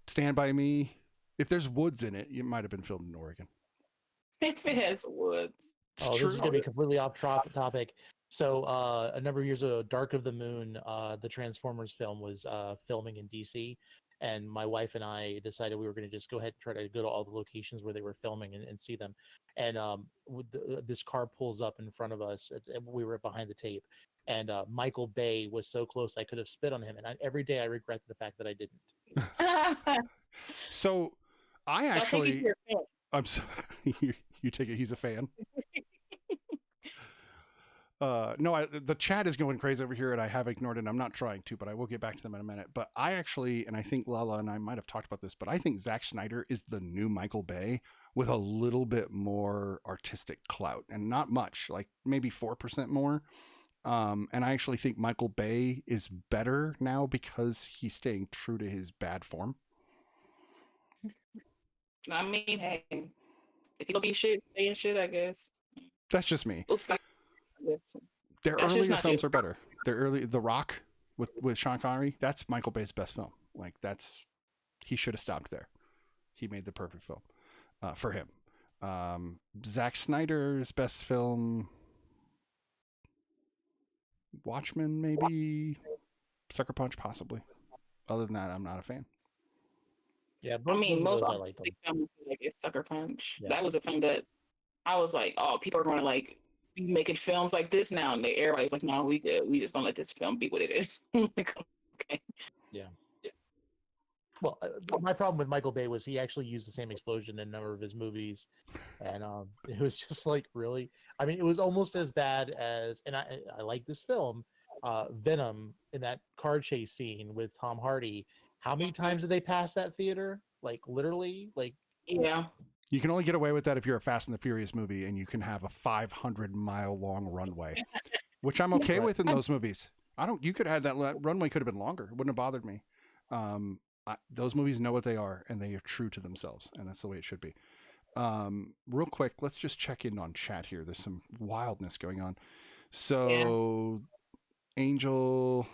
[SPEAKER 2] Stand By Me. If there's woods in it, it might have been filmed in Oregon.
[SPEAKER 1] If it has woods.
[SPEAKER 3] This is going to be completely off topic. So a number of years ago, Dark of the Moon, the Transformers film was filming in DC. And my wife and I decided we were going to just go ahead and try to go to all the locations where they were filming and see them. And this car pulls up in front of us. We were behind the tape. And Michael Bay was so close I could have spit on him. And every day I regret the fact that I didn't.
[SPEAKER 2] So I actually... I'm sorry. You take it he's a fan? No, the chat is going crazy over here, and I have ignored it. I'm not trying to, but I will get back to them in a minute. But I actually, and I think Lala and I might have talked about this, but I think Zack Snyder is the new Michael Bay with a little bit more artistic clout, and not much, like maybe 4% more. And I actually think Michael Bay is better now because he's staying true to his bad form.
[SPEAKER 1] I mean, hey, if you gonna be shit, stay in shit, I guess.
[SPEAKER 2] That's just me.
[SPEAKER 1] Oops,
[SPEAKER 2] Their
[SPEAKER 1] that's just
[SPEAKER 2] earlier
[SPEAKER 1] not
[SPEAKER 2] films
[SPEAKER 1] you.
[SPEAKER 2] are better. The Rock with Sean Connery, that's Michael Bay's best film. Like he should have stopped there. He made the perfect film for him. Zack Snyder's best film, Watchmen, maybe. Sucker Punch, possibly. Other than that, I'm not a fan.
[SPEAKER 3] Yeah,
[SPEAKER 1] I mean, most
[SPEAKER 3] I like them.
[SPEAKER 1] films like is Sucker Punch.
[SPEAKER 3] Yeah.
[SPEAKER 1] That was a film that I was like, oh, people are going to like be making films like this now, and everybody's like, no, we good. We just gonna let this film be what it is. Like, okay.
[SPEAKER 3] Yeah. Well, my problem with Michael Bay was he actually used the same explosion in a number of his movies, and it was just like, really. I mean, it was almost as bad as, and I like this film, Venom, in that car chase scene with Tom Hardy. How many times did they pass that theater? Like literally, like
[SPEAKER 1] Yeah.
[SPEAKER 2] You can only get away with that if you're a Fast and the Furious movie and you can have a 500-mile long runway, which I'm okay with in those movies. You could have that runway could have been longer. It wouldn't have bothered me. Those movies know what they are and they are true to themselves, and that's the way it should be. Real quick, let's just check in on chat here. There's some wildness going on. So, Angel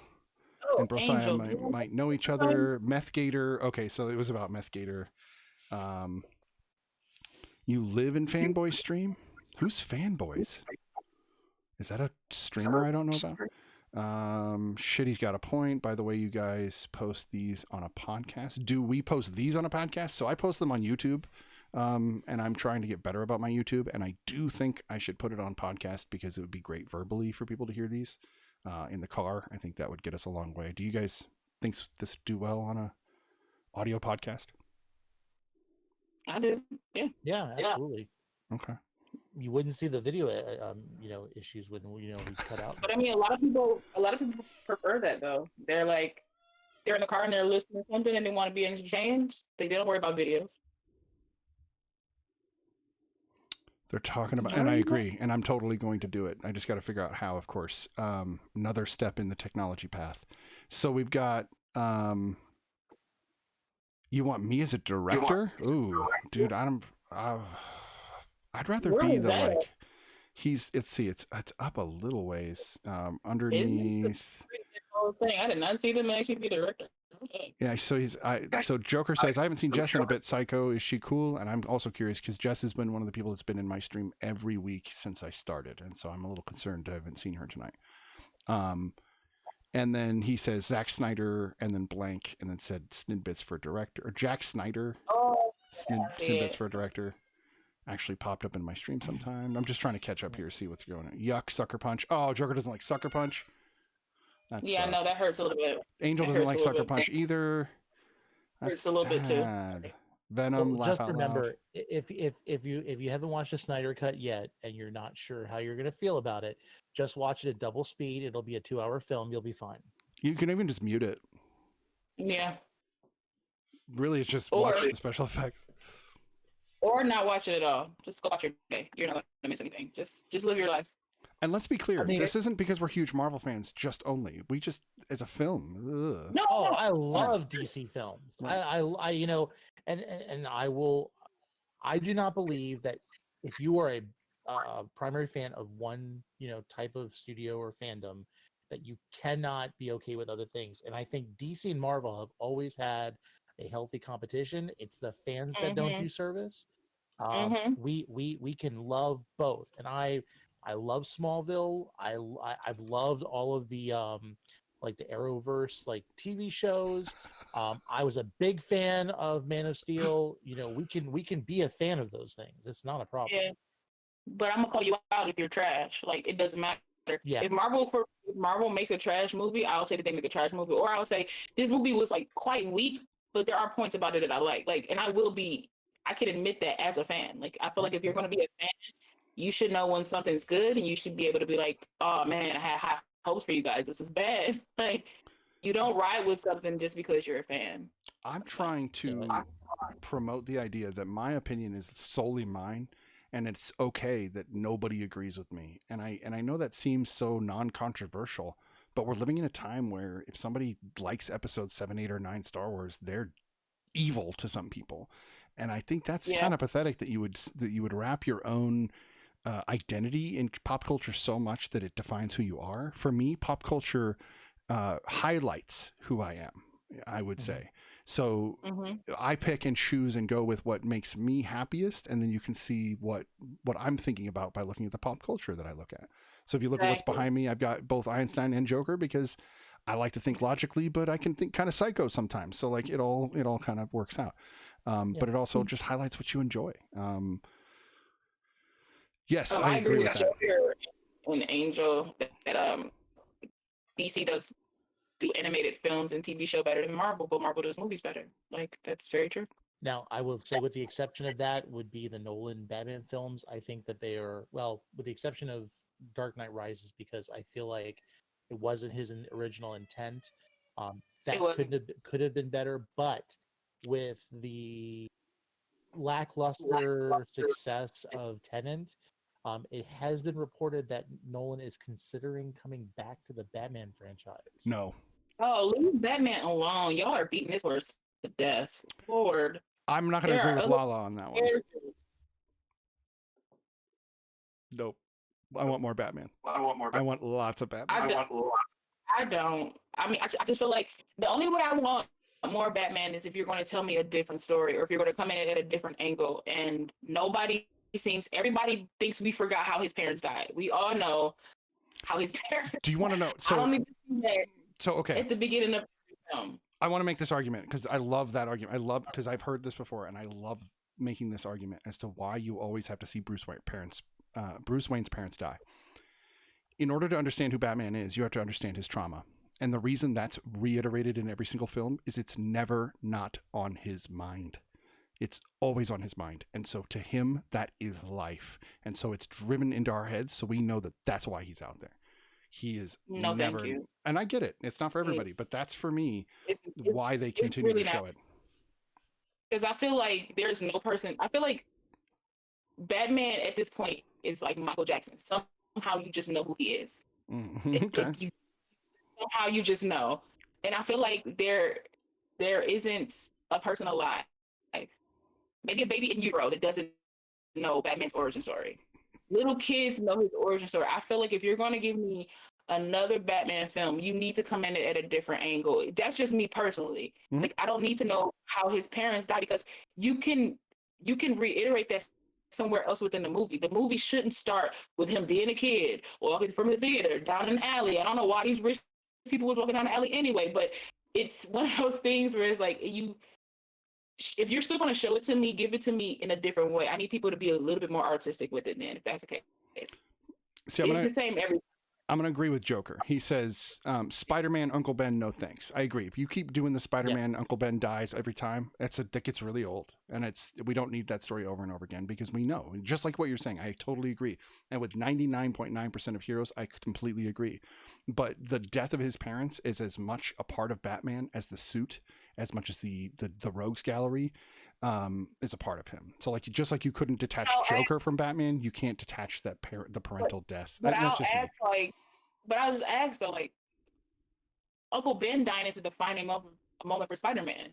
[SPEAKER 2] and Brosiah might know each other. Meth Gator. Okay, so it was about Meth Gator. You live in Fanboy Stream? Who's Fanboys? Is that a streamer I don't know about? Shitty's got a point. By the way, you guys post these on a podcast. Do we post these on a podcast? So I post them on YouTube, and I'm trying to get better about my YouTube, and I do think I should put it on podcast because it would be great verbally for people to hear these in the car. I think that would get us a long way. Do you guys think this would do well on a audio podcast?
[SPEAKER 1] I do. Yeah.
[SPEAKER 3] Yeah, absolutely.
[SPEAKER 2] Okay.
[SPEAKER 3] You wouldn't see the video, issues when we cut out.
[SPEAKER 1] But I mean, a lot of people prefer that though. They're like, they're in the car and they're listening to something and they want to be entertained. They don't worry about videos.
[SPEAKER 2] They're talking about, and I agree, and I'm totally going to do it. I just got to figure out how, of course. Another step in the technology path. So we've got. You want me as a director? Ooh, dude, I'd rather be the like. It's up a little ways underneath.
[SPEAKER 1] I did not see them actually be the director. Okay.
[SPEAKER 2] Yeah, so Joker says I haven't seen Jess in a bit. Psycho, is she cool? And I'm also curious because Jess has been one of the people that's been in my stream every week since I started, and so I'm a little concerned I haven't seen her tonight. And then he says Zack Snyder, and then blank, and then said Snidbits for director, or Jack Snyder. Snidbits for director. Actually popped up in my stream sometime. I'm just trying to catch up here, see what's going on. Yuck, Sucker Punch. Oh, Joker doesn't like Sucker Punch.
[SPEAKER 1] Yeah, no, that hurts a little bit.
[SPEAKER 2] Angel doesn't like Sucker Punch either.
[SPEAKER 1] Hurts a little bit too.
[SPEAKER 2] Venom.
[SPEAKER 3] Well, just remember, if you haven't watched the Snyder Cut yet, and you're not sure how you're going to feel about it, just watch it at double speed. It'll be a 2-hour film. You'll be fine. You
[SPEAKER 2] can even just mute it.
[SPEAKER 1] Yeah.
[SPEAKER 2] Really, it's just watch the special effects.
[SPEAKER 1] Or not watch it at all. Just go watch your day. You're not going to miss anything. Just live your life.
[SPEAKER 2] And let's be clear, this isn't because we're huge Marvel fans just only. We just, as a film. Ugh.
[SPEAKER 3] No, I love DC films. And I do not believe that if you are a primary fan of one, type of studio or fandom, that you cannot be okay with other things. And I think DC and Marvel have always had a healthy competition. It's the fans that don't do service. We can love both, and I love Smallville. I've loved all of the like the Arrowverse TV shows. I was a big fan of Man of Steel. We can be a fan of those things. It's not a problem.
[SPEAKER 1] Yeah. But I'm gonna call you out if you're trash. Like, it doesn't matter.
[SPEAKER 3] Yeah.
[SPEAKER 1] If Marvel makes a trash movie, I'll say that they make a trash movie, or I'll say this movie was quite weak, but there are points about it that I like. And I can admit that as a fan. I feel like if you're gonna be a fan, you should know when something's good, and you should be able to be like, oh man, I had high hopes for you guys. This is bad. Like, you don't ride with something just because you're a fan.
[SPEAKER 2] I'm trying to promote the idea that my opinion is solely mine, and it's okay that nobody agrees with me. And I know that seems so non-controversial, but we're living in a time where if somebody likes episode 7, 8, or 9 Star Wars, they're evil to some people. And I think that's
[SPEAKER 1] Yeah.
[SPEAKER 2] kind of pathetic that you would wrap your own identity in pop culture so much that it defines who you are. For me, pop culture highlights who I am, I would say. So
[SPEAKER 1] Mm-hmm.
[SPEAKER 2] I pick and choose and go with what makes me happiest, and then you can see what I'm thinking about by looking at the pop culture that I look at. So if you look at what's behind me, I've got both Einstein and Joker because I like to think logically, but I can think kind of psycho sometimes. So like it all kind of works out. But it also just highlights what you enjoy. Yes, I agree with that.
[SPEAKER 1] Joker and Angel that DC does do animated films and TV show better than Marvel, but Marvel does movies better. Like, that's very true.
[SPEAKER 3] Now, I will say, with the exception of that, would be the Nolan Batman films. I think that they are, well, with the exception of Dark Knight Rises, because I feel like it wasn't his original intent. That could have been better, but with the lackluster success of Tenet, it has been reported that Nolan is considering coming back to the Batman franchise.
[SPEAKER 2] No.
[SPEAKER 1] Oh, leave Batman alone. Y'all are beating this horse to death. Lord.
[SPEAKER 2] I'm not going to agree with Lala on that one. Nope. I want more Batman. I want lots of Batman.
[SPEAKER 1] I don't. I mean, I just feel like the only way I want more Batman is if you're going to tell me a different story, or if you're going to come in at a different angle. And everybody thinks we forgot how his parents died. We all know how his parents.
[SPEAKER 2] Do you want to know?
[SPEAKER 1] I don't need to see that
[SPEAKER 2] okay.
[SPEAKER 1] at the beginning of the film.
[SPEAKER 2] I want to make this argument because I love that argument. Because I've heard this before, and I love making this argument as to why you always have to see Bruce Wayne's parents die. In order to understand who Batman is, you have to understand his trauma. And the reason that's reiterated in every single film is it's never not on his mind. It's always on his mind. And so to him, that is life. And so it's driven into our heads. So we know that that's why he's out there. He is never.
[SPEAKER 1] Thank you.
[SPEAKER 2] And I get it. It's not for everybody, but that's for me why they continue to show it.
[SPEAKER 1] Because I feel like there's no person. I feel like Batman at this point is like Michael Jackson. Somehow you just know who he is.
[SPEAKER 2] Okay.
[SPEAKER 1] Somehow you just know. And I feel like there isn't a person alive, like maybe a baby in utero, that doesn't know Batman's origin story. Little kids know his origin story. I feel like if you're going to give me another Batman film, you need to come in at a different angle. That's just me personally.
[SPEAKER 2] Mm-hmm.
[SPEAKER 1] Like, I don't need to know how his parents died, because you can reiterate that somewhere else within the movie. The movie shouldn't start with him being a kid, walking from the theater down an alley. I don't know why these rich people was walking down the alley anyway, but it's one of those things where it's like, if you're still going to show it to me, give it to me in a different way. I need people to be a little bit more artistic with it then, if that's the case. It's the same every time.
[SPEAKER 2] I'm going to agree with Joker. He says, Spider-Man, Uncle Ben, no thanks. I agree. If you keep doing the Spider-Man, Uncle Ben dies every time, that gets really old. And we don't need that story over and over again, because we know, just like what you're saying, I totally agree. And with 99.9% of heroes, I completely agree. But the death of his parents is as much a part of Batman as the suit, as much as the rogues gallery is a part of him. So like, just like you couldn't detach Joker from Batman, you can't detach the parental death.
[SPEAKER 1] But I'll just ask though, like, Uncle Ben dying is a defining moment for Spider-Man.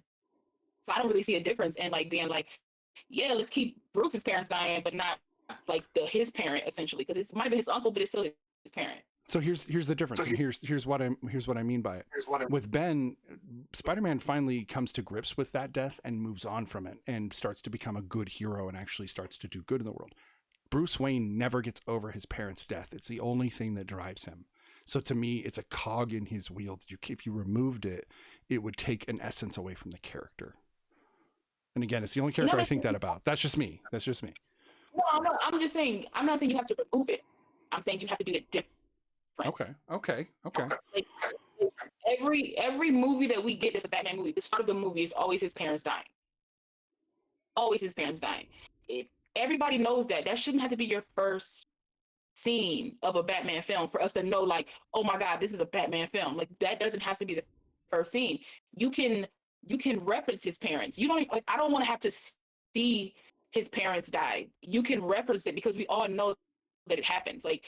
[SPEAKER 1] So I don't really see a difference in like being like, yeah, let's keep Bruce's parents dying, but not like his parent, essentially, because it might have been his uncle, but it's still his parent.
[SPEAKER 2] So here's the difference, and here's what I mean by it. With Ben, Spider-Man finally comes to grips with that death and moves on from it and starts to become a good hero and actually starts to do good in the world. Bruce Wayne never gets over his parents' death. It's the only thing that drives him. So to me, it's a cog in his wheel that if you removed it, it would take an essence away from the character. And again, it's the only character I think that about. That's just me.
[SPEAKER 1] No, I'm just saying, I'm not saying you have to remove it. I'm saying you have to do it different.
[SPEAKER 2] Okay.
[SPEAKER 1] Like, every movie that we get is a Batman movie. The start of the movie is always his parents dying. Always his parents dying. everybody knows that. That shouldn't have to be your first scene of a Batman film for us to know, like, oh my God, this is a Batman film. Like that doesn't have to be the first scene. You can reference his parents. You don't like. I don't want to have to see his parents die. You can reference it because we all know that it happens. Like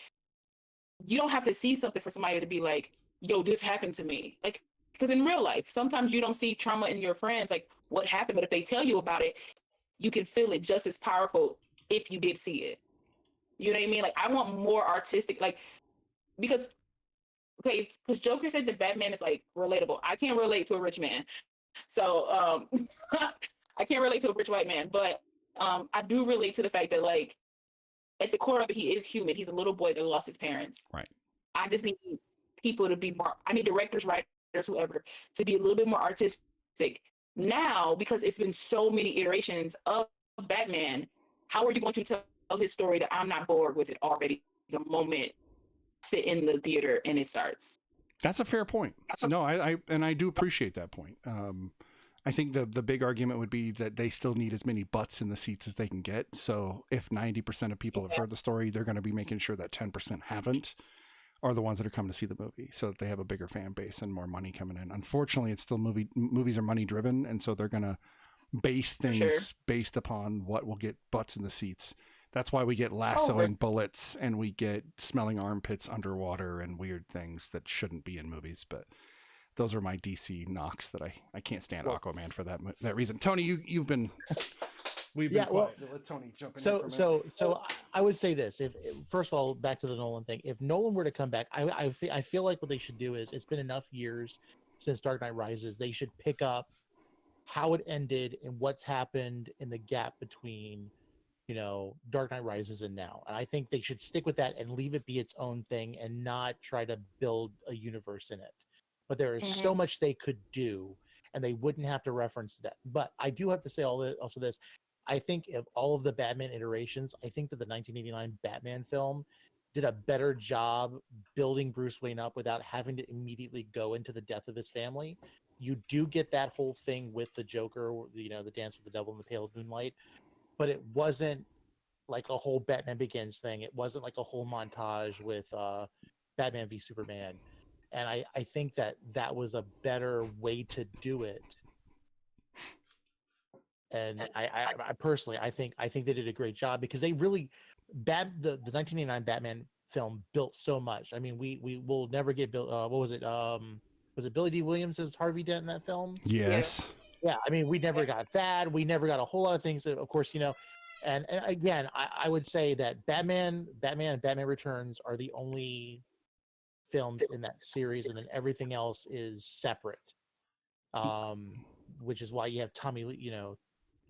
[SPEAKER 1] you don't have to see something for somebody to be like, yo, this happened to me. Like because in real life, sometimes you don't see trauma in your friends, like what happened, but if they tell you about it, you can feel it just as powerful if you did see it. You know what I mean? Like I want more artistic, like because okay, because Joker said that Batman is like relatable. I can't relate to a rich man, so I can't relate to a rich white man. But I do relate to the fact that like at the core of it, he is human. He's a little boy that lost his parents.
[SPEAKER 2] Right.
[SPEAKER 1] I just need people to be more. I need directors, writers, whoever, to be a little bit more artistic now because it's been so many iterations of Batman. How are you going to tell his story that I'm not bored with it already the moment I sit in the theater and it starts?
[SPEAKER 2] That's a fair point. No, I do appreciate that point. I think the big argument would be that they still need as many butts in the seats as they can get. So if 90% of people have heard the story, they're going to be making sure that 10% haven't, are the ones that are coming to see the movie, so that they have a bigger fan base and more money coming in. Unfortunately, it's still movies are money driven, and so they're going to base things based upon what will get butts in the seats. That's why we get lassoing bullets and we get smelling armpits underwater and weird things that shouldn't be in movies. But those are my DC knocks that I can't stand Aquaman for that reason. Tony, we've been quiet. Let Tony jump in.
[SPEAKER 3] So I would say this: if first of all, back to the Nolan thing, if Nolan were to come back, I feel like what they should do is, it's been enough years since Dark Knight Rises. They should pick up how it ended and what's happened in the gap between, Dark Knight Rises and now. And I think they should stick with that and leave it be its own thing and not try to build a universe in it. But there is so much they could do, and they wouldn't have to reference that. But I do have to say also this. I think of all of the Batman iterations, I think that the 1989 Batman film did a better job building Bruce Wayne up without having to immediately go into the death of his family. You do get that whole thing with the Joker, the dance with the devil in the pale of moonlight, but it wasn't like a whole Batman Begins thing. It wasn't like a whole montage with Batman v Superman. And I think that was a better way to do it. And I personally, I think they did a great job because they really, the 1989 Batman film built so much. I mean, we will never get built. What was it? Was it Billy D. Williams as Harvey Dent in that film?
[SPEAKER 2] Yes.
[SPEAKER 3] Yeah. I mean, we never got that. We never got a whole lot of things. Of course, and again, I would say that Batman and Batman Returns are the only films in that series, and then everything else is separate. Which is why you have Tommy Lee,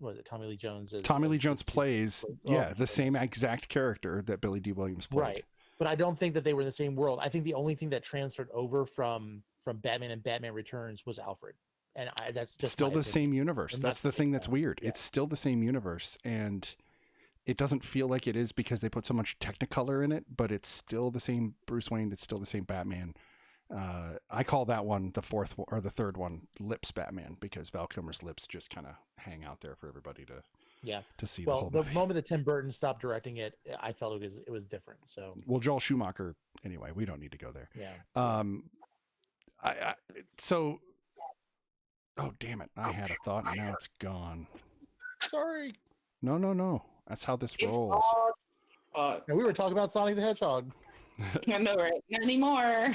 [SPEAKER 3] what is it? Tommy Lee Jones.
[SPEAKER 2] Tommy Lee Jones plays, the same exact character that Billy D. Williams played.
[SPEAKER 3] Right. But I don't think that they were in the same world. I think the only thing that transferred over from Batman and Batman Returns was Alfred. And that's just
[SPEAKER 2] still the same universe. That's the thing that's weird.
[SPEAKER 3] Yeah.
[SPEAKER 2] It's still the same universe, and it doesn't feel like it is because they put so much Technicolor in it, but it's still the same Bruce Wayne. It's still the same Batman. I call that one the fourth or the third one, Lips Batman, because Val Kilmer's lips just kind of hang out there for everybody to see.
[SPEAKER 3] Well, the moment that Tim Burton stopped directing it, I felt it was different. So,
[SPEAKER 2] well, Joel Schumacher. Anyway, we don't need to go there.
[SPEAKER 3] Yeah.
[SPEAKER 2] So, oh damn it! I had a thought and now it's gone.
[SPEAKER 3] Sorry.
[SPEAKER 2] No. That's how this rolls.
[SPEAKER 3] And we were talking about Sonic the Hedgehog.
[SPEAKER 1] I know, right? Not anymore.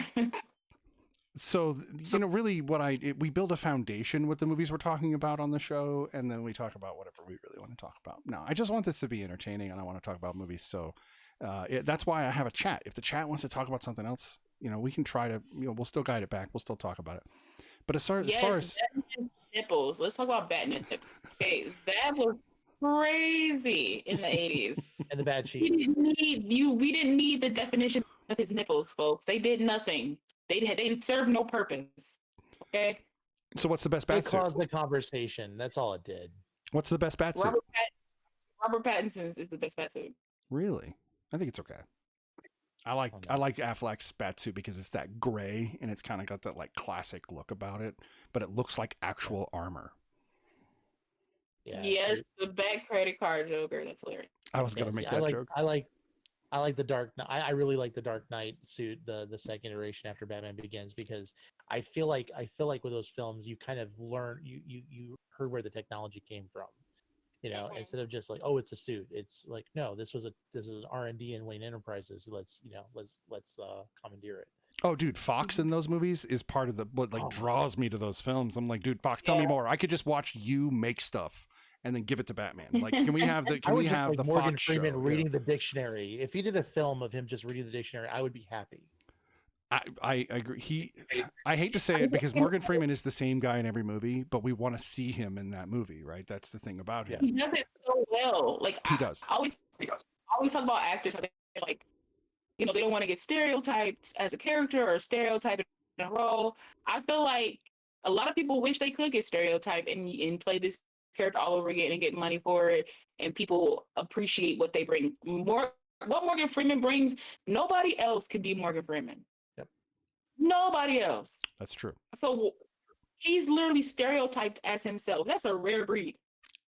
[SPEAKER 2] So, really we build a foundation with the movies we're talking about on the show, and then we talk about whatever we really want to talk about. No, I just want this to be entertaining, and I want to talk about movies. So that's why I have a chat. If the chat wants to talk about something else, we can try to, we'll still guide it back. We'll still talk about it. But as far as
[SPEAKER 1] Batman nipples, let's talk about Batman nips. Okay, that was crazy in the 80s.
[SPEAKER 3] And the bad sheet.
[SPEAKER 1] We didn't need the definition of his nipples, folks. They did nothing. They served no purpose. Okay.
[SPEAKER 2] So what's the best bat
[SPEAKER 3] suit? It caused the conversation. That's all it did.
[SPEAKER 2] What's the best bat suit?
[SPEAKER 1] Robert Pattinson's is the best bat suit.
[SPEAKER 2] Really? I think it's okay. I like Affleck's bat suit because it's that gray and it's kind of got that like classic look about it, but it looks like actual armor.
[SPEAKER 3] Yeah,
[SPEAKER 1] Yes, the back credit card Joker. That's hilarious.
[SPEAKER 2] I was gonna
[SPEAKER 3] fancy.
[SPEAKER 2] make that joke.
[SPEAKER 3] I like the Dark. I really like the Dark Knight suit, the second iteration after Batman Begins, because I feel like with those films you kind of learn you heard where the technology came from.
[SPEAKER 1] Mhm.
[SPEAKER 3] Instead of just like, oh, it's a suit. It's like, no, this is an R&D in Wayne Enterprises. Let's commandeer it.
[SPEAKER 2] Oh, dude, Fox in those movies is part of what like
[SPEAKER 3] Oh,
[SPEAKER 2] draws me to those films. I'm like, dude, Fox, tell me
[SPEAKER 1] Yeah.
[SPEAKER 2] more. I could just watch you make stuff and then give it to Batman. Like, can we have the
[SPEAKER 3] I
[SPEAKER 2] can
[SPEAKER 3] would
[SPEAKER 2] we
[SPEAKER 3] just
[SPEAKER 2] have
[SPEAKER 3] like
[SPEAKER 2] the
[SPEAKER 3] Morgan
[SPEAKER 2] Fox
[SPEAKER 3] Freeman
[SPEAKER 2] show?
[SPEAKER 3] reading the dictionary. If he did a film of him just reading the dictionary, I would be happy.
[SPEAKER 2] I agree. I hate to say it because Morgan Freeman is the same guy in every movie, but we want to see him in that movie, right? That's the thing about him.
[SPEAKER 1] He does it so well. Like
[SPEAKER 2] He does.
[SPEAKER 1] I always talk about actors how they like, they don't want to get stereotyped as a character or stereotyped in a role. I feel like a lot of people wish they could get stereotyped and play this character all over again and get money for it, and people appreciate what they bring. What Morgan Freeman brings, nobody else could be Morgan Freeman.
[SPEAKER 3] Yep.
[SPEAKER 1] Nobody else.
[SPEAKER 2] That's true.
[SPEAKER 1] So he's literally stereotyped as himself. That's a rare breed.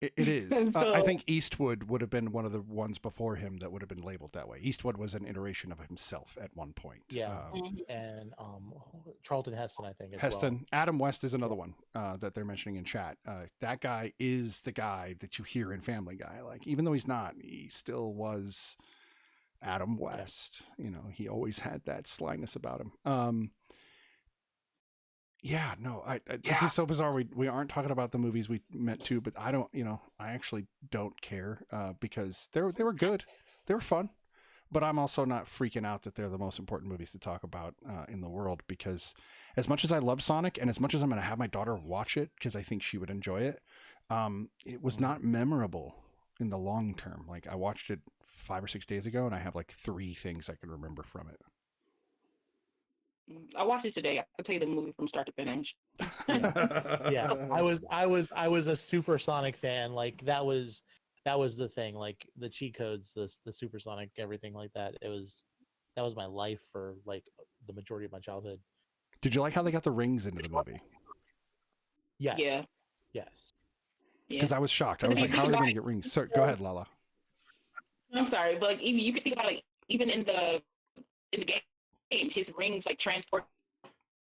[SPEAKER 2] It is.
[SPEAKER 1] And so,
[SPEAKER 2] I think Eastwood would have been one of the ones before him that would have been labeled that way. Eastwood was an iteration of himself at one point.
[SPEAKER 3] Yeah, and Charlton Heston, I think, as
[SPEAKER 2] Heston.
[SPEAKER 3] well.
[SPEAKER 2] Adam West is another one that they're mentioning in chat. That guy is the guy that you hear in Family Guy. Like, even though he's not, he still was Adam West. He always had that slyness about him. Yeah, no, this is so bizarre. We aren't talking about the movies we meant to, but I don't, I actually don't care because they were good, they were fun, but I'm also not freaking out that they're the most important movies to talk about in the world, because as much as I love Sonic and as much as I'm going to have my daughter watch it because I think she would enjoy it, it was not memorable in the long term. Like, I watched it 5 or 6 days ago and I have like 3 things I can remember from it.
[SPEAKER 1] I watched it today. I can tell you the movie from start to finish.
[SPEAKER 3] Yeah, I was a super Sonic fan. Like, that was the thing. Like, the cheat codes, the supersonic, everything like that. That was my life for like the majority of my childhood.
[SPEAKER 2] Did you like how they got the rings into the movie?
[SPEAKER 3] Yes.
[SPEAKER 1] Yeah.
[SPEAKER 3] Yes.
[SPEAKER 2] Because I was shocked. I was like, how are they going to get rings? So go ahead, Lala.
[SPEAKER 1] I'm sorry, but like, even you can think about, like, even in the game, his rings transported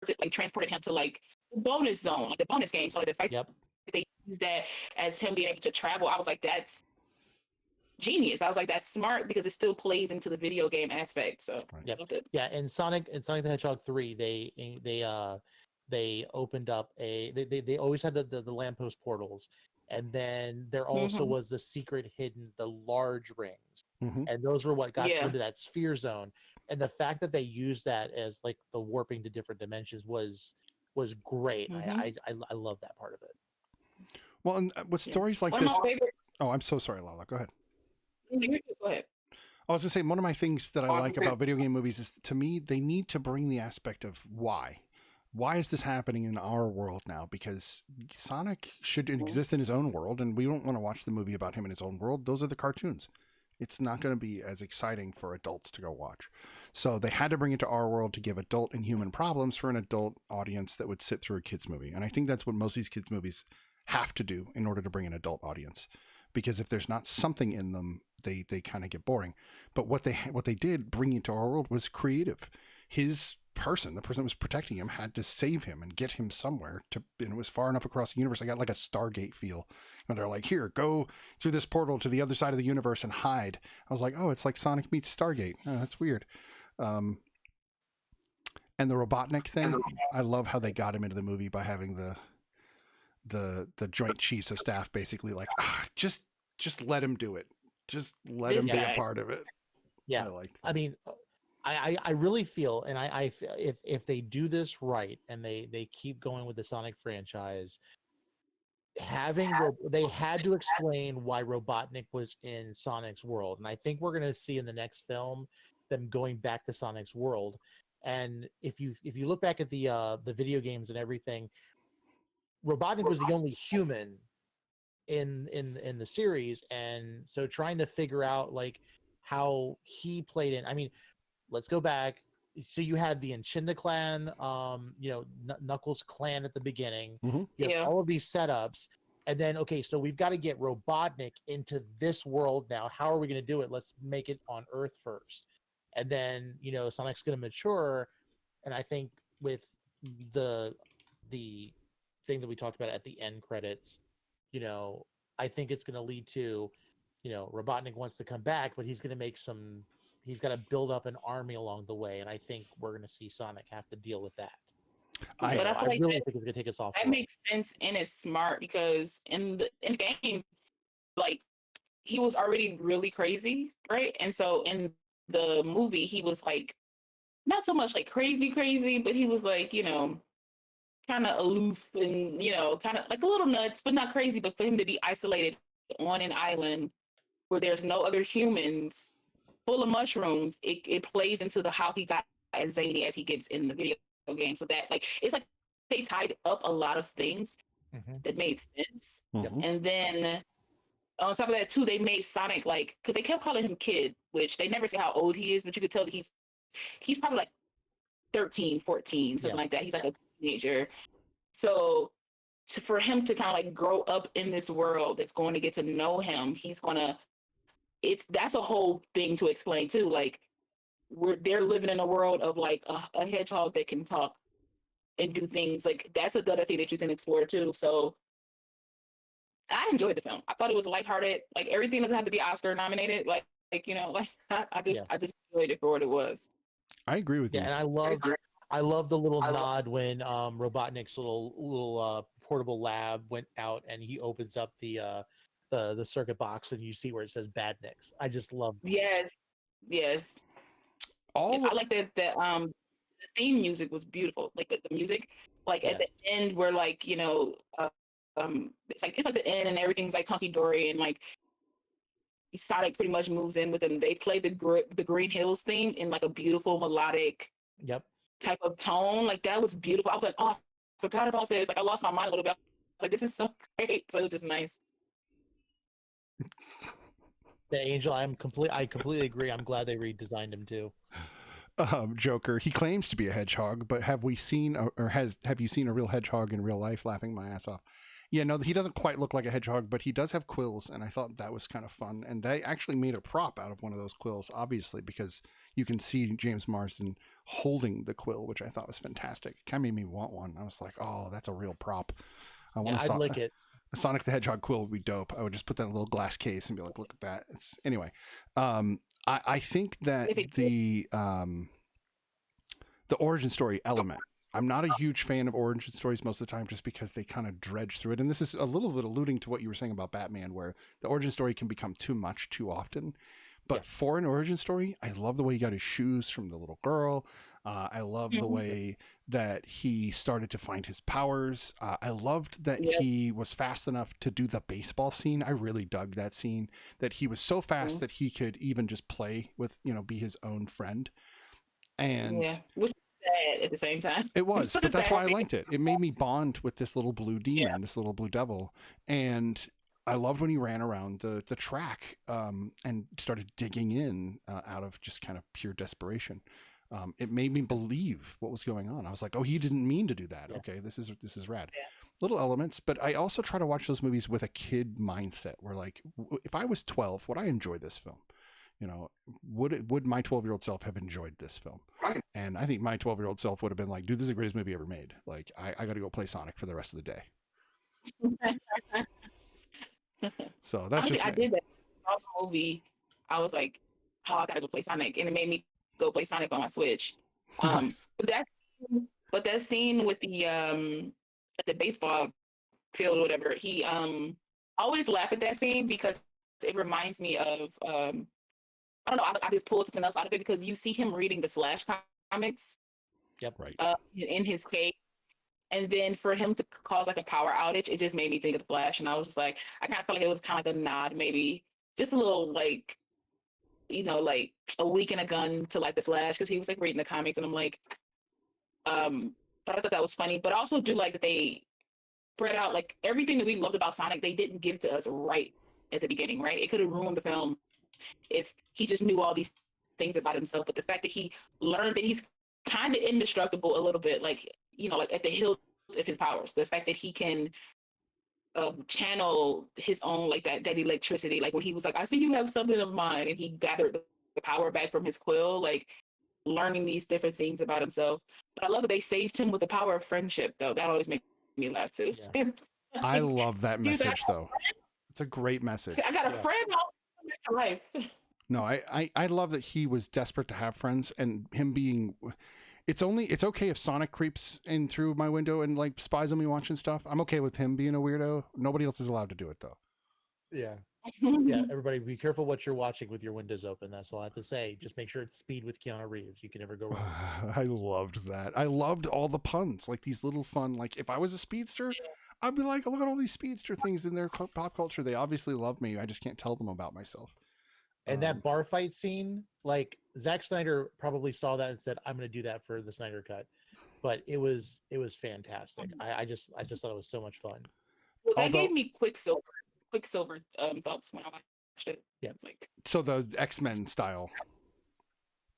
[SPEAKER 1] him to like the bonus zone, like the bonus game. So the fact that they used that as him being able to travel, I was like, that's genius. I was like, that's smart because it still plays into the video game aspect. So
[SPEAKER 3] yeah. And Sonic the Hedgehog 3, they opened up they always had the lamppost portals, and then there also was the secret hidden, the large rings, and those were what got you into that sphere zone. And the fact that they used that as like the warping to different dimensions was great. I love that part of it.
[SPEAKER 2] Well, and with stories like this, oh, I'm so sorry, Lala. Go ahead.
[SPEAKER 1] Go ahead.
[SPEAKER 2] I was gonna say, one of my things that I like about video game movies is, to me, they need to bring the aspect of why. Why is this happening in our world now? Because Sonic should exist in his own world, and we don't want to watch the movie about him in his own world. Those are the cartoons. It's not going to be as exciting for adults to go watch. So they had to bring it to our world to give adult and human problems for an adult audience that would sit through a kids movie. And I think that's what most of these kids movies have to do in order to bring an adult audience. Because if there's not something in them, they kind of get boring. But what they did bring into our world was creative. The person that was protecting him, had to save him and get him somewhere and it was far enough across the universe. I got like a Stargate feel. And they're like, here, go through this portal to the other side of the universe and hide. I was like, oh, it's like Sonic meets Stargate. Oh, that's weird. And the Robotnik thing, I love how they got him into the movie by having the Joint Chiefs of Staff basically like, just let him do it. Just let him be a part of it.
[SPEAKER 3] Yeah. I mean, I really feel, and I feel if they do this right and they keep going with the Sonic franchise, they had to explain why Robotnik was in Sonic's world, and I think we're going to see in the next film them going back to Sonic's world. And if you look back at the video games and everything, Robotnik was the only human in the series, and so trying to figure out like how he played in. I mean, let's go back. So you had the Enchinda clan, Knuckles clan at the beginning. You have all of these setups, And then, okay, so we've got to get Robotnik into this world now. How are we going to do it? Let's make it on Earth first. And then, Sonic's going to mature. And I think with the the thing that we talked about at the end credits, I think it's going to lead to, Robotnik wants to come back, but he's going to he's got to build up an army along the way. And I think we're going to see Sonic have to deal with that.
[SPEAKER 1] But I feel like
[SPEAKER 3] really think it's going to take us off.
[SPEAKER 1] That makes sense and it's smart because in the game, like he was already really crazy, right? And so in the movie, he was like not so much like crazy, but he was like, kind of aloof and, kind of like a little nuts, but not crazy. But for him to be isolated on an island where there's no other humans, full of mushrooms, it plays into the how he got as zany as he gets in the video game. So that it's like they tied up a lot of things that made sense. And then on top of that too, they made Sonic because they kept calling him kid, which they never say how old he is, but you could tell that he's probably like 13, 14, something like that. He's like a teenager. So for him to kind of like grow up in this world that's going to get to know him, that's a whole thing to explain too. Like they're living in a world of like a hedgehog that can talk and do things. Like that's another thing that you can explore too. So I enjoyed the film. I thought it was lighthearted. Like everything doesn't have to be Oscar nominated. I just enjoyed it for what it was.
[SPEAKER 2] I agree with you.
[SPEAKER 3] And I love the little nod when Robotnik's little portable lab went out and he opens up the circuit box and you see where it says Badniks. I just love that.
[SPEAKER 1] Yes. I like that the theme music was beautiful. Like the music, like at the end where it's like the end and everything's like hunky dory and like Sonic pretty much moves in with them. They play the Green Hills theme in like a beautiful melodic type of tone. Like that was beautiful. I was like, oh, I forgot about this. Like I lost my mind a little bit. Like this is so great. So it was just nice.
[SPEAKER 3] The Angel, I completely agree. I'm glad they redesigned him too.
[SPEAKER 2] Joker, he claims to be a hedgehog, but have you seen a real hedgehog in real life? Laughing my ass off. Yeah, no, he doesn't quite look like a hedgehog, but he does have quills, and I thought that was kind of fun. And they actually made a prop out of one of those quills, obviously, because you can see James Marsden holding the quill, which I thought was fantastic. It kind of made me want one. I was like, oh, that's a real prop.
[SPEAKER 3] I'd like it.
[SPEAKER 2] A Sonic the Hedgehog quill would be dope. I would just put that in a little glass case and be like, look at that. Anyway, I think that the origin story element, I'm not a huge fan of origin stories most of the time just because they kind of dredge through it. And this is a little bit alluding to what you were saying about Batman, where the origin story can become too much too often. But for an origin story, I love the way he got his shoes from the little girl. I love the way that he started to find his powers. I loved that he was fast enough to do the baseball scene. I really dug that scene, that he was so fast that he could even just play with, be his own friend. And
[SPEAKER 1] at the same time.
[SPEAKER 2] It was, but that's why I liked it. It made me bond with this little blue demon, this little blue devil. And I loved when he ran around the track and started digging in out of just kind of pure desperation. It made me believe what was going on. I was like, oh, he didn't mean to do that. Okay, this is rad. Little elements, but I also try to watch those movies with a kid mindset where, like, if I was 12, would I enjoy this film? Would my 12-year-old self have enjoyed this film? And I think my 12-year-old self would have been like, dude, this is the greatest movie ever made. Like, I got to go play Sonic for the rest of the day. So that's
[SPEAKER 1] honestly,
[SPEAKER 2] just
[SPEAKER 1] I did that. I saw the movie. I was like, oh, I got to go play Sonic. And it made me go play Sonic on my Switch.
[SPEAKER 2] Nice.
[SPEAKER 1] But that scene with the at the baseball field or whatever, he I always laugh at that scene because it reminds me of I don't know, I just pulled something else out of it because you see him reading the Flash comics.
[SPEAKER 3] Yep. Right.
[SPEAKER 1] In his cave. And then for him to cause like a power outage, it just made me think of the Flash. And I was just like, I kind of felt like it was kind of like a nod, maybe just a little like, like a week in a gun to like the Flash because he was like reading the comics. And I'm like, but I thought that was funny. But I also do like that they spread out like everything that we loved about Sonic, they didn't give to us right at the beginning, right? It could have ruined the film if he just knew all these things about himself. But the fact that he learned that he's kind of indestructible a little bit, like, like at the hilt of his powers, the fact that he can channel his own like that electricity. Like when he was like, I think you have something of mine, and he gathered the power back from his quill, like learning these different things about himself. But I love that they saved him with the power of friendship, though. That always makes me laugh too.
[SPEAKER 3] Yeah.
[SPEAKER 2] I love that
[SPEAKER 1] He was like,
[SPEAKER 2] message, though. It's a great message.
[SPEAKER 1] I got a
[SPEAKER 3] Yeah.
[SPEAKER 1] friend, I'll come back to life.
[SPEAKER 2] No, I love that he was desperate to have friends, and him being. It's okay if Sonic creeps in through my window and like spies on me watching stuff. I'm okay with him being a weirdo. Nobody else is allowed to do it though.
[SPEAKER 3] Yeah. Yeah. Everybody be careful what you're watching with your windows open. That's all I have to say. Just make sure it's Speed with Keanu Reeves. You can never go wrong.
[SPEAKER 2] I loved that. I loved all the puns, like these little fun. Like if I was a speedster, I'd be like, look at all these speedster things in their pop culture. They obviously love me. I just can't tell them about myself.
[SPEAKER 3] And that bar fight scene, like Zack Snyder probably saw that and said, "I'm going to do that for the Snyder cut." But it was fantastic. I just thought it was so much fun.
[SPEAKER 1] Well, that gave me Quicksilver thoughts when I watched it.
[SPEAKER 3] Yeah,
[SPEAKER 1] it's like
[SPEAKER 2] so the X-Men style.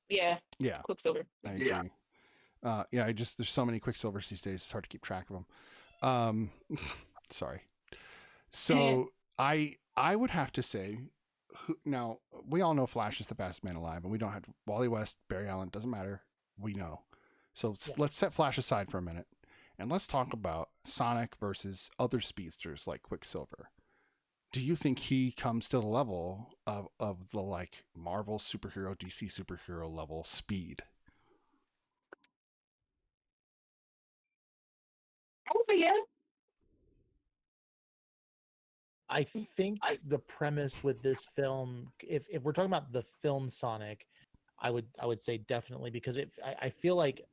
[SPEAKER 1] Yeah.
[SPEAKER 2] I
[SPEAKER 1] Quicksilver.
[SPEAKER 2] agree. Yeah, there's so many Quicksilvers these days. It's hard to keep track of them. Sorry. So I would have to say, now we all know Flash is the best man alive, and we don't have Wally West, Barry Allen, doesn't matter. We know. So let's set Flash aside for a minute, and let's talk about Sonic versus other speedsters like Quicksilver. Do you think he comes to the level of the like Marvel superhero, DC superhero level speed?
[SPEAKER 1] I would say yeah.
[SPEAKER 3] I think the premise with this film, if we're talking about the film Sonic, I would say definitely, because I feel like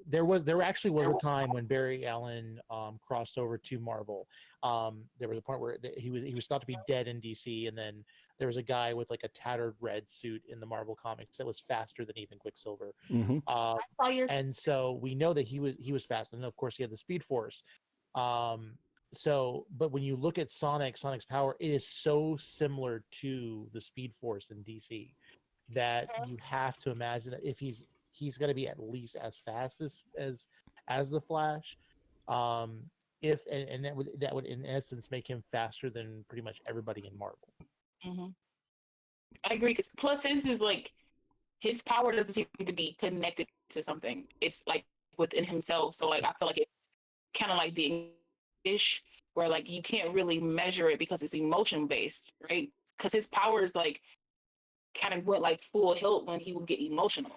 [SPEAKER 3] there actually was a time when Barry Allen crossed over to Marvel. There was a point where he was thought to be dead in DC, and then there was a guy with like a tattered red suit in the Marvel comics that was faster than even Quicksilver.
[SPEAKER 2] Mm-hmm.
[SPEAKER 3] And so we know that he was fast, and of course he had the Speed Force. But when you look at Sonic's power, it is so similar to the Speed Force in DC that you have to imagine that if he's going to be at least as fast as the Flash. If and that would in essence make him faster than pretty much everybody in Marvel.
[SPEAKER 1] Mm-hmm. I agree. Because plus his like his power doesn't seem to be connected to something. It's like within himself. So like I feel like it's kind of like the ish where like you can't really measure it because it's emotion based, right? Because his powers like kind of went like full hilt when he would get emotional.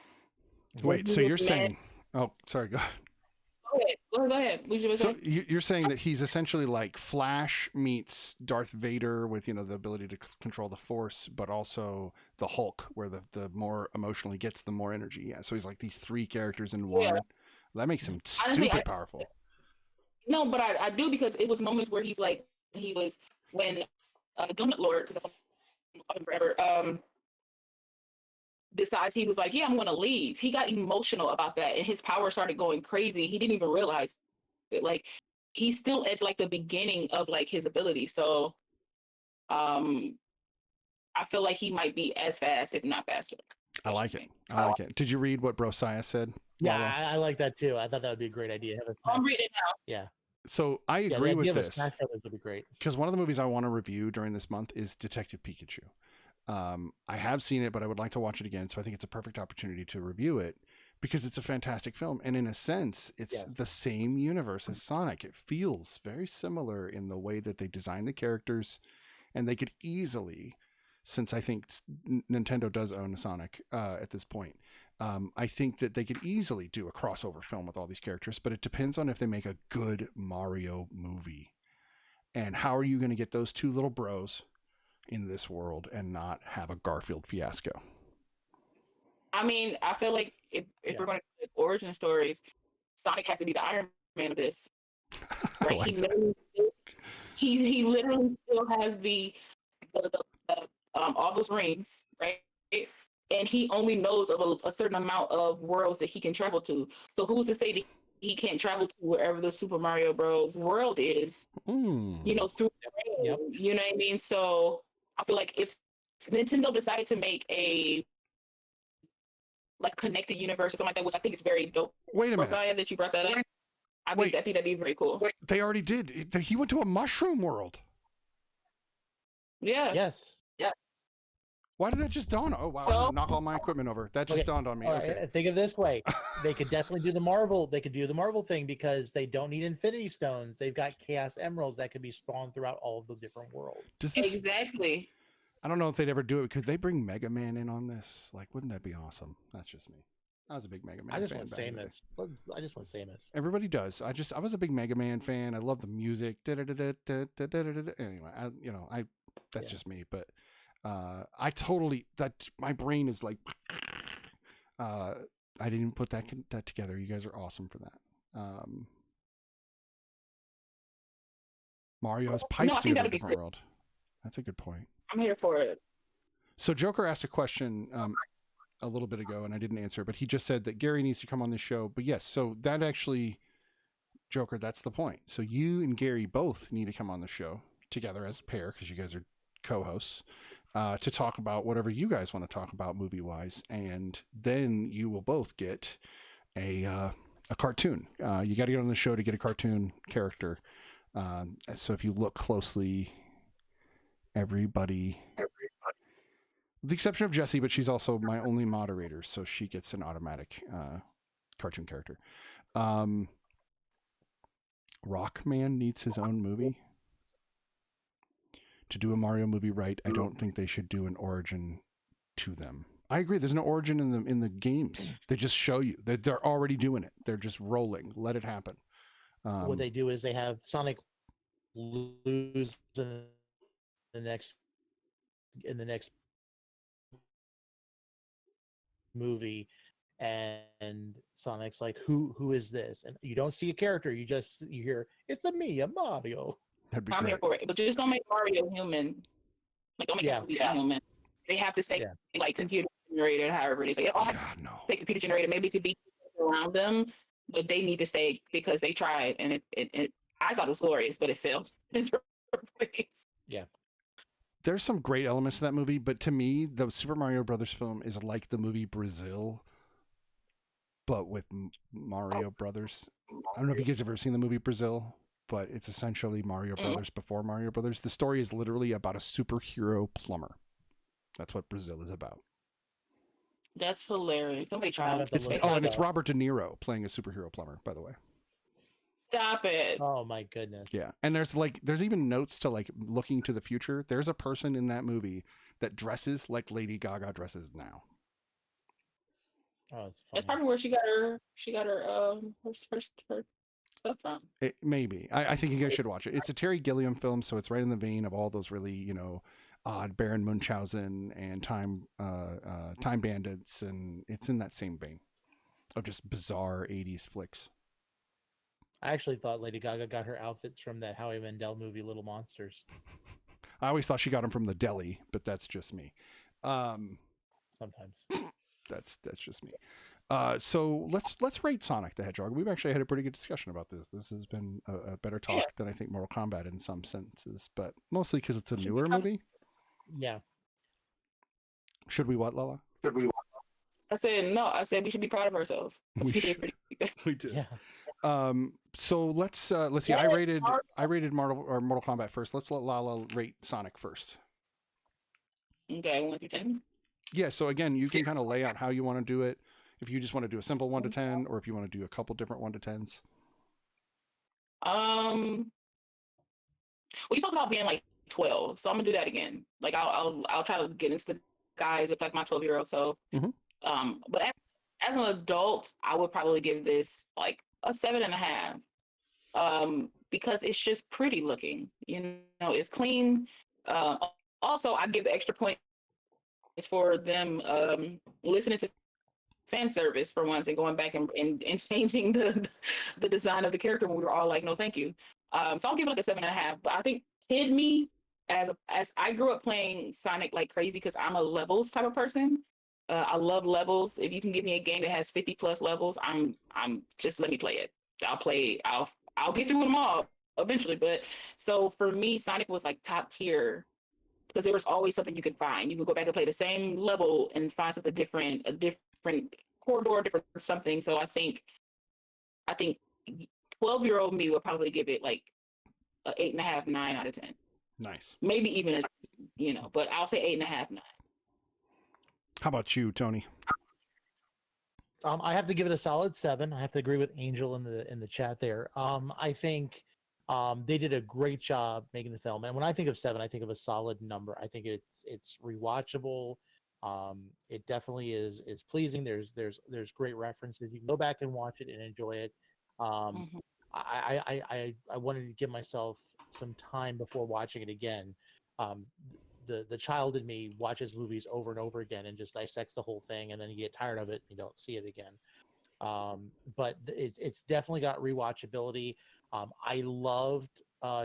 [SPEAKER 2] Wait, so you're saying? Oh, sorry. Go ahead.
[SPEAKER 1] Go ahead.
[SPEAKER 2] So you're saying that he's essentially like Flash meets Darth Vader with the ability to control the Force, but also the Hulk, where the more emotionally gets, the more energy. Yeah. So he's like these three characters in one. Yeah. That makes him stupid powerful.
[SPEAKER 1] No, but I do, because it was moments where he was when Donut Lord, because that's what I'm calling forever. Besides, he was like, yeah, I'm going to leave. He got emotional about that, and his power started going crazy. He didn't even realize it. Like, he's still at like the beginning of like his ability. So, I feel like he might be as fast, if not faster.
[SPEAKER 2] I like it. I like it. Did you read what Brosiah said?
[SPEAKER 3] Yeah, I like that too. I thought that would be a great idea.
[SPEAKER 1] I'm reading it now.
[SPEAKER 3] Yeah.
[SPEAKER 2] So I agree with this.
[SPEAKER 3] Smash Brothers would be great.
[SPEAKER 2] Because one of the movies I want to review during this month is Detective Pikachu. I have seen it, but I would like to watch it again. So I think it's a perfect opportunity to review it because it's a fantastic film. And in a sense, it's the same universe as Sonic. It feels very similar in the way that they design the characters, and they could easily, since I think Nintendo does own Sonic at this point, I think that they could easily do a crossover film with all these characters, but it depends on if they make a good Mario movie. And how are you going to get those two little bros in this world and not have a Garfield fiasco?
[SPEAKER 1] I mean, I feel like if we're going to do origin stories, Sonic has to be the Iron Man of this. Right?
[SPEAKER 2] Like
[SPEAKER 1] he literally still has the all those rings, right? And he only knows of a certain amount of worlds that he can travel to. So who's to say that he can't travel to wherever the Super Mario Bros. World is? Through the rain.
[SPEAKER 3] Yep.
[SPEAKER 1] You know what I mean? So I feel like if Nintendo decided to make a like connected universe or something like that, which I think is very dope.
[SPEAKER 2] Wait a minute.
[SPEAKER 1] That you brought that up. I think that'd be very cool.
[SPEAKER 2] Wait, they already did. He went to a mushroom world.
[SPEAKER 1] Yeah.
[SPEAKER 3] Yes. Yeah.
[SPEAKER 2] Why did that just dawn? Oh wow! I'm gonna knock all my equipment over. That just dawned on me. Okay.
[SPEAKER 3] Think of it this way: they could definitely do the Marvel. They could do the Marvel thing because they don't need Infinity Stones. They've got Chaos Emeralds that could be spawned throughout all of the different worlds.
[SPEAKER 1] Exactly.
[SPEAKER 2] I don't know if they'd ever do it. Could they bring Mega Man in on this? Like, wouldn't that be awesome? That's just me. I was a big Mega Man.
[SPEAKER 3] I just
[SPEAKER 2] fan
[SPEAKER 3] want
[SPEAKER 2] back in the day.
[SPEAKER 3] Samus. I just want Samus.
[SPEAKER 2] Everybody does. I was a big Mega Man fan. I love the music. Anyway, that's just me. But I totally my brain is like I didn't put that together. You guys are awesome for that. Mario has pipes to a different world. That's a good point.
[SPEAKER 1] I'm here for it.
[SPEAKER 2] So Joker asked a question a little bit ago, and I didn't answer, but he just said that Gary needs to come on the show. But yes, so that actually, Joker, that's the point. So you and Gary both need to come on the show together as a pair because you guys are co-hosts to talk about whatever you guys want to talk about movie-wise, and then you will both get a cartoon. You got to get on the show to get a cartoon character. So if you look closely, everybody, with the exception of Jessie, but she's also my only moderator, so she gets an automatic cartoon character. Rockman needs his own movie. To do a Mario movie right, I don't think they should do an origin to them. I agree. There's no origin in the games. They just show you that they're already doing it. They're just rolling. Let it happen.
[SPEAKER 3] What they do is they have Sonic lose in the next movie, and Sonic's like, who is this? And you don't see a character. You hear it's a Mario.
[SPEAKER 2] That'd be
[SPEAKER 1] I'm
[SPEAKER 2] great.
[SPEAKER 1] here for it, but just don't make Mario human. Like, don't make him human. They have to stay like computer generated, however it is. Like, it all has to stay computer generated. Maybe it could be around them, but they need to stay because they tried, and it I thought it was glorious, but it failed.
[SPEAKER 3] Yeah.
[SPEAKER 2] There's some great elements to that movie, but to me, the Super Mario Brothers film is like the movie Brazil, but with Mario Brothers. I don't know if you guys have ever seen the movie Brazil, but it's essentially Mario Brothers before Mario Brothers. The story is literally about a superhero plumber. That's what Brazil is about.
[SPEAKER 1] That's hilarious. Somebody tried.
[SPEAKER 2] And it's Robert De Niro playing a superhero plumber, by the way.
[SPEAKER 1] Stop it.
[SPEAKER 3] Oh my goodness.
[SPEAKER 2] Yeah. And there's even notes to like looking to the future. There's a person in that movie that dresses like Lady Gaga dresses now.
[SPEAKER 3] Oh, it's funny.
[SPEAKER 1] That's probably where she got her stuff from.
[SPEAKER 2] Maybe. I think you guys should watch it. It's a Terry Gilliam film, so it's right in the vein of all those really, odd Baron Munchausen and Time Bandits, and it's in that same vein of just bizarre 80s flicks.
[SPEAKER 3] I actually thought Lady Gaga got her outfits from that Howie Mandel movie, Little Monsters.
[SPEAKER 2] I always thought she got them from the deli, but that's just me.
[SPEAKER 3] Sometimes.
[SPEAKER 2] That's just me. So let's rate Sonic the Hedgehog. We've actually had a pretty good discussion about this. This has been a better talk than I think Mortal Kombat in some senses, but mostly because it's a newer movie.
[SPEAKER 3] Yeah.
[SPEAKER 2] Should we what, Lola?
[SPEAKER 1] I said no. I said we should be proud of ourselves.
[SPEAKER 2] We did.
[SPEAKER 3] Yeah.
[SPEAKER 2] So let's see. I rated Mortal Kombat first. Let's let Lala rate Sonic first.
[SPEAKER 1] Okay, 1 through 10.
[SPEAKER 2] Yeah. So again, you can kind of lay out how you want to do it. If you just want to do a simple 1 to 10, or if you want to do a couple different 1 to 10s.
[SPEAKER 1] We talked about being like 12, so I'm gonna do that again. Like I'll try to get into the guys of like my 12-year-old. So, but as an adult, I would probably give this like a 7.5. Because it's just pretty looking. It's clean. Also, I give the extra point is for them listening to fan service for once and going back and changing the design of the character when we were all like, no, thank you. So I'll give it like a 7.5. But I think kid me, as I grew up playing Sonic like crazy because I'm a levels type of person. I love levels. If you can give me a game that has 50 plus levels, I'm just let me play it. I'll get through them all eventually. But so for me, Sonic was like top tier because there was always something you could find. You could go back and play the same level and find something different, a different corridor, different something. So I think 12-year-old me would probably give it like a 8.5, 9 out of 10.
[SPEAKER 2] Nice.
[SPEAKER 1] Maybe even but I'll say 8.5, 9.
[SPEAKER 2] How about you, Tony?
[SPEAKER 3] I have to give it a solid 7. I have to agree with Angel in the chat there. I think they did a great job making the film, and when I think of 7, I think of a solid number. I think it's rewatchable. It definitely is pleasing. There's great references. You can go back and watch it and enjoy it.
[SPEAKER 1] Mm-hmm.
[SPEAKER 3] I wanted to give myself some time before watching it again. The child in me watches movies over and over again and just dissects the whole thing, and then you get tired of it and you don't see it again. But it's definitely got rewatchability. I loved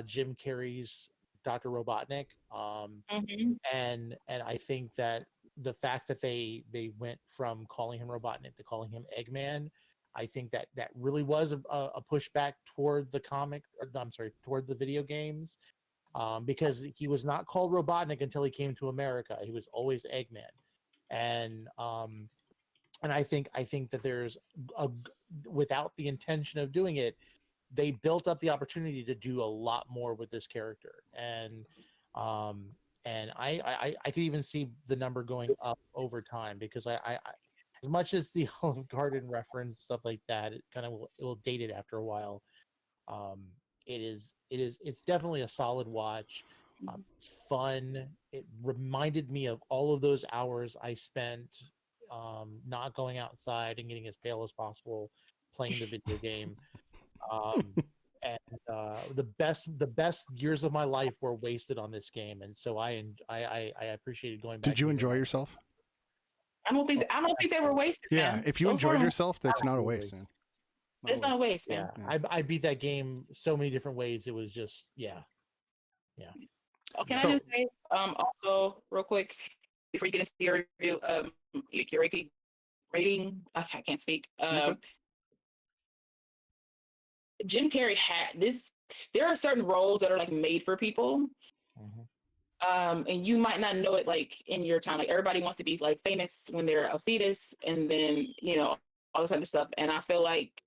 [SPEAKER 3] Jim Carrey's Dr. Robotnik,
[SPEAKER 1] Mm-hmm.
[SPEAKER 3] and I think that the fact that they went from calling him Robotnik to calling him Eggman, I think that really was a pushback toward the comic. I'm sorry, toward the video games. Because he was not called Robotnik until he came to America. He was always Eggman, and I think that there's without the intention of doing it, they built up the opportunity to do a lot more with this character, and I could even see the number going up over time because I as much as the Olive Garden reference stuff like that, it kind of will date it after a while. Um, it's definitely a solid watch. It's fun. It reminded me of all of those hours I spent not going outside and getting as pale as possible playing the video game. And the best years of my life were wasted on this game, and so I appreciated going back.
[SPEAKER 2] Did you enjoy yourself?
[SPEAKER 1] I don't think they were wasted.
[SPEAKER 2] Yeah,
[SPEAKER 1] Man.
[SPEAKER 2] if you enjoyed yourself, that's not a waste, man.
[SPEAKER 1] It's not a waste, man.
[SPEAKER 3] Yeah, I beat that game so many different ways. It was just yeah.
[SPEAKER 1] Oh, can I just say also real quick before you get into your review, your rating? I can't speak. Jim Carrey had this. There are certain roles that are like made for people. And you might not know it like in your time. Like everybody wants to be like famous when they're a fetus, and then all this type of stuff. And I feel like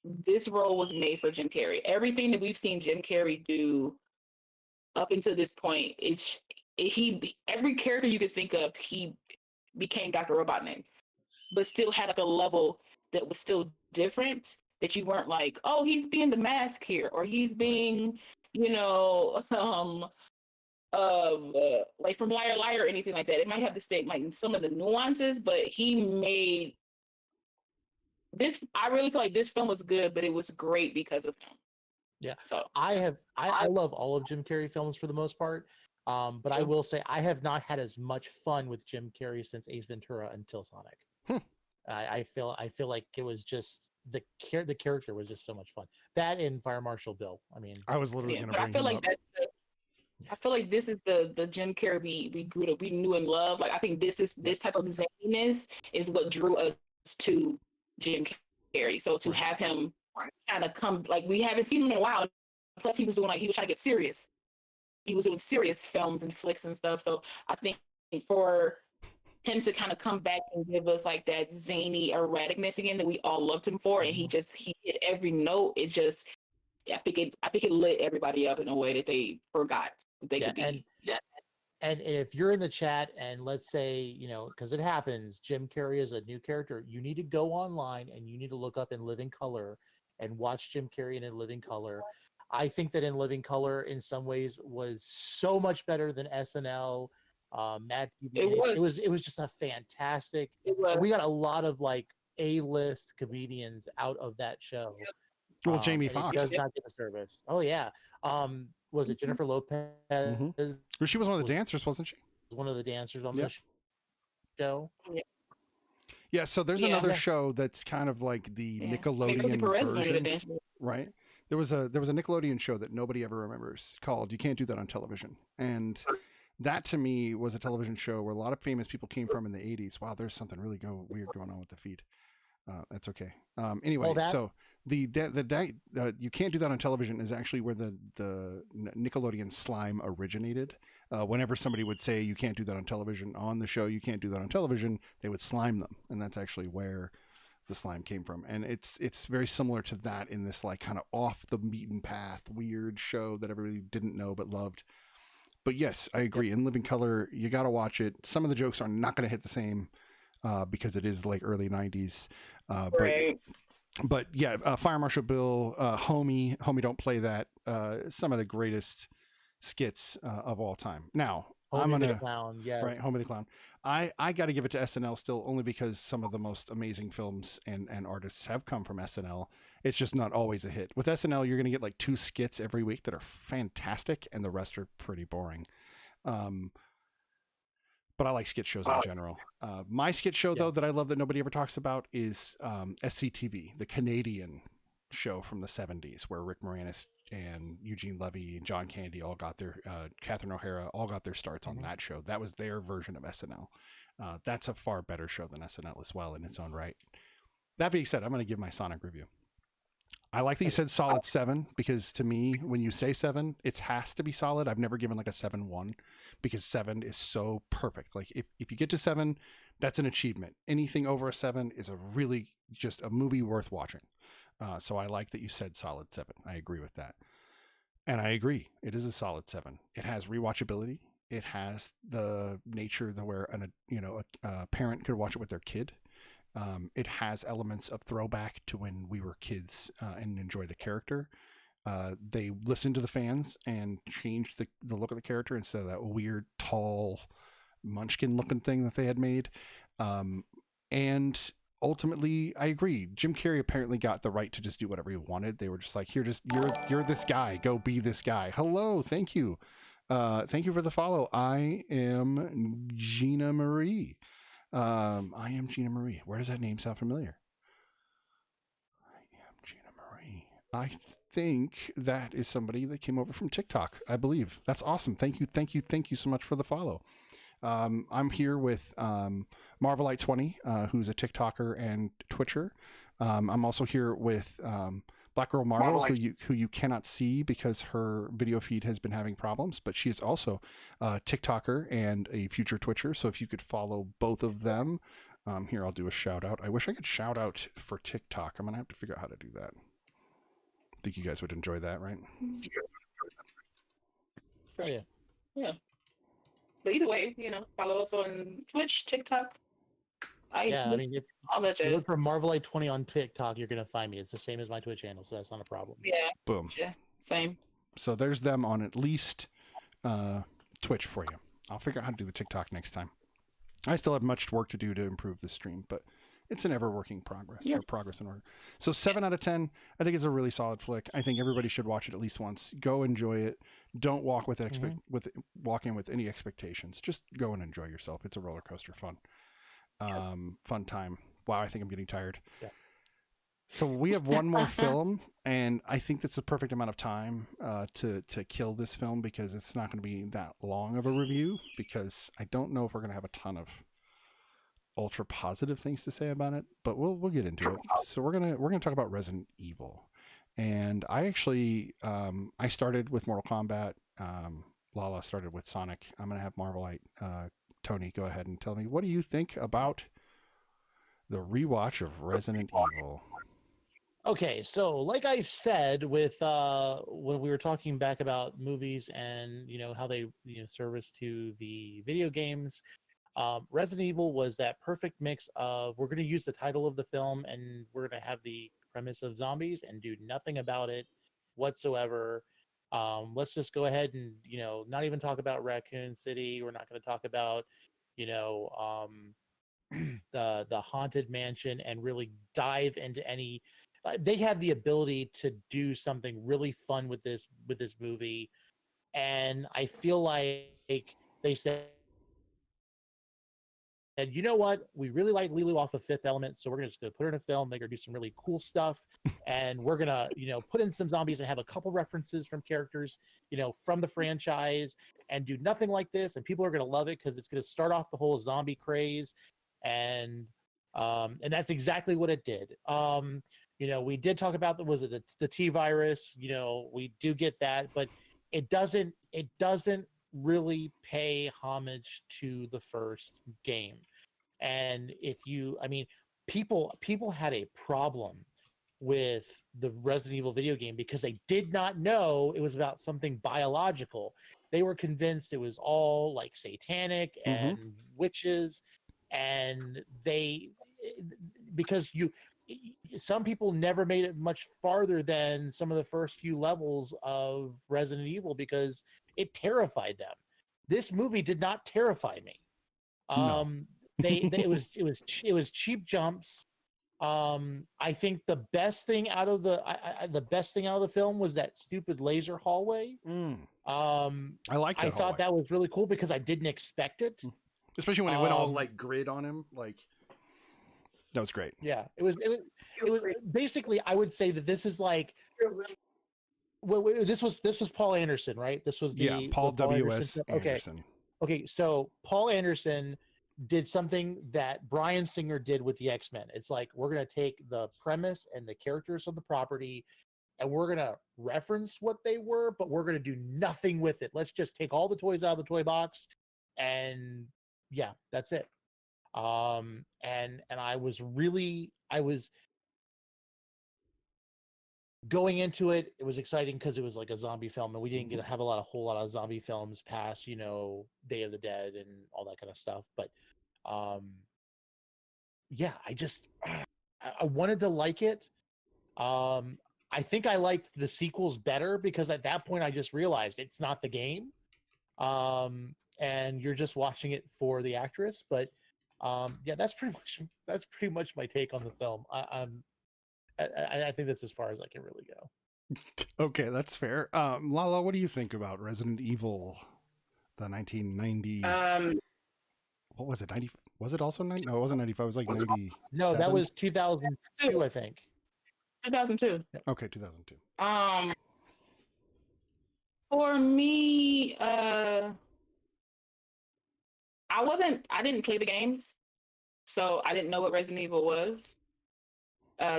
[SPEAKER 1] this role was made for Jim Carrey. Everything that we've seen Jim Carrey do up until this point, every character you could think of, he became Dr. Robotnik, but still had like a level that was still different. That you weren't like, oh, he's being the mask here, or he's being, like from Liar Liar or anything like that. It might have the same like some of the nuances, but he made this. I really feel like this film was good, but it was great because of him.
[SPEAKER 3] Yeah.
[SPEAKER 1] So
[SPEAKER 3] I love all of Jim Carrey films for the most part. But I will say I have not had as much fun with Jim Carrey since Ace Ventura until Sonic. I feel like it was just the character was just so much fun. That and Fire Marshal Bill. I mean,
[SPEAKER 2] I was literally going to bring
[SPEAKER 1] I feel
[SPEAKER 2] him
[SPEAKER 1] like
[SPEAKER 2] up.
[SPEAKER 1] I feel like this is the Jim Carrey we knew and loved. Like I think this type of zaniness is what drew us to Jim Carrey. So to have him kind of come, like we haven't seen him in a while. Plus he was trying to get serious. He was doing serious films and flicks and stuff. So I think for him to kind of come back and give us like that zany erraticness again that we all loved him for, and he hit every note. It just, I think it lit everybody up in a way that they forgot they could be.
[SPEAKER 3] And if you're in the chat and let's say, because it happens, Jim Carrey is a new character, you need to go online and you need to look up In Living Color and watch Jim Carrey in Living Color. I think that In Living Color in some ways was so much better than SNL. Mad TV. It was just a fantastic. We got a lot of like A-list comedians out of that show.
[SPEAKER 2] Well, Jamie Foxx
[SPEAKER 3] does not get the service. Oh yeah. Was it Jennifer Lopez?
[SPEAKER 2] Well, she was one of the dancers, wasn't she?
[SPEAKER 3] One of the dancers on the show.
[SPEAKER 2] Yeah. So there's another show that's kind of like the Nickelodeon version, right? There was a Nickelodeon show that nobody ever remembers called "You Can't Do That on Television," and that to me was a television show where a lot of famous people came from in the 80s. Wow, there's something really weird going on with the feed. That's okay. Anyway, so the You Can't Do That on Television is actually where the Nickelodeon slime originated. Whenever somebody would say you can't do that on television on the show, you can't do that on television, they would slime them, and that's actually where the slime came from, and it's very similar to that in this like kind of off the beaten path weird show that everybody didn't know but loved. But yes, I agree. In Living Color, you got to watch it. Some of the jokes are not going to hit the same because it is like early '90s.
[SPEAKER 1] Right.
[SPEAKER 2] But yeah, Fire Marshal Bill, Homie, Don't Play That. Some of the greatest skits of all time. Now, I'm
[SPEAKER 3] Homie the
[SPEAKER 2] gonna
[SPEAKER 3] Clown, yes.
[SPEAKER 2] right, Homie the Clown. I got to give it to SNL still, only because some of the most amazing films and artists have come from SNL. It's just not always a hit. With SNL, you're gonna get like 2 skits every week that are fantastic, and the rest are pretty boring. Um, but I like skit shows in general. My skit show, though, that I love that nobody ever talks about is SCTV, the Canadian show from the 70s, where Rick Moranis and Eugene Levy and John Candy all got their, Catherine O'Hara all got their starts on that show. That was their version of SNL. That's a far better show than SNL as well in its own right. That being said, I'm going to give my Sonic review. I like that you said solid 7, because to me, when you say 7, it has to be solid. I've never given like a 7-1 because 7 is so perfect. Like if you get to 7, that's an achievement. Anything over a 7 is a really just a movie worth watching. So I like that you said solid 7. I agree with that. And I agree. It is a solid 7. It has rewatchability. It has the nature where a parent could watch it with their kid. It has elements of throwback to when we were kids and enjoy the character. They listened to the fans and changed the look of the character instead of that weird, tall, munchkin looking thing that they had made. And ultimately, I agree. Jim Carrey apparently got the right to just do whatever he wanted. They were just like, you're this guy. Go be this guy. Hello. Thank you. Thank you for the follow. I am Gina Marie. I am Gina Marie. Where does that name sound familiar? I am Gina Marie. I think that is somebody that came over from TikTok, I believe. That's awesome. Thank you so much for the follow. I'm here with Marvelite20, who's a TikToker and Twitcher. I'm also here with Black Girl Marvel, who you cannot see because her video feed has been having problems, but she is also a TikToker and a future Twitcher. So if you could follow both of them, here I'll do a shout out. I wish I could shout out for TikTok. I'm gonna have to figure out how to do that. I think you guys would enjoy that, right?
[SPEAKER 3] Oh yeah.
[SPEAKER 1] Yeah. But either way, follow us on Twitch, TikTok.
[SPEAKER 3] I mean, if
[SPEAKER 1] I'll let
[SPEAKER 3] you
[SPEAKER 1] you.
[SPEAKER 3] look for Marvelite20 on TikTok, you're gonna find me. It's the same as my Twitch channel, so that's not a problem.
[SPEAKER 1] Yeah.
[SPEAKER 2] Boom.
[SPEAKER 1] Yeah. Same.
[SPEAKER 2] So there's them on at least Twitch for you. I'll figure out how to do the TikTok next time. I still have much work to do to improve the stream, but it's an ever working progress or progress in order. So 7 out of 10, I think is a really solid flick. I think everybody should watch it at least once. Go enjoy it. Don't walk with walk in with any expectations. Just go and enjoy yourself. It's a roller coaster fun. Fun time. Wow, I think I'm getting tired.
[SPEAKER 3] Yeah.
[SPEAKER 2] So we have one more film, and I think that's the perfect amount of time to kill this film, because it's not going to be that long of a review, because I don't know if we're going to have a ton of ultra positive things to say about it, but we'll get into it. So we're gonna talk about Resident Evil, and I actually I started with Mortal Kombat. Lala started with Sonic. I'm gonna have Marvelite Tony go ahead and tell me, what do you think about the rewatch of Resident Evil?
[SPEAKER 3] Okay, so like I said, with when we were talking back about movies and how they service to the video games, Resident Evil was that perfect mix of, we're going to use the title of the film and we're going to have the premise of zombies and do nothing about it whatsoever. Let's just go ahead and not even talk about Raccoon City. We're not going to talk about the haunted mansion and really dive into any. They have the ability to do something really fun with this movie, and I feel like they said, you know what, we really like Lulu off of Fifth Element, so we're just gonna put her in a film, make her do some really cool stuff, and we're gonna put in some zombies and have a couple references from characters from the franchise, and do nothing like this, and people are gonna love it because it's gonna start off the whole zombie craze, and that's exactly what it did. We did talk about the T virus. We do get that, but it doesn't really pay homage to the first game. And people had a problem with the Resident Evil video game because they did not know it was about something biological. They were convinced it was all like satanic and witches, and they because some people never made it much farther than some of the first few levels of Resident Evil because it terrified them. This movie did not terrify me.
[SPEAKER 2] No.
[SPEAKER 3] It was cheap jumps. I think the best thing out of the best thing out of the film was that stupid laser hallway.
[SPEAKER 2] I like that
[SPEAKER 3] I thought
[SPEAKER 2] hallway.
[SPEAKER 3] that was really cool because I didn't expect it.
[SPEAKER 2] Especially when it went all like grid on him. Like, that was great.
[SPEAKER 3] Yeah, it was basically, I would say that this is like, this was Paul Anderson, right? This was the
[SPEAKER 2] Paul
[SPEAKER 3] the
[SPEAKER 2] W.S.
[SPEAKER 3] Okay.
[SPEAKER 2] Anderson.
[SPEAKER 3] Okay, so Paul Anderson did something that Bryan Singer did with the X-Men. It's like, we're going to take the premise and the characters of the property and we're going to reference what they were, but we're going to do nothing with it. Let's just take all the toys out of the toy box and yeah, that's it. And I was going into it. It was exciting because it was like a zombie film, and we didn't get to have a whole lot of zombie films past, Day of the Dead and all that kind of stuff. But yeah, I wanted to like it. I think I liked the sequels better because at that point I just realized it's not the game. And you're just watching it for the actress. But yeah, that's pretty much my take on the film. I think that's as far as I can really go.
[SPEAKER 2] Okay, that's fair. Lala, what do you think about Resident Evil, the 1990? What was it? 90? Was it also 90? No, it wasn't 95. It was like 90.
[SPEAKER 3] No, that was 2002, I think.
[SPEAKER 1] 2002.
[SPEAKER 2] Okay, 2002.
[SPEAKER 1] For me, I didn't play the games, so I didn't know what Resident Evil was.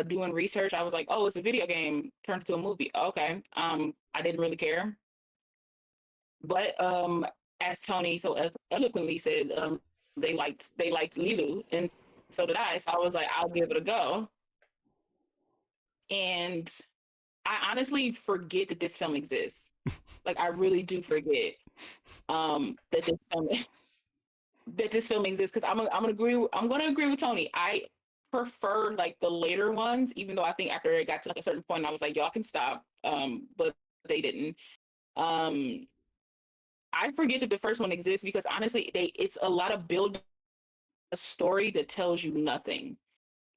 [SPEAKER 1] Doing research, I was like, oh, it's a video game turned into a movie. Okay. I didn't really care. But as Tony so eloquently said, they liked Lilu, and so did I. So I was like, I'll give it a go. And I honestly forget that this film exists. Like, I really do forget that this film exists, because I'm gonna agree with Tony. I prefer like the later ones, even though I think after it got to like a certain point, I was like, y'all can stop. But they didn't. I forget that the first one exists because honestly, it's a lot of build a story that tells you nothing.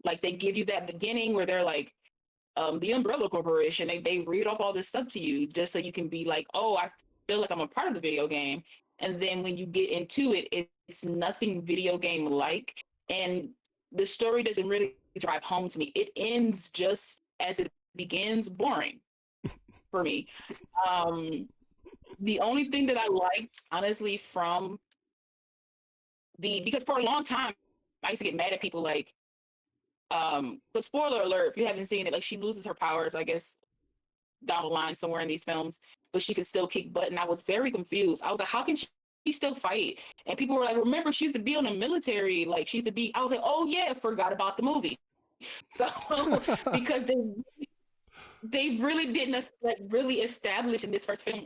[SPEAKER 1] Like, they give you that beginning where they're like, the Umbrella Corporation, they read off all this stuff to you just so you can be like, oh, I feel like I'm a part of the video game. And then when you get into it, it's nothing video game like. And the story doesn't really drive home to me. It ends just as it begins, boring for me. The only thing that I liked, honestly, from because for a long time, I used to get mad at people like, but spoiler alert, if you haven't seen it, like, she loses her powers, I guess, down the line somewhere in these films, but she can still kick butt. And I was very confused. I was like, how can she still fight? And people were like, remember, she used to be on the military. Like, she used to be, I was like, oh yeah, forgot about the movie. So, because they really didn't like really establish in this first film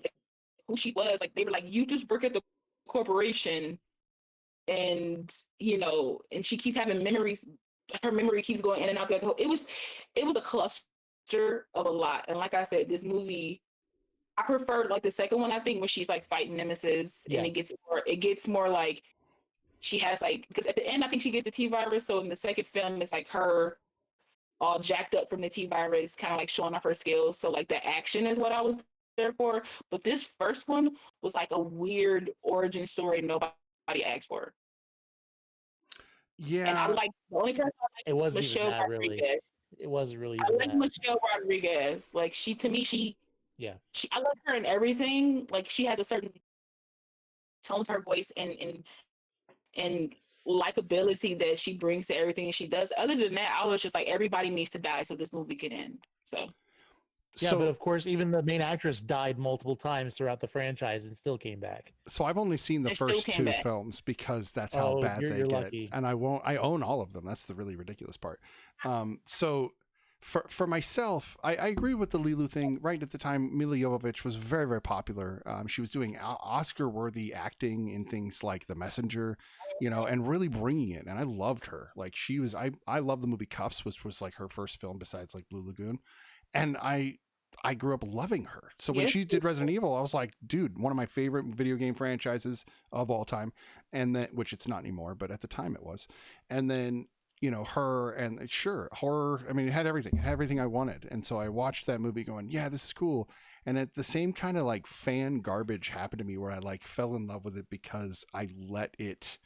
[SPEAKER 1] who she was. Like, they were like, you just work at the corporation, and and she keeps having memories. Her memory keeps going in and out. It was a cluster of a lot. And like I said, this movie, I preferred like the second one, I think, when she's like fighting Nemesis, and it gets more like she has like, because at the end I think she gets the T virus. So in the second film, it's like her all jacked up from the T virus, kind of like showing off her skills. So like the action is what I was there for. But this first one was like a weird origin story nobody asked for.
[SPEAKER 2] Yeah.
[SPEAKER 1] And I like, the only person I like,
[SPEAKER 3] It wasn't
[SPEAKER 1] Michelle
[SPEAKER 3] even that,
[SPEAKER 1] Rodriguez.
[SPEAKER 3] really. It wasn't really.
[SPEAKER 1] I like Michelle Rodriguez. Like, to me, I like her in everything. Like, she has a certain tone to her voice and likability that she brings to everything she does. Other than that, I was just like, everybody needs to die so this movie can end. So
[SPEAKER 3] Yeah,
[SPEAKER 2] So
[SPEAKER 3] but of course, even the main actress died multiple times throughout the franchise and still came back.
[SPEAKER 2] so I've only seen the
[SPEAKER 1] It still
[SPEAKER 2] first
[SPEAKER 1] came
[SPEAKER 2] 2
[SPEAKER 1] back.
[SPEAKER 2] films because that's how
[SPEAKER 3] Oh,
[SPEAKER 2] bad they
[SPEAKER 3] you're
[SPEAKER 2] get,
[SPEAKER 3] lucky.
[SPEAKER 2] and I own all of them. That's the really ridiculous part. So for myself, I agree with the Lilu thing. Right at the time, Mila Jovovich was very, very popular. She was doing Oscar worthy acting in things like The Messenger, and really bringing it. And I loved her. Like she was, I love the movie Cuffs, which was like her first film besides like Blue Lagoon, and I grew up loving her. So when
[SPEAKER 1] Yes.
[SPEAKER 2] she did Resident Evil, I was like, dude, one of my favorite video game franchises of all time. And then, which it's not anymore, but at the time it was. And then, her and sure, horror. I mean, it had everything. It had everything I wanted. And so I watched that movie going, yeah, this is cool. And at the same kind of like fan garbage happened to me where I like fell in love with it because I let it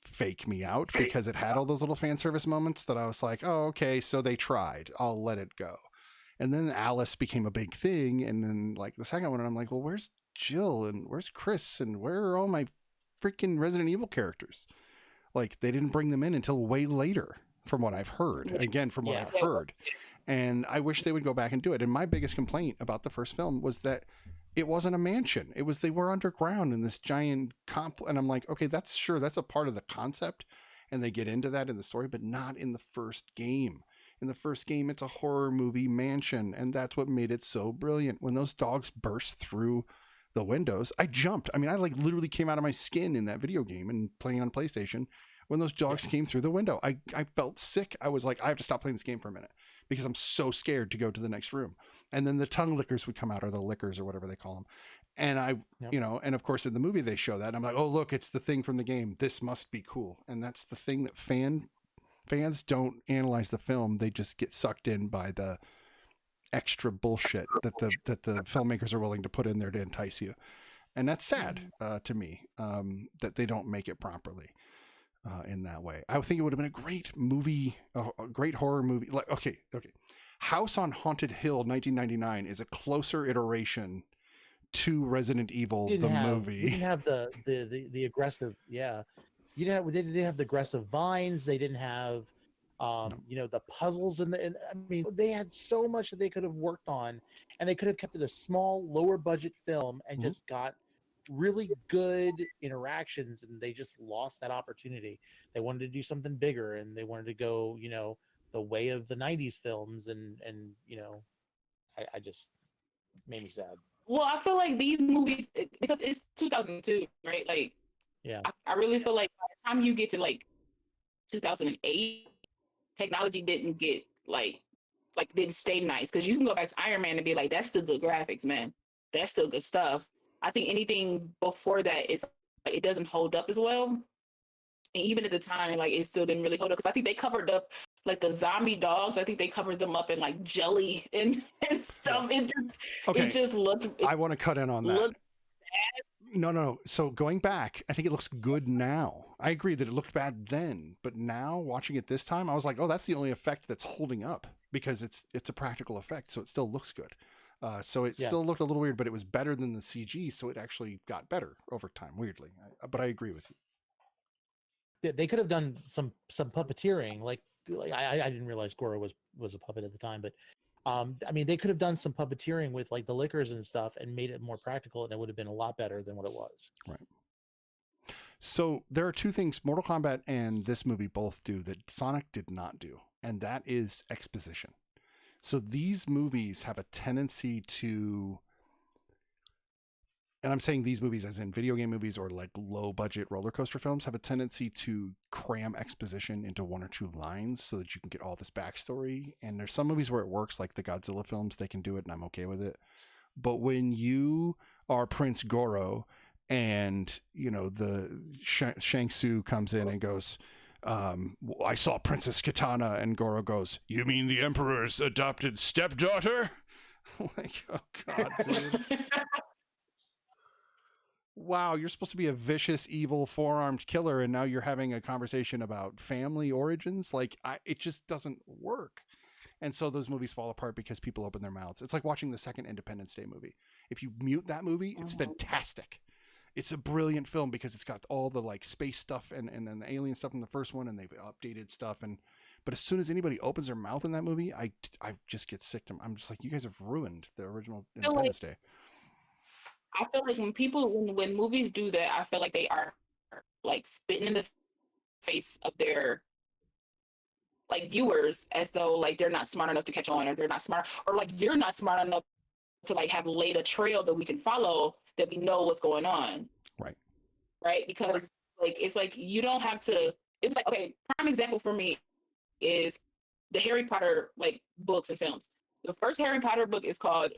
[SPEAKER 2] fake me out because it had all those little fan service moments that I was like, oh, okay, so they tried. I'll let it go. And then Alice became a big thing. And then like the second one, I'm like, well, where's Jill and where's Chris and where are all my freaking Resident Evil characters? Like they didn't bring them in until way later from what I've heard. Again, from what
[SPEAKER 3] Yeah.
[SPEAKER 2] I've heard. And I wish they would go back and do it. And my biggest complaint about the first film was that it wasn't a mansion. It was, they were underground in this giant and I'm like, okay, that's a part of the concept. And they get into that in the story, but not in the first game. In the first game, it's a horror movie mansion. And that's what made it so brilliant. When those dogs burst through the windows, I jumped. I mean, I like literally came out of my skin in that video game and playing on PlayStation. When those dogs came through the window, I felt sick. I was like, I have to stop playing this game for a minute because I'm so scared to go to the next room. And then the tongue lickers would come out, or the lickers, or whatever they call them. And and of course in the movie they show that. And I'm like, oh, look, it's the thing from the game. This must be cool. And that's the thing that fans don't analyze the film. They just get sucked in by the extra bullshit that the filmmakers are willing to put in there to entice you. And that's sad to me, that they don't make it properly. In that way, I think it would have been a great movie, a great horror movie. Like, okay, House on Haunted Hill, 1999, is a closer iteration to Resident Evil the movie.
[SPEAKER 3] You didn't have the aggressive, yeah. They didn't have the aggressive vines. They didn't have, the puzzles I mean, they had so much that they could have worked on, and they could have kept it a small, lower budget film and just got really good interactions, and they just lost that opportunity. They wanted to do something bigger, and they wanted to go, the way of the 90s films, and I just made me sad.
[SPEAKER 1] Well, I feel like these movies, because it's 2002, right? Like,
[SPEAKER 3] Yeah.
[SPEAKER 1] I really feel like by the time you get to like 2008, technology didn't get didn't stay nice, because you can go back to Iron Man and be like, that's still good graphics, man. That's still good stuff. I think anything before that, it doesn't hold up as well. And even at the time, like, it still didn't really hold up, because I think they covered up like the zombie dogs. I think they covered them up in like jelly and stuff.
[SPEAKER 3] Yeah.
[SPEAKER 1] It just looked.
[SPEAKER 2] I want to cut in on that. No. So going back, I think it looks good now. I agree that it looked bad then, but now watching it this time, I was like, oh, that's the only effect that's holding up, because it's a practical effect, so it still looks good. So it still looked a little weird, but it was better than the CG, so it actually got better over time, weirdly. But I agree with you.
[SPEAKER 3] They could have done some puppeteering, like I didn't realize Goro was a puppet at the time, but I mean, they could have done some puppeteering with like the lickers and stuff and made it more practical, and it would have been a lot better than what it was.
[SPEAKER 2] Right. So there are two things Mortal Kombat and this movie both do that Sonic did not do, and that is exposition. So these movies have a tendency to, and I'm saying these movies as in video game movies or like low budget roller coaster films, have a tendency to cram exposition into one or two lines so that you can get all this backstory. And there's some movies where it works, like the Godzilla films, they can do it and I'm okay with it. But when you are Prince Goro and, the Shang Tsung comes in and goes, I saw Princess Katana, and Goro goes, you mean the Emperor's adopted stepdaughter? Like, oh God, dude. Wow, you're supposed to be a vicious, evil, four-armed killer, and now you're having a conversation about family origins? Like, it just doesn't work. And so those movies fall apart because people open their mouths. It's like watching the second Independence Day movie. If you mute that movie, it's fantastic. It's a brilliant film because it's got all the like space stuff and the alien stuff in the first one, and they've updated stuff. But as soon as anybody opens their mouth in that movie, I just get sick to. I'm just like, you guys have ruined the original
[SPEAKER 1] I feel like
[SPEAKER 2] Independence Day.
[SPEAKER 1] when movies do that, I feel like they are like spitting in the face of their like viewers, as though like they're not smart enough to catch on, or they're not smart, or like you're not smart enough to like have laid a trail that we can follow, that we know what's going on. Right, because like it's like you don't have to. It was like, okay, prime example for me is the Harry Potter like books and films. The first Harry Potter book is called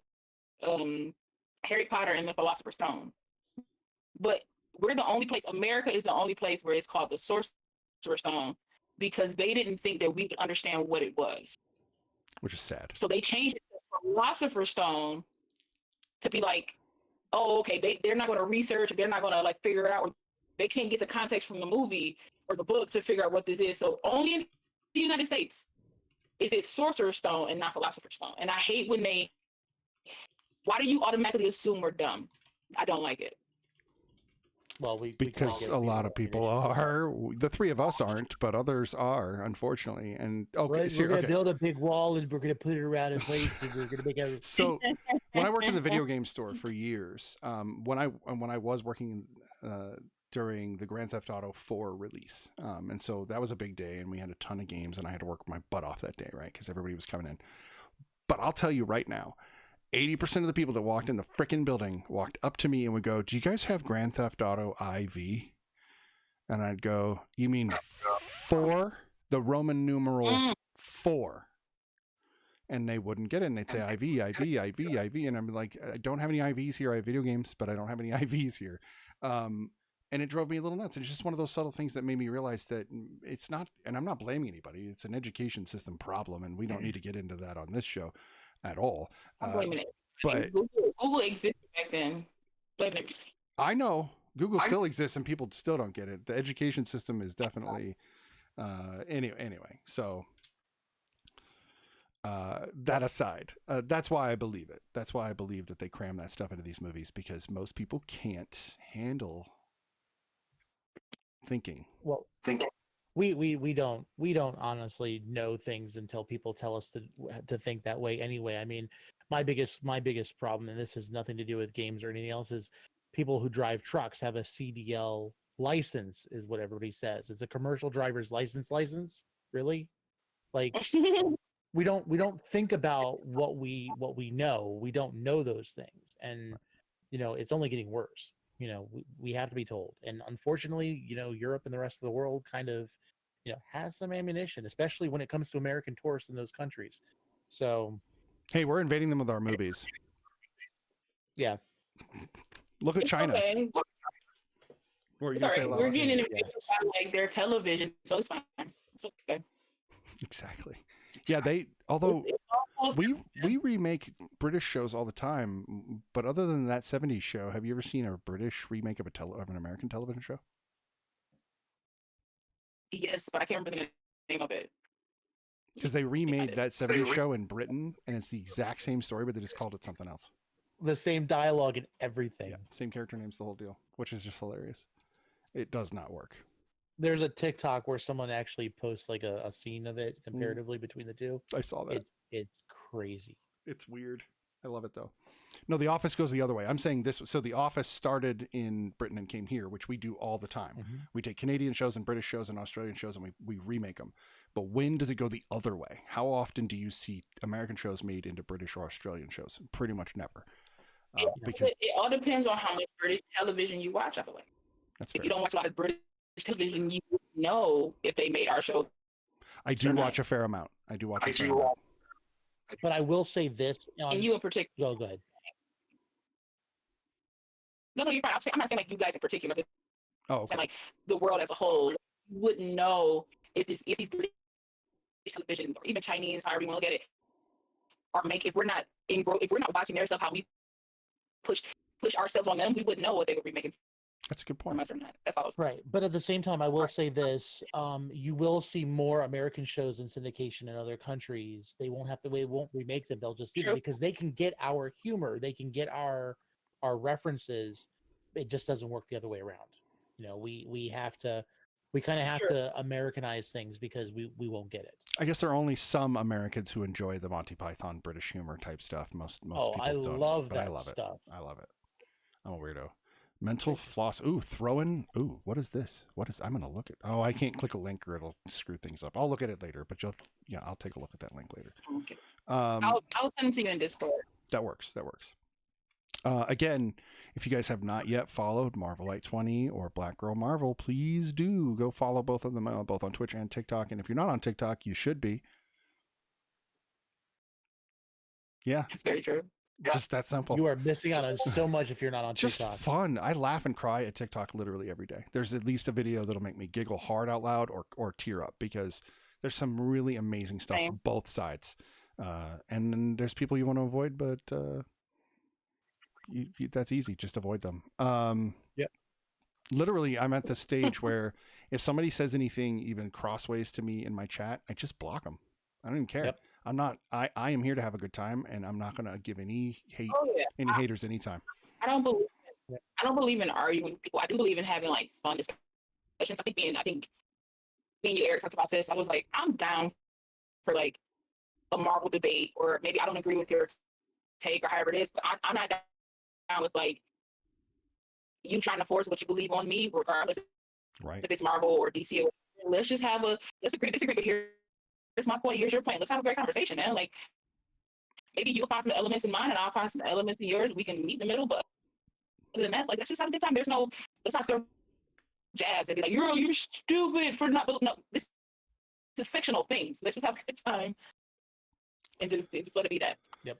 [SPEAKER 1] Harry Potter and the Philosopher's Stone. But we're the only place, America is the only place where it's called the Sorcerer's Stone, because they didn't think that we could understand what it was.
[SPEAKER 2] Which is sad.
[SPEAKER 1] So they changed it to Philosopher's Stone to be like, oh, okay, they're not going to research, they're not going to like figure it out. They can't get the context from the movie or the book to figure out what this is. So only in the United States is it Sorcerer's Stone and not Philosopher's Stone. And I hate when why do you automatically assume we're dumb? I don't like it.
[SPEAKER 3] Well,
[SPEAKER 2] because a lot of people are. The three of us aren't, but others are, unfortunately. And okay,
[SPEAKER 3] we're going to build a big wall and we're going to put it around in place and we're going to make everything.
[SPEAKER 2] So when I worked in the video game store for years, when I was working during the Grand Theft Auto 4 release, and so that was a big day, and we had a ton of games, and I had to work my butt off that day, right? Because everybody was coming in. But I'll tell you right now, 80% of the people that walked in the frickin' building walked up to me and would go, "Do you guys have Grand Theft Auto IV?" And I'd go, "You mean 4? The Roman numeral 4?" And they wouldn't get it. And they'd say IV, IV, IV, IV. And I'm like, I don't have any IVs here. I have video games, but I don't have any IVs here. And it drove me a little nuts. It's just one of those subtle things that made me realize that it's not, and I'm not blaming anybody. It's an education system problem. And we don't need to get into that on this show at all.
[SPEAKER 1] I'm blaming it.
[SPEAKER 2] But
[SPEAKER 1] Google existed back then. Blaming it.
[SPEAKER 2] I know Google still exists and people still don't get it. The education system is definitely, anyway. So that aside, that's why I believe it. That's why I believe that they cram that stuff into these movies, because most people can't handle thinking.
[SPEAKER 3] Well, we don't honestly know things until people tell us to think that way anyway. I mean, my biggest problem, and this has nothing to do with games or anything else, is people who drive trucks have a CDL license, is what everybody says. It's a commercial driver's license. Really? Like we don't think about what we know. We don't know those things, and it's only getting worse. We have to be told, and unfortunately, Europe and the rest of the world kind of has some ammunition, especially when it comes to American tourists in those countries. So
[SPEAKER 2] hey, we're invading them with our movies.
[SPEAKER 3] Yeah.
[SPEAKER 2] Look at China.
[SPEAKER 1] Okay. Sorry, we're getting invaded by like their television, so it's fine. It's okay.
[SPEAKER 2] Exactly. Yeah, although we remake British shows all the time, but other than that 70s show, have you ever seen a British remake of an American television show?
[SPEAKER 1] Yes, but I can't remember the name of it.
[SPEAKER 2] Because they remade that 70s show in Britain, and it's the exact same story, but they just called it something else.
[SPEAKER 3] The same dialogue and everything.
[SPEAKER 2] Yeah, same character names, the whole deal, which is just hilarious. It does not work.
[SPEAKER 3] There's a TikTok where someone actually posts like a scene of it comparatively between the two.
[SPEAKER 2] I saw that.
[SPEAKER 3] It's crazy.
[SPEAKER 2] It's weird. I love it though. No, The Office goes the other way. I'm saying this. So The Office started in Britain and came here, which we do all the time. Mm-hmm. We take Canadian shows and British shows and Australian shows and we remake them. But when does it go the other way? How often do you see American shows made into British or Australian shows? Pretty much never.
[SPEAKER 1] Because it all depends on how much British television you watch, I feel like.
[SPEAKER 2] That's
[SPEAKER 1] if you don't watch a lot of British television, you know if they made our shows.
[SPEAKER 2] I do watch a fair amount. I do watch a fair amount.
[SPEAKER 3] But I will say this.
[SPEAKER 1] And you in particular.
[SPEAKER 3] Go ahead.
[SPEAKER 1] No, you're fine. I'm not saying like you guys in particular.
[SPEAKER 2] Oh, okay.
[SPEAKER 1] I'm saying like the world as a whole. You wouldn't know if these British television or even Chinese, however you want to look at it, are if we're not watching their stuff, how we push ourselves on them, we wouldn't know what they would be making.
[SPEAKER 2] That's a good point.
[SPEAKER 1] That's all.
[SPEAKER 3] Right, but at the same time, I will say this: you will see more American shows in syndication in other countries. They won't remake them; they'll just do it because they can get our humor, they can get our references. It just doesn't work the other way around. We have to we kind of have
[SPEAKER 1] Sure.
[SPEAKER 3] to Americanize things because we won't get it.
[SPEAKER 2] I guess there are only some Americans who enjoy the Monty Python British humor type stuff. Most
[SPEAKER 3] Oh,
[SPEAKER 2] people
[SPEAKER 3] I
[SPEAKER 2] don't,
[SPEAKER 3] love
[SPEAKER 2] but I
[SPEAKER 3] that
[SPEAKER 2] love it.
[SPEAKER 3] stuff.
[SPEAKER 2] I love it. I'm a weirdo. Mental floss. Ooh, throwing. Ooh, what is this? What is? I'm gonna look at. Oh, I can't click a link or it'll screw things up. I'll look at it later. But I'll take a look at that link later.
[SPEAKER 1] Okay.
[SPEAKER 2] Um,
[SPEAKER 1] I'll send it to you in Discord.
[SPEAKER 2] that works. That works. Again, if you guys have not yet followed Marvelite20 or Black Girl Marvel, please do go follow both of them, both on Twitch and TikTok. And if you're not on TikTok, you should be. Yeah,
[SPEAKER 1] It's very true.
[SPEAKER 2] just that simple.
[SPEAKER 3] You are missing out on so much if you're not on
[SPEAKER 2] Just
[SPEAKER 3] TikTok.
[SPEAKER 2] fun. I laugh and cry at TikTok literally every day. There's at least a video that'll make me giggle hard out loud or tear up because there's some really amazing stuff on both sides. And then there's people you want to avoid, but that's easy. Just avoid them.
[SPEAKER 3] Yep.
[SPEAKER 2] Literally, I'm at the stage where if somebody says anything even crossways to me in my chat, I just block them. I don't even care.
[SPEAKER 3] Yep.
[SPEAKER 2] I'm not. I am here to have a good time, and I'm not going to give any hate, any haters anytime.
[SPEAKER 1] I don't believe in arguing with people. I do believe in having like fun discussions. I think me and you, Eric, talked about this. I was like, I'm down for like a Marvel debate, or maybe I don't agree with your take or however it is, but I'm not down with like you trying to force what you believe on me, regardless
[SPEAKER 2] Right.
[SPEAKER 1] if it's Marvel or DC. Or let's just have let's agree to disagree. But here's my point. Here's your point. Let's have a great conversation, man. Like maybe you'll find some elements in mine, and I'll find some elements in yours. We can meet in the middle, but other than that, like let's just have a good time. Let's not throw jabs and be like, you're stupid for not. No, this is fictional things. Let's just have a good time and just let it be that.
[SPEAKER 3] Yep.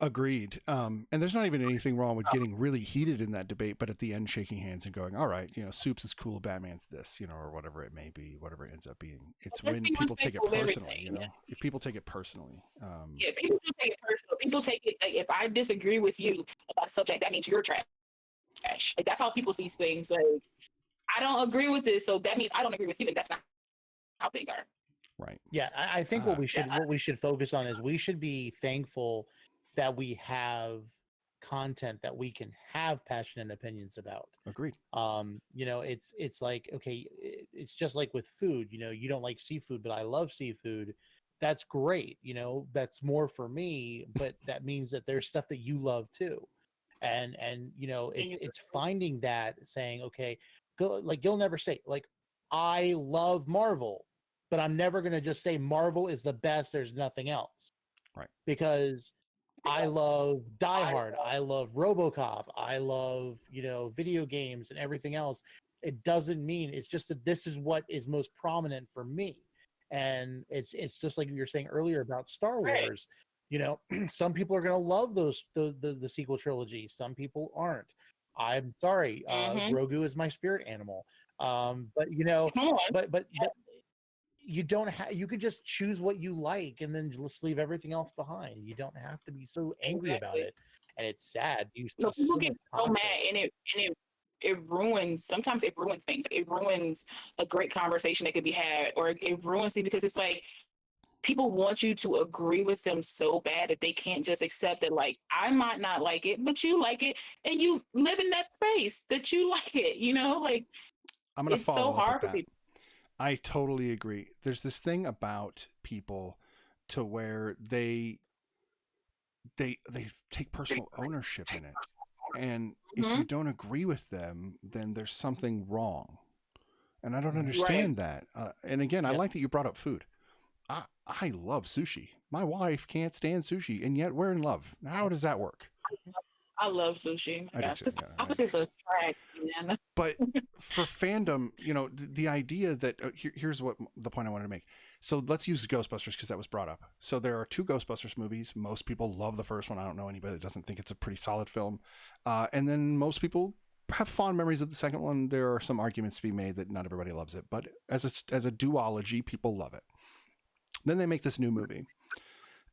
[SPEAKER 2] Agreed. And there's not even anything wrong with getting really heated in that debate, but at the end, shaking hands and going, all right, Soups is cool, Batman's this, or whatever it may be, whatever it ends up being. It's when people take it personally, if people take it personally.
[SPEAKER 1] Yeah, people do take it personal. People take it, like, if I disagree with you about a subject, that means you're trash. Like, that's how people see things. Like, I don't agree with this, so that means I don't agree with you, and that's not how things are.
[SPEAKER 2] Right.
[SPEAKER 3] Yeah, I think what we should focus on is we should be thankful that we have content that we can have passionate opinions about.
[SPEAKER 2] Agreed.
[SPEAKER 3] It's like, okay, it's just like with food, you don't like seafood, but I love seafood. That's great. That's more for me, but that means that there's stuff that you love too. And it's finding that, saying, okay, like you'll never say like, I love Marvel, but I'm never going to just say Marvel is the best. There's nothing else.
[SPEAKER 2] Right.
[SPEAKER 3] Because I love Die Hard. I love RoboCop. I love, video games and everything else. It doesn't mean, it's just that this is what is most prominent for me. And it's just like you were saying earlier about Star Wars. Some people are going to love the sequel trilogy. Some people aren't. I'm sorry. Grogu is my spirit animal. But you don't have, you can just choose what you like and then just leave everything else behind. You don't have to be so angry about it. And it's sad.
[SPEAKER 1] People get so mad, and it ruins, sometimes it ruins things. It ruins a great conversation that could be had, or it ruins it because it's like people want you to agree with them so bad that they can't just accept that, like, I might not like it, but you like it, and you live in that space that you like it, like
[SPEAKER 2] I'm going to follow
[SPEAKER 1] so hard
[SPEAKER 2] up with
[SPEAKER 1] for people.
[SPEAKER 2] I totally agree. There's this thing about people to where they take personal ownership in it. And if you don't agree with them, then there's something wrong. And I don't understand that. And again, I like that you brought up food. I love sushi. My wife can't stand sushi, and yet we're in love. How does that work?
[SPEAKER 1] I love sushi.
[SPEAKER 2] I do too,
[SPEAKER 1] opposites attract, man.
[SPEAKER 2] But for fandom, the idea that here's what the point I wanted to make. So let's use Ghostbusters because that was brought up. So there are 2 Ghostbusters movies. Most people love the first one. I don't know anybody that doesn't think it's a pretty solid film. And then most people have fond memories of the second one. There are some arguments to be made that not everybody loves it, but as a duology, people love it. Then they make this new movie.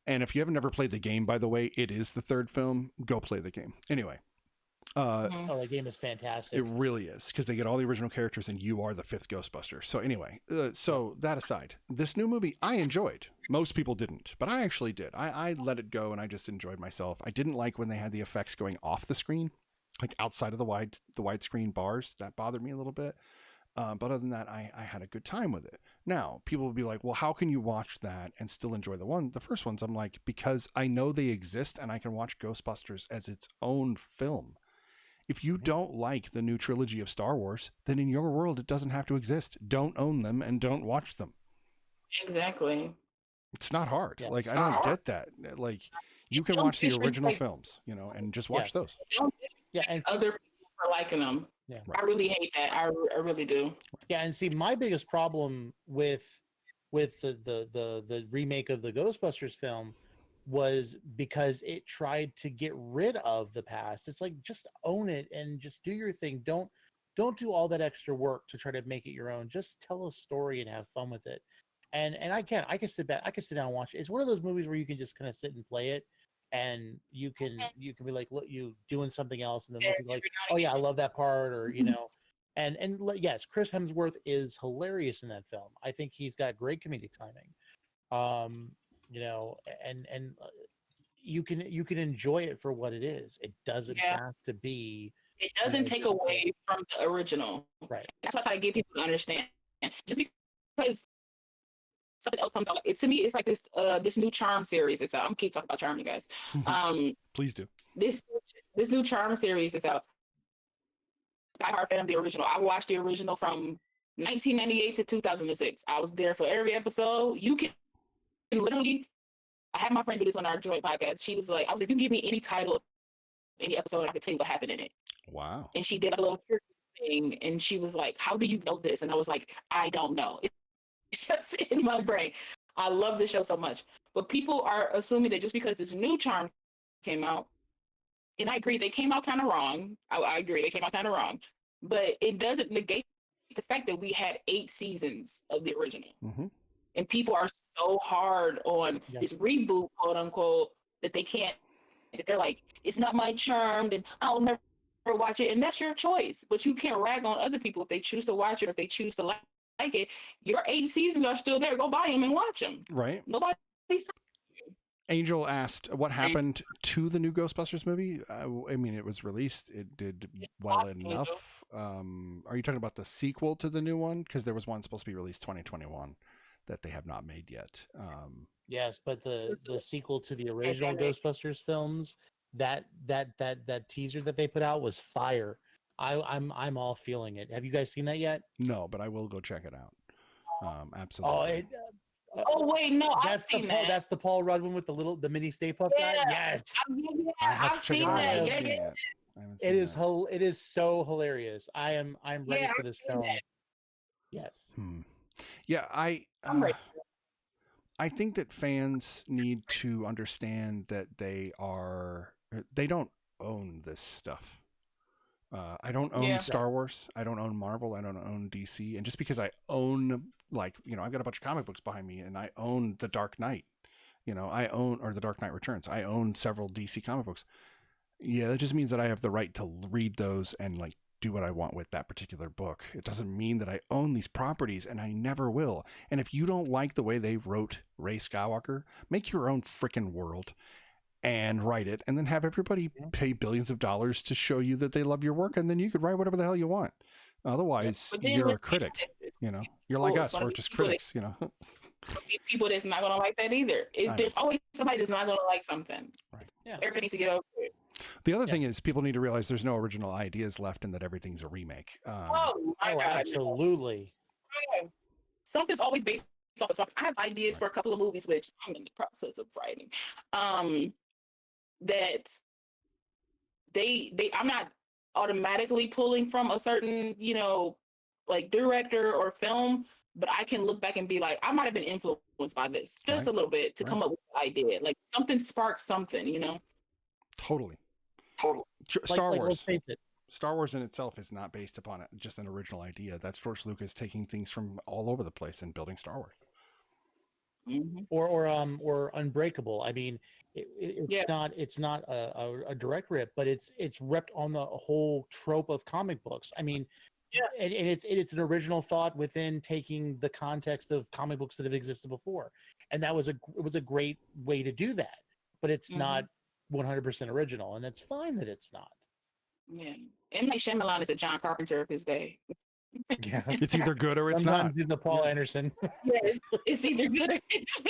[SPEAKER 2] And if you haven't ever played the game, by the way, it is the 3rd film. Go play the game. Anyway.
[SPEAKER 3] The game is fantastic.
[SPEAKER 2] It really is, because they get all the original characters and you are the 5th Ghostbuster. So anyway, that aside, this new movie I enjoyed. Most people didn't, but I actually did. I let it go and I just enjoyed myself. I didn't like when they had the effects going off the screen, like outside of the widescreen bars. That bothered me a little bit. But other than that, I had a good time with it. Now, people will be like, well, how can you watch that and still enjoy the first ones? I'm like, because I know they exist and I can watch Ghostbusters as its own film. If you don't like the new trilogy of Star Wars, then in your world, it doesn't have to exist. Don't own them and don't watch them.
[SPEAKER 1] Exactly.
[SPEAKER 2] It's not hard.
[SPEAKER 3] Yeah.
[SPEAKER 2] Like, I don't get that. Like, you can
[SPEAKER 1] Don't
[SPEAKER 2] watch the original
[SPEAKER 1] disrespect-
[SPEAKER 2] films, you know, and just watch those.
[SPEAKER 1] Don't
[SPEAKER 3] Yeah,
[SPEAKER 1] disrespect
[SPEAKER 3] and
[SPEAKER 1] other people for liking them.
[SPEAKER 3] Yeah.
[SPEAKER 1] I really hate that. I really do.
[SPEAKER 3] yeah, and see, my biggest problem with the remake of the Ghostbusters film was because it tried to get rid of the past. It's like, just own it and just do your thing. Don't do all that extra work to try to make it your own. Just tell a story and have fun with it. And I can sit back, I can sit down and watch it. It's one of those movies where you can just kind of sit and play it, and you can be like, look, you doing something else, and then look like, oh yeah, I love that part, or you know. And yes, Chris Hemsworth is hilarious in that film. I think he's got great comedic timing. You know, and you can enjoy it for what it is. It doesn't have to be.
[SPEAKER 1] It doesn't take away from the original.
[SPEAKER 3] Right.
[SPEAKER 1] That's what I try to get people to understand. Just because something else comes out, to me, it's like this new Charm series is out. I'm gonna keep talking about Charm, you guys.
[SPEAKER 2] Please do.
[SPEAKER 1] This new Charm series is out. Diehard fan of the original. I watched the original from 1998 to 2006. I was there for every episode. You can literally. I had my friend do this on our joint podcast. She was like, I was like, you can give me any title of any episode, and I can tell you what happened in it.
[SPEAKER 2] Wow.
[SPEAKER 1] And she did a little thing, and she was like, how do you know this? And I was like, I don't know. It's just in my brain. I love the show so much. But people are assuming that just because this new Charm came out, and I agree, they came out kind of wrong. I agree, they came out kind of wrong. But it doesn't negate the fact that we had 8 seasons of the original.
[SPEAKER 2] Mm-hmm.
[SPEAKER 1] And people are so hard on this reboot, quote unquote, that they can't, that they're like, it's not my Charmed, and I'll never watch it. And that's your choice. But you can't rag on other people if they choose to watch it, or if they choose to like it. Your 8 seasons are still there. Go buy them and watch them.
[SPEAKER 2] Right.
[SPEAKER 1] Nobody's.
[SPEAKER 2] Angel asked what happened to the new Ghostbusters movie. I mean, it was released. It did well enough. Are you talking about the sequel to the new one? Because there was one supposed to be released 2021 that they have not made yet.
[SPEAKER 3] Yes, but the sequel to the original Ghostbusters films, that teaser that they put out was fire. I'm all feeling it. Have you guys seen that yet?
[SPEAKER 2] No, but I will go check it out. Absolutely.
[SPEAKER 1] Oh wait, no, I've seen that.
[SPEAKER 3] That's the Paul Rudd one with the mini Stay Puft guy. Yes,
[SPEAKER 1] I've seen that.
[SPEAKER 3] It is so hilarious. I'm ready for this film. Yes.
[SPEAKER 2] Yeah,
[SPEAKER 1] I'm ready.
[SPEAKER 2] I think that fans need to understand that they don't own this stuff. I don't own Star Wars. I don't own Marvel. I don't own DC. And just because I own, like, you know, I've got a bunch of comic books behind me, and I own The Dark Knight. You know, or The Dark Knight Returns. I own several DC comic books. Yeah, that just means that I have the right to read those and, like, do what I want with that particular book. It doesn't mean that I own these properties, and I never will. And if you don't like the way they wrote Rey Skywalker, make your own freaking world and write it, and then have everybody pay billions of dollars to show you that they love your work, and then you could write whatever the hell you want. Otherwise, you're a critic. You know, you're like us. We're just critics. You know,
[SPEAKER 1] people that's not gonna like that either. There's always somebody that's not gonna like something.
[SPEAKER 2] Right.
[SPEAKER 1] Yeah. Everybody needs to get over it.
[SPEAKER 2] The other thing is, people need to realize there's no original ideas left, and that everything's a remake.
[SPEAKER 1] Oh my God!
[SPEAKER 3] Absolutely.
[SPEAKER 1] Something's always based off of something. I have ideas for a couple of movies, which I'm in the process of writing. That I'm not automatically pulling from a certain, you know, like director or film, but I can look back and be like, I might have been influenced by this just a little bit to come up with the idea. Like something sparked something, you know?
[SPEAKER 2] Totally. Star Wars. Let's face it. Star Wars in itself is not based upon just an original idea. That's George Lucas taking things from all over the place and building Star Wars.
[SPEAKER 3] Mm-hmm. Or Unbreakable. I mean, it's not a direct rip, but it's ripped on the whole trope of comic books. I mean, and it's an original thought within taking the context of comic books that have existed before, and it was a great way to do that. But it's not 100% original, and that's fine that it's not.
[SPEAKER 1] Yeah, M. Night Shyamalan is a John Carpenter of his day.
[SPEAKER 3] Yeah.
[SPEAKER 2] It's either good or it's not.
[SPEAKER 3] Sometimes he's the Paul Anderson.
[SPEAKER 1] Yes, it's either good or it's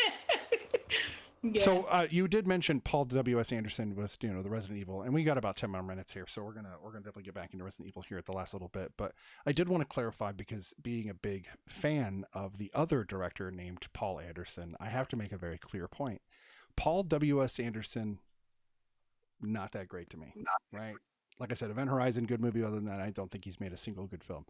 [SPEAKER 1] yeah.
[SPEAKER 2] So you did mention Paul W.S. Anderson was, the Resident Evil, and we got about 10 more minutes here, so we're gonna definitely get back into Resident Evil here at the last little bit. But I did want to clarify, because being a big fan of the other director named Paul Anderson, I have to make a very clear point. Paul W.S. Anderson, not that great to me, right? Like I said, Event Horizon, good movie. Other than that, I don't think he's made a single good film.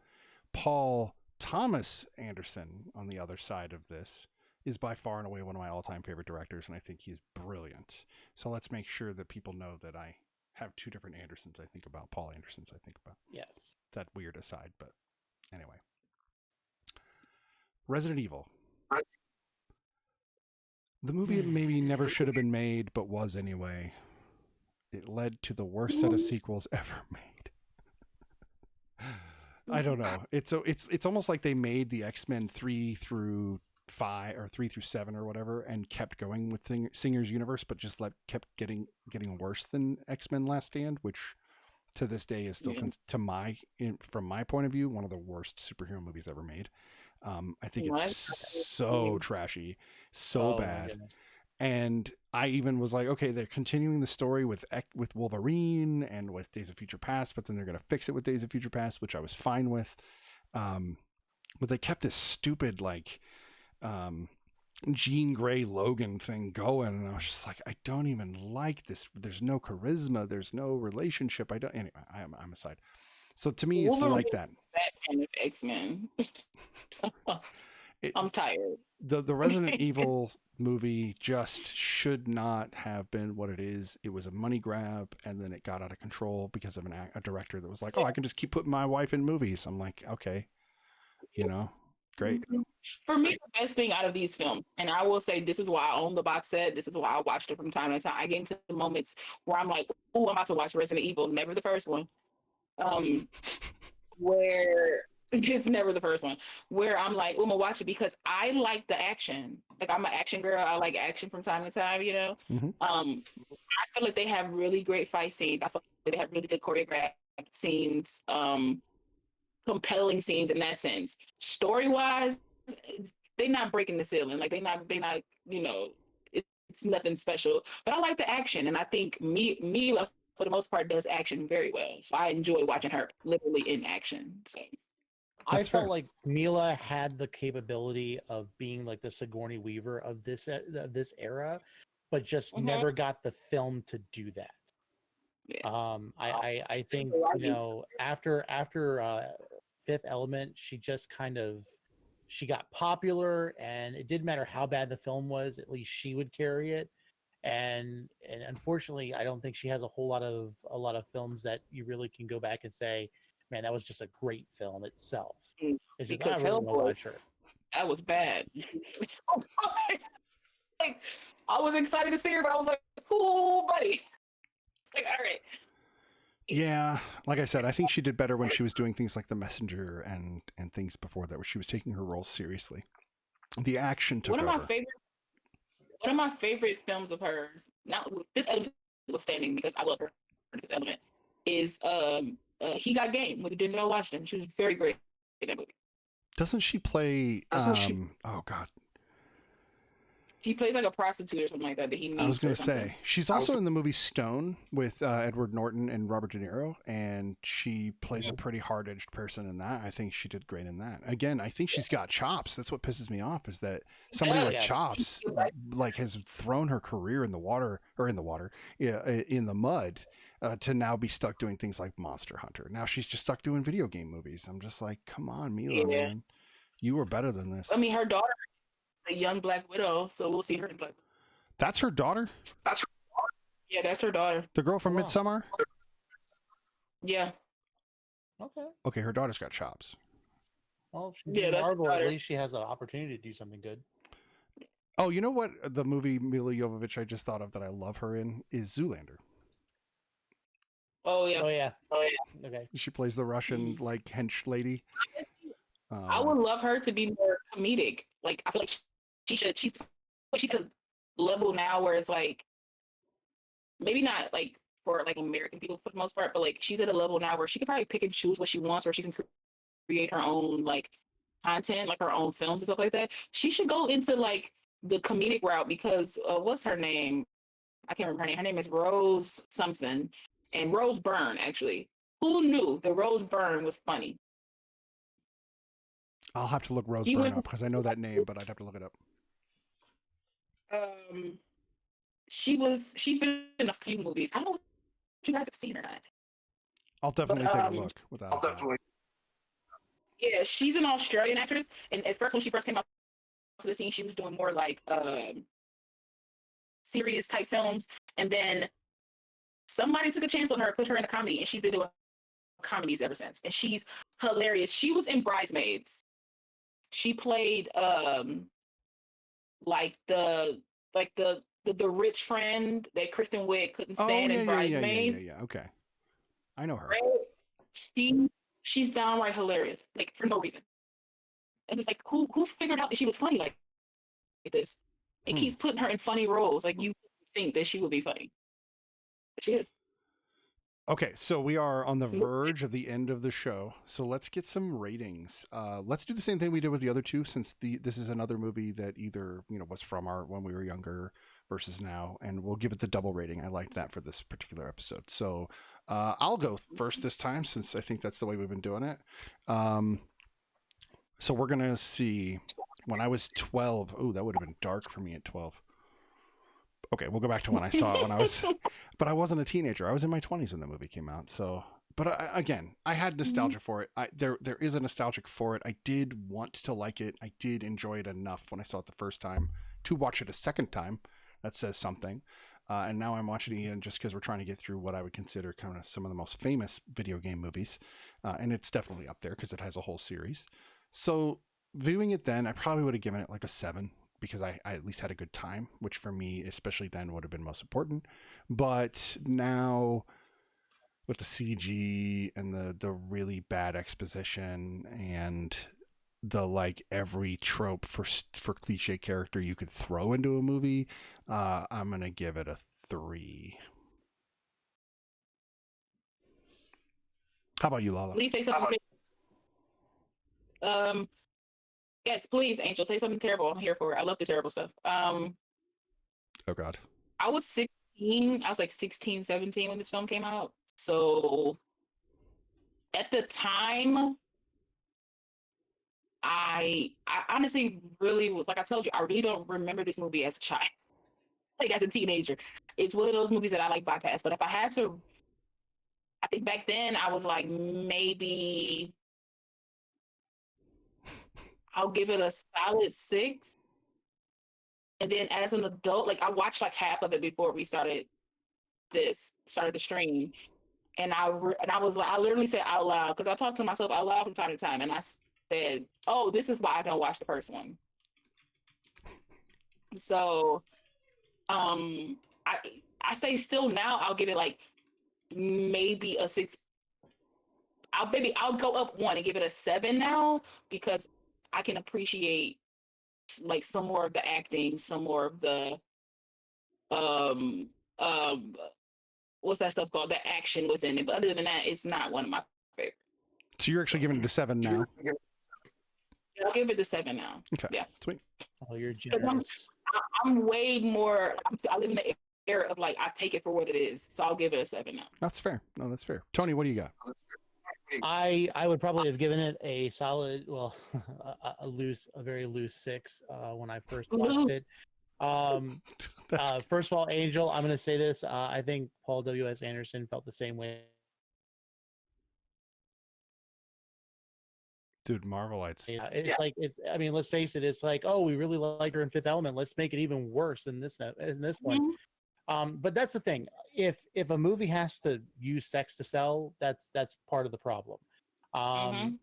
[SPEAKER 2] Paul Thomas Anderson, on the other side of this, is by far and away one of my all-time favorite directors, and I think he's brilliant. So let's make sure that people know that I have two different Andersons I think about. Paul Andersons I think about.
[SPEAKER 3] Yes.
[SPEAKER 2] That weird aside, but anyway. Resident Evil. The movie maybe never should have been made, but was anyway. It led to the worst set of sequels ever made. I don't know. It's almost like they made the X-Men 3 through 5 or 3 through 7 or whatever, and kept going with Singer's universe, but just kept getting worse than X-Men Last Stand, which to this day is still from my point of view one of the worst superhero movies ever made. I think it's so trashy, so bad. And I even was like, okay, they're continuing the story with Wolverine and with Days of Future Past, but then they're going to fix it with Days of Future Past, which I was fine with. But they kept this stupid, Jean Grey Logan thing going. And I was just like, I don't even like this. There's no charisma. There's no relationship. Anyway, I'm aside. So to me, it's like that.
[SPEAKER 1] Batman of X-Men. I'm tired.
[SPEAKER 2] The Resident Evil movie just should not have been what it is. It was a money grab, and then it got out of control because of a director that was like, oh, I can just keep putting my wife in movies. I'm like, okay, great.
[SPEAKER 1] For me, the best thing out of these films, and I will say this is why I own the box set, this is why I watched it from time to time. I get into the moments where I'm like, oh, I'm about to watch Resident Evil, never the first one. Where it's never the first one, where I'm like, oh, I'm gonna watch it because I like the action. Like, I'm an action girl. I like action from time to time,
[SPEAKER 2] Mm-hmm.
[SPEAKER 1] I feel like they have really great fight scenes. I feel like they have really good choreographed scenes, compelling scenes in that sense. Story-wise, they're not breaking the ceiling. Like, they're not, it's nothing special. But I like the action, and I think Mila, for the most part, does action very well. So I enjoy watching her literally in action. So
[SPEAKER 3] I felt like Mila had the capability of being like the Sigourney Weaver of this era, but just never got the film to do that. Yeah. I think after Fifth Element, she just she got popular, and it didn't matter how bad the film was. At least she would carry it. And unfortunately, I don't think she has a lot of films that you really can go back and say, man, that was just a great film itself. It's just,
[SPEAKER 1] because Hellboy, that was bad. Like, I was excited to see her, but I was like, cool, buddy. It's like, all right.
[SPEAKER 2] Yeah, like I said, I think she did better when she was doing things like The Messenger and things before that, where she was taking her role seriously. The action took over.
[SPEAKER 1] One of my favorite films of hers, not Fifth Element was standing because I love her. Fifth Element is He Got Game with Denzel Washington. She was very great in that movie.
[SPEAKER 2] Doesn't she play? Oh God.
[SPEAKER 1] She plays like a prostitute or something like that.
[SPEAKER 2] I was going to say she's also in the movie Stone with Edward Norton and Robert De Niro, and she plays a pretty hard-edged person in that. I think she did great in that. Again, I think she's got chops. That's what pisses me off, is that somebody like chops has thrown her career in the mud to now be stuck doing things like Monster Hunter. Now she's just stuck doing video game movies. I'm just like, come on, Mila, man, you were better than this.
[SPEAKER 1] I mean, her daughter, a young Black Widow, so we'll see her in Black Widow.
[SPEAKER 2] That's her daughter?
[SPEAKER 1] Yeah, that's her daughter.
[SPEAKER 2] The girl from Midsommar?
[SPEAKER 1] Yeah.
[SPEAKER 3] Okay,
[SPEAKER 2] her daughter's got chops.
[SPEAKER 3] Well, she's Marvel. At least she has an opportunity to do something good.
[SPEAKER 2] Oh, you know what? The movie Mila Jovovich I just thought of that I love her in is Zoolander.
[SPEAKER 1] Oh yeah.
[SPEAKER 3] Okay.
[SPEAKER 2] She plays the Russian hench lady.
[SPEAKER 1] I would love her to be more comedic. Like, I feel like she's at a level now where it's like, maybe not like for like American people for the most part, but like she's at a level now where she can probably pick and choose what she wants, or she can create her own like content, like her own films and stuff like that. She should go into like the comedic route because what's her name? I can't remember her name. Her name is Rose something, and Rose Byrne actually. Who knew that Rose Byrne was funny?
[SPEAKER 2] I'll have to look Rose
[SPEAKER 1] She
[SPEAKER 2] Byrne
[SPEAKER 1] went.
[SPEAKER 2] up because I know that name, but I'd have to look it up.
[SPEAKER 1] Um, she's been in a few movies. I don't know if you guys have seen her or not.
[SPEAKER 2] I'll definitely
[SPEAKER 1] But
[SPEAKER 2] take a look without a doubt.
[SPEAKER 1] yeah, she's an Australian actress, and at first when she first came out to the scene, she was doing more like serious type films, and then somebody took a chance on her, put her in a comedy, and she's been doing comedies ever since. And she's hilarious. She was in Bridesmaids. She played like the rich friend that Kristen Wiig couldn't stand in Bridesmaids.
[SPEAKER 2] Yeah. Okay, I know her.
[SPEAKER 1] Right? She's downright hilarious, like for no reason. And it's like who figured out that she was funny like this? It keeps putting her in funny roles. Like you think that she would be funny, but she is.
[SPEAKER 2] Okay, so we are on the verge of the end of the show. So let's get some ratings. Let's do the same thing we did with the other two, since this is another movie that either was from our when we were younger versus now, and we'll give it the double rating. I liked that for this particular episode. So I'll go first this time, since I think that's the way we've been doing it. So we're gonna see. When I was 12, oh, that would have been dark for me at 12. Okay, we'll go back to when I saw it when I was, but I wasn't a teenager. I was in my 20s when the movie came out. So, but again, I had nostalgia for it. There is a nostalgic for it. I did want to like it. I did enjoy it enough when I saw it the first time to watch it a second time. That says something. And now I'm watching it again just because we're trying to get through what I would consider kind of some of the most famous video game movies. And it's definitely up there because it has a whole series. So viewing it then, I probably would have given it like a 7. Because I at least had a good time, which for me, especially then, would have been most important. But now, with the CG and the really bad exposition and the like every trope for cliche character you could throw into a movie, I'm gonna give it a 3. How about you, Lala?
[SPEAKER 1] Please say something. Yes, please, Angel, say something terrible. I'm here for it. I love the terrible stuff.
[SPEAKER 2] Oh God.
[SPEAKER 1] I was 16. I was like 16, 17 when this film came out. So at the time, I honestly really was like I told you, I really don't remember this movie as a child, like as a teenager. It's one of those movies that I like bypass. But if I had to, I think back then I was like maybe I'll give it a solid 6. And then as an adult, like I watched like half of it before we started the stream, and I was like, I literally said out loud because I talk to myself out loud from time to time, and I said, "Oh, this is why I don't watch the first one." So, I say still now I'll give it like maybe a 6. I'll go up 1 and give it a 7 now because I can appreciate like some more of the acting, some more of the um um what's that stuff called? The action within it. But other than that, it's not one of my favorites.
[SPEAKER 2] So you're actually giving it a 7 now?
[SPEAKER 1] I'll give it the 7 now.
[SPEAKER 2] Okay.
[SPEAKER 1] Yeah.
[SPEAKER 2] Sweet.
[SPEAKER 3] Oh, you're generous.
[SPEAKER 1] I'm way more. I live in the era of like I take it for what it is. So I'll give it a 7 now.
[SPEAKER 2] That's fair. No, that's fair. Tony, what do you got?
[SPEAKER 3] I would probably have given it a solid, well, a very loose 6 when I first watched it. First of all, Angel, I'm going to say this. I think Paul W.S. Anderson felt the same way.
[SPEAKER 2] Dude, Marvelites.
[SPEAKER 3] It's like I mean, let's face it. It's like, oh, we really like her in Fifth Element. Let's make it even worse in this one. But that's the thing. If a movie has to use sex to sell, that's part of the problem. And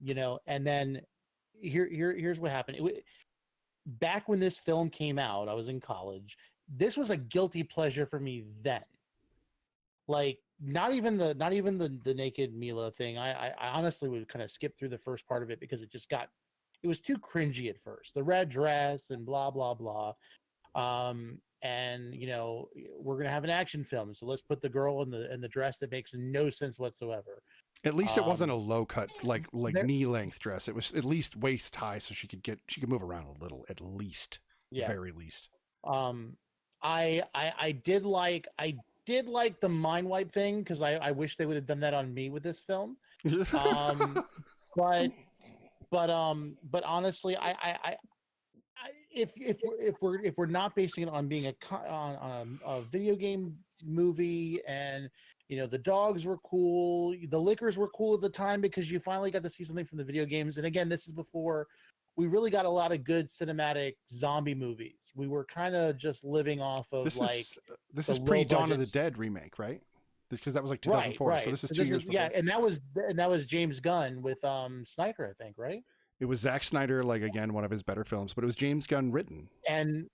[SPEAKER 3] then here's what happened. Back when this film came out, I was in college. This was a guilty pleasure for me then. Like not even the naked Mila thing. I honestly would kind of skip through the first part of it because it was too cringy at first. The red dress and blah blah blah. And we're gonna have an action film, so let's put the girl in the dress that makes no sense whatsoever.
[SPEAKER 2] At least it wasn't a low cut, like
[SPEAKER 3] there-
[SPEAKER 2] knee length dress. It was at least waist high, so she could move around a little, at least,
[SPEAKER 3] Yeah.
[SPEAKER 2] very least.
[SPEAKER 3] I did like the mind wipe thing because I wish they would have done that on me with this film. But honestly, if we're not basing it on being on a video game movie, and the dogs were cool, the liquors were cool at the time because you finally got to see something from the video games. And again, this is before we really got a lot of good cinematic zombie movies. We were kind of just living off of
[SPEAKER 2] this is pre Dawn of the Dead remake, right? Because that was like 2004.
[SPEAKER 3] Right.
[SPEAKER 2] So this is 2 years before.
[SPEAKER 3] Yeah, and that was James Gunn with Snyder, I think, right?
[SPEAKER 2] It was Zack Snyder, like, again, one of his better films, but it was James Gunn written.
[SPEAKER 3] And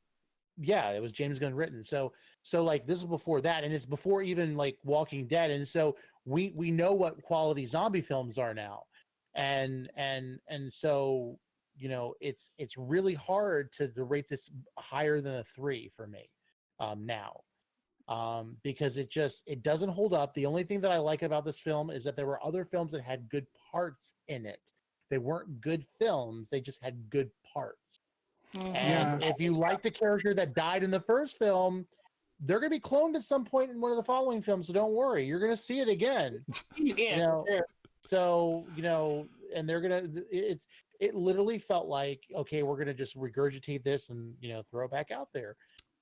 [SPEAKER 3] yeah, it was James Gunn written. So like this is before that, and it's before even like Walking Dead. And so we know what quality zombie films are now. And so it's really hard to rate this higher than a 3 for me now. Because it doesn't hold up. The only thing that I like about this film is that there were other films that had good parts in it. They weren't good films, they just had good parts.
[SPEAKER 1] Mm-hmm.
[SPEAKER 3] And if you like the character that died in the first film, they're going to be cloned at some point in one of the following films, so don't worry, you're going to see it again. So and they're going to it literally felt like, okay, we're going to just regurgitate this and throw it back out there.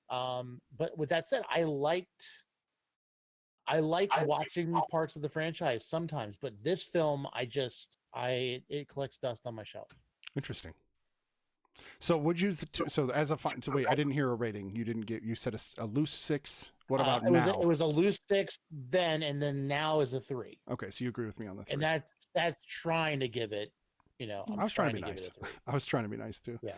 [SPEAKER 3] But with that said, I like watching parts of the franchise sometimes, but this film, it collects dust on my shelf.
[SPEAKER 2] Interesting. So would you? So as a so wait, I didn't hear a rating. You didn't get. You said a loose 6. What about now?
[SPEAKER 3] It was a loose 6 then, and then now is a 3.
[SPEAKER 2] Okay, so you agree with me on the 3.
[SPEAKER 3] And that's trying to give it.
[SPEAKER 2] I was trying to be nice. I was trying to be nice too.
[SPEAKER 3] Yeah.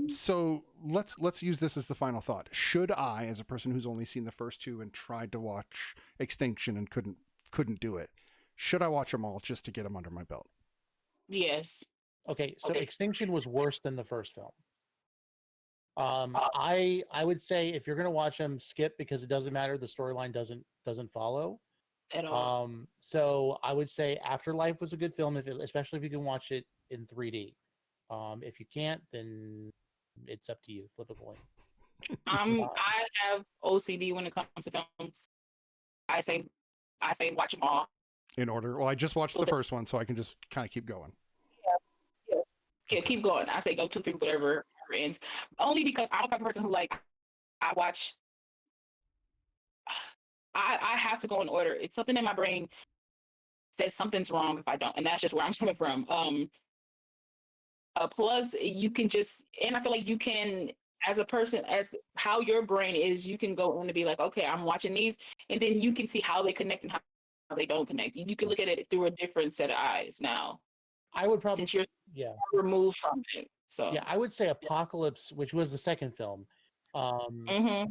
[SPEAKER 2] So let's use this as the final thought. Should I, as a person who's only seen the first 2 and tried to watch Extinction and couldn't do it, should I watch them all just to get them under my belt?
[SPEAKER 1] Yes.
[SPEAKER 3] Okay, so Extinction was worse than the first film. I would say if you're gonna watch them, skip, because it doesn't matter. The storyline doesn't follow
[SPEAKER 1] at all.
[SPEAKER 3] So I would say Afterlife was a good film, especially if you can watch it in 3D. If you can't, then it's up to you. Flip a coin.
[SPEAKER 1] I have OCD when it comes to films. I say watch them all
[SPEAKER 2] in order. Well, I just watched the first one, so I can just kind of keep going.
[SPEAKER 1] Yes. Okay, keep going. I say go 2, 3, whatever ends. Only because I'm the type of person who I watch. I have to go in order. It's something in my brain says something's wrong if I don't, and that's just where I'm coming from. Plus, you can just, and I feel like you can, as a person, as how your brain is, you can go on to be like, okay, I'm watching these, and then you can see how they connect and how they don't connect. You can look at it through a different set of eyes now.
[SPEAKER 3] I would probably,
[SPEAKER 1] since you're removed from it. So
[SPEAKER 3] yeah, I would say Apocalypse, which was the second film,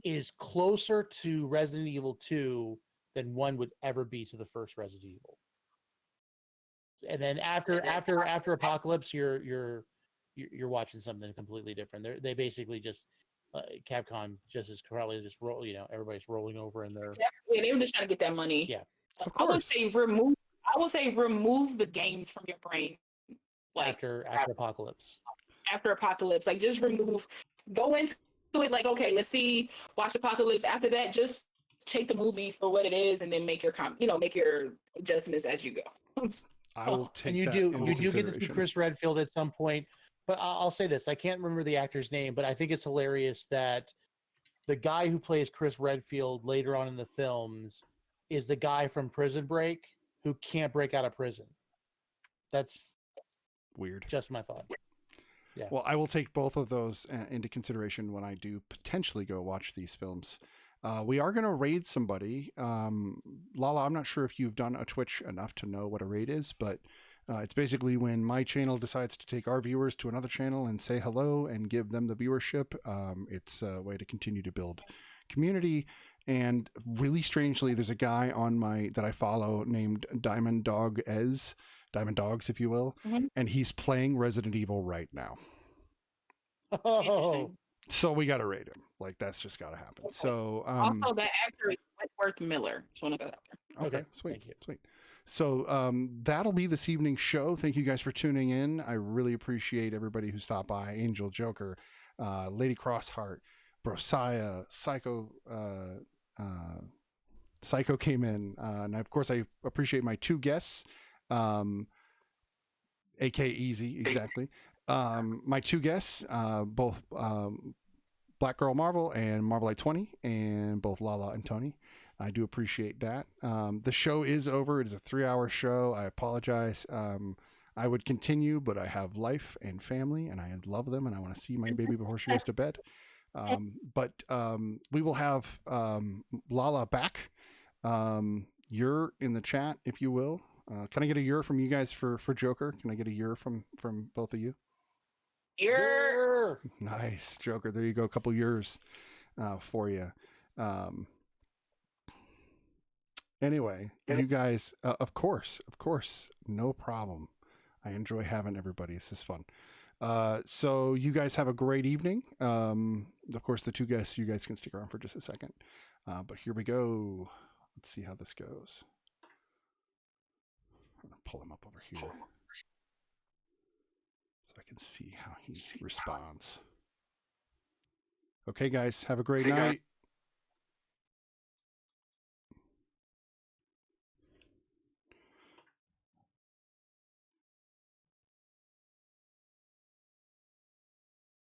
[SPEAKER 3] is closer to Resident Evil 2 than one would ever be to the first Resident Evil. And then after Apocalypse, you're watching something completely different. They basically just Capcom just is probably just everybody's rolling over in their
[SPEAKER 1] they were just trying to get that money.
[SPEAKER 3] Yeah,
[SPEAKER 2] of course.
[SPEAKER 1] I would say remove the games from your brain. Like
[SPEAKER 3] after Apocalypse.
[SPEAKER 1] After Apocalypse, like just go into it like, okay, let's see, watch Apocalypse. After that, just take the movie for what it is, and then make your make your adjustments as you go.
[SPEAKER 2] I will take.
[SPEAKER 3] And you do get to see Chris Redfield at some point. But I'll say this: I can't remember the actor's name, but I think it's hilarious that the guy who plays Chris Redfield later on in the films is the guy from Prison Break who can't break out of prison. That's
[SPEAKER 2] weird.
[SPEAKER 3] Just my thought. Yeah.
[SPEAKER 2] Well, I will take both of those into consideration when I do potentially go watch these films. We are going to raid somebody. Lala, I'm not sure if you've done a Twitch enough to know what a raid is, but it's basically when my channel decides to take our viewers to another channel and say hello and give them the viewership. It's a way to continue to build community. And really strangely, there's a guy on that I follow named Diamond Dogs, if you will, and he's playing Resident Evil right now.
[SPEAKER 3] Oh.
[SPEAKER 2] So we got to rate him. Like, that's just got to happen. Okay. So
[SPEAKER 1] also, that actor is Wentworth Miller.
[SPEAKER 2] Okay, sweet. So that'll be this evening's show. Thank you guys for tuning in. I really appreciate everybody who stopped by. Angel, Joker, Lady Crossheart, Brosiah, Psycho came in, and of course I appreciate my two guests, AK Easy, exactly. My two guests, both Black Girl Marvel and Marvelite 20, and both Lala and Tony. I do appreciate that. The show is over. It is a 3-hour show. I apologize. I would continue, but I have life and family, and I love them, and I want to see my baby before she goes to bed. But we will have Lala back. You're in the chat, if you will. Can I get a year from you guys for Joker? Can I get a year from both of you?
[SPEAKER 1] You're
[SPEAKER 2] Nice, Joker. There you go. A couple years for you. Anyway, you guys, of course, no problem. I enjoy having everybody. This is fun. So you guys have a great evening. Of course, the two guests, you guys can stick around for just a second. But here we go. Let's see how this goes. I'm going to pull him up over here so I can see how he responds. Okay, guys, have a great night.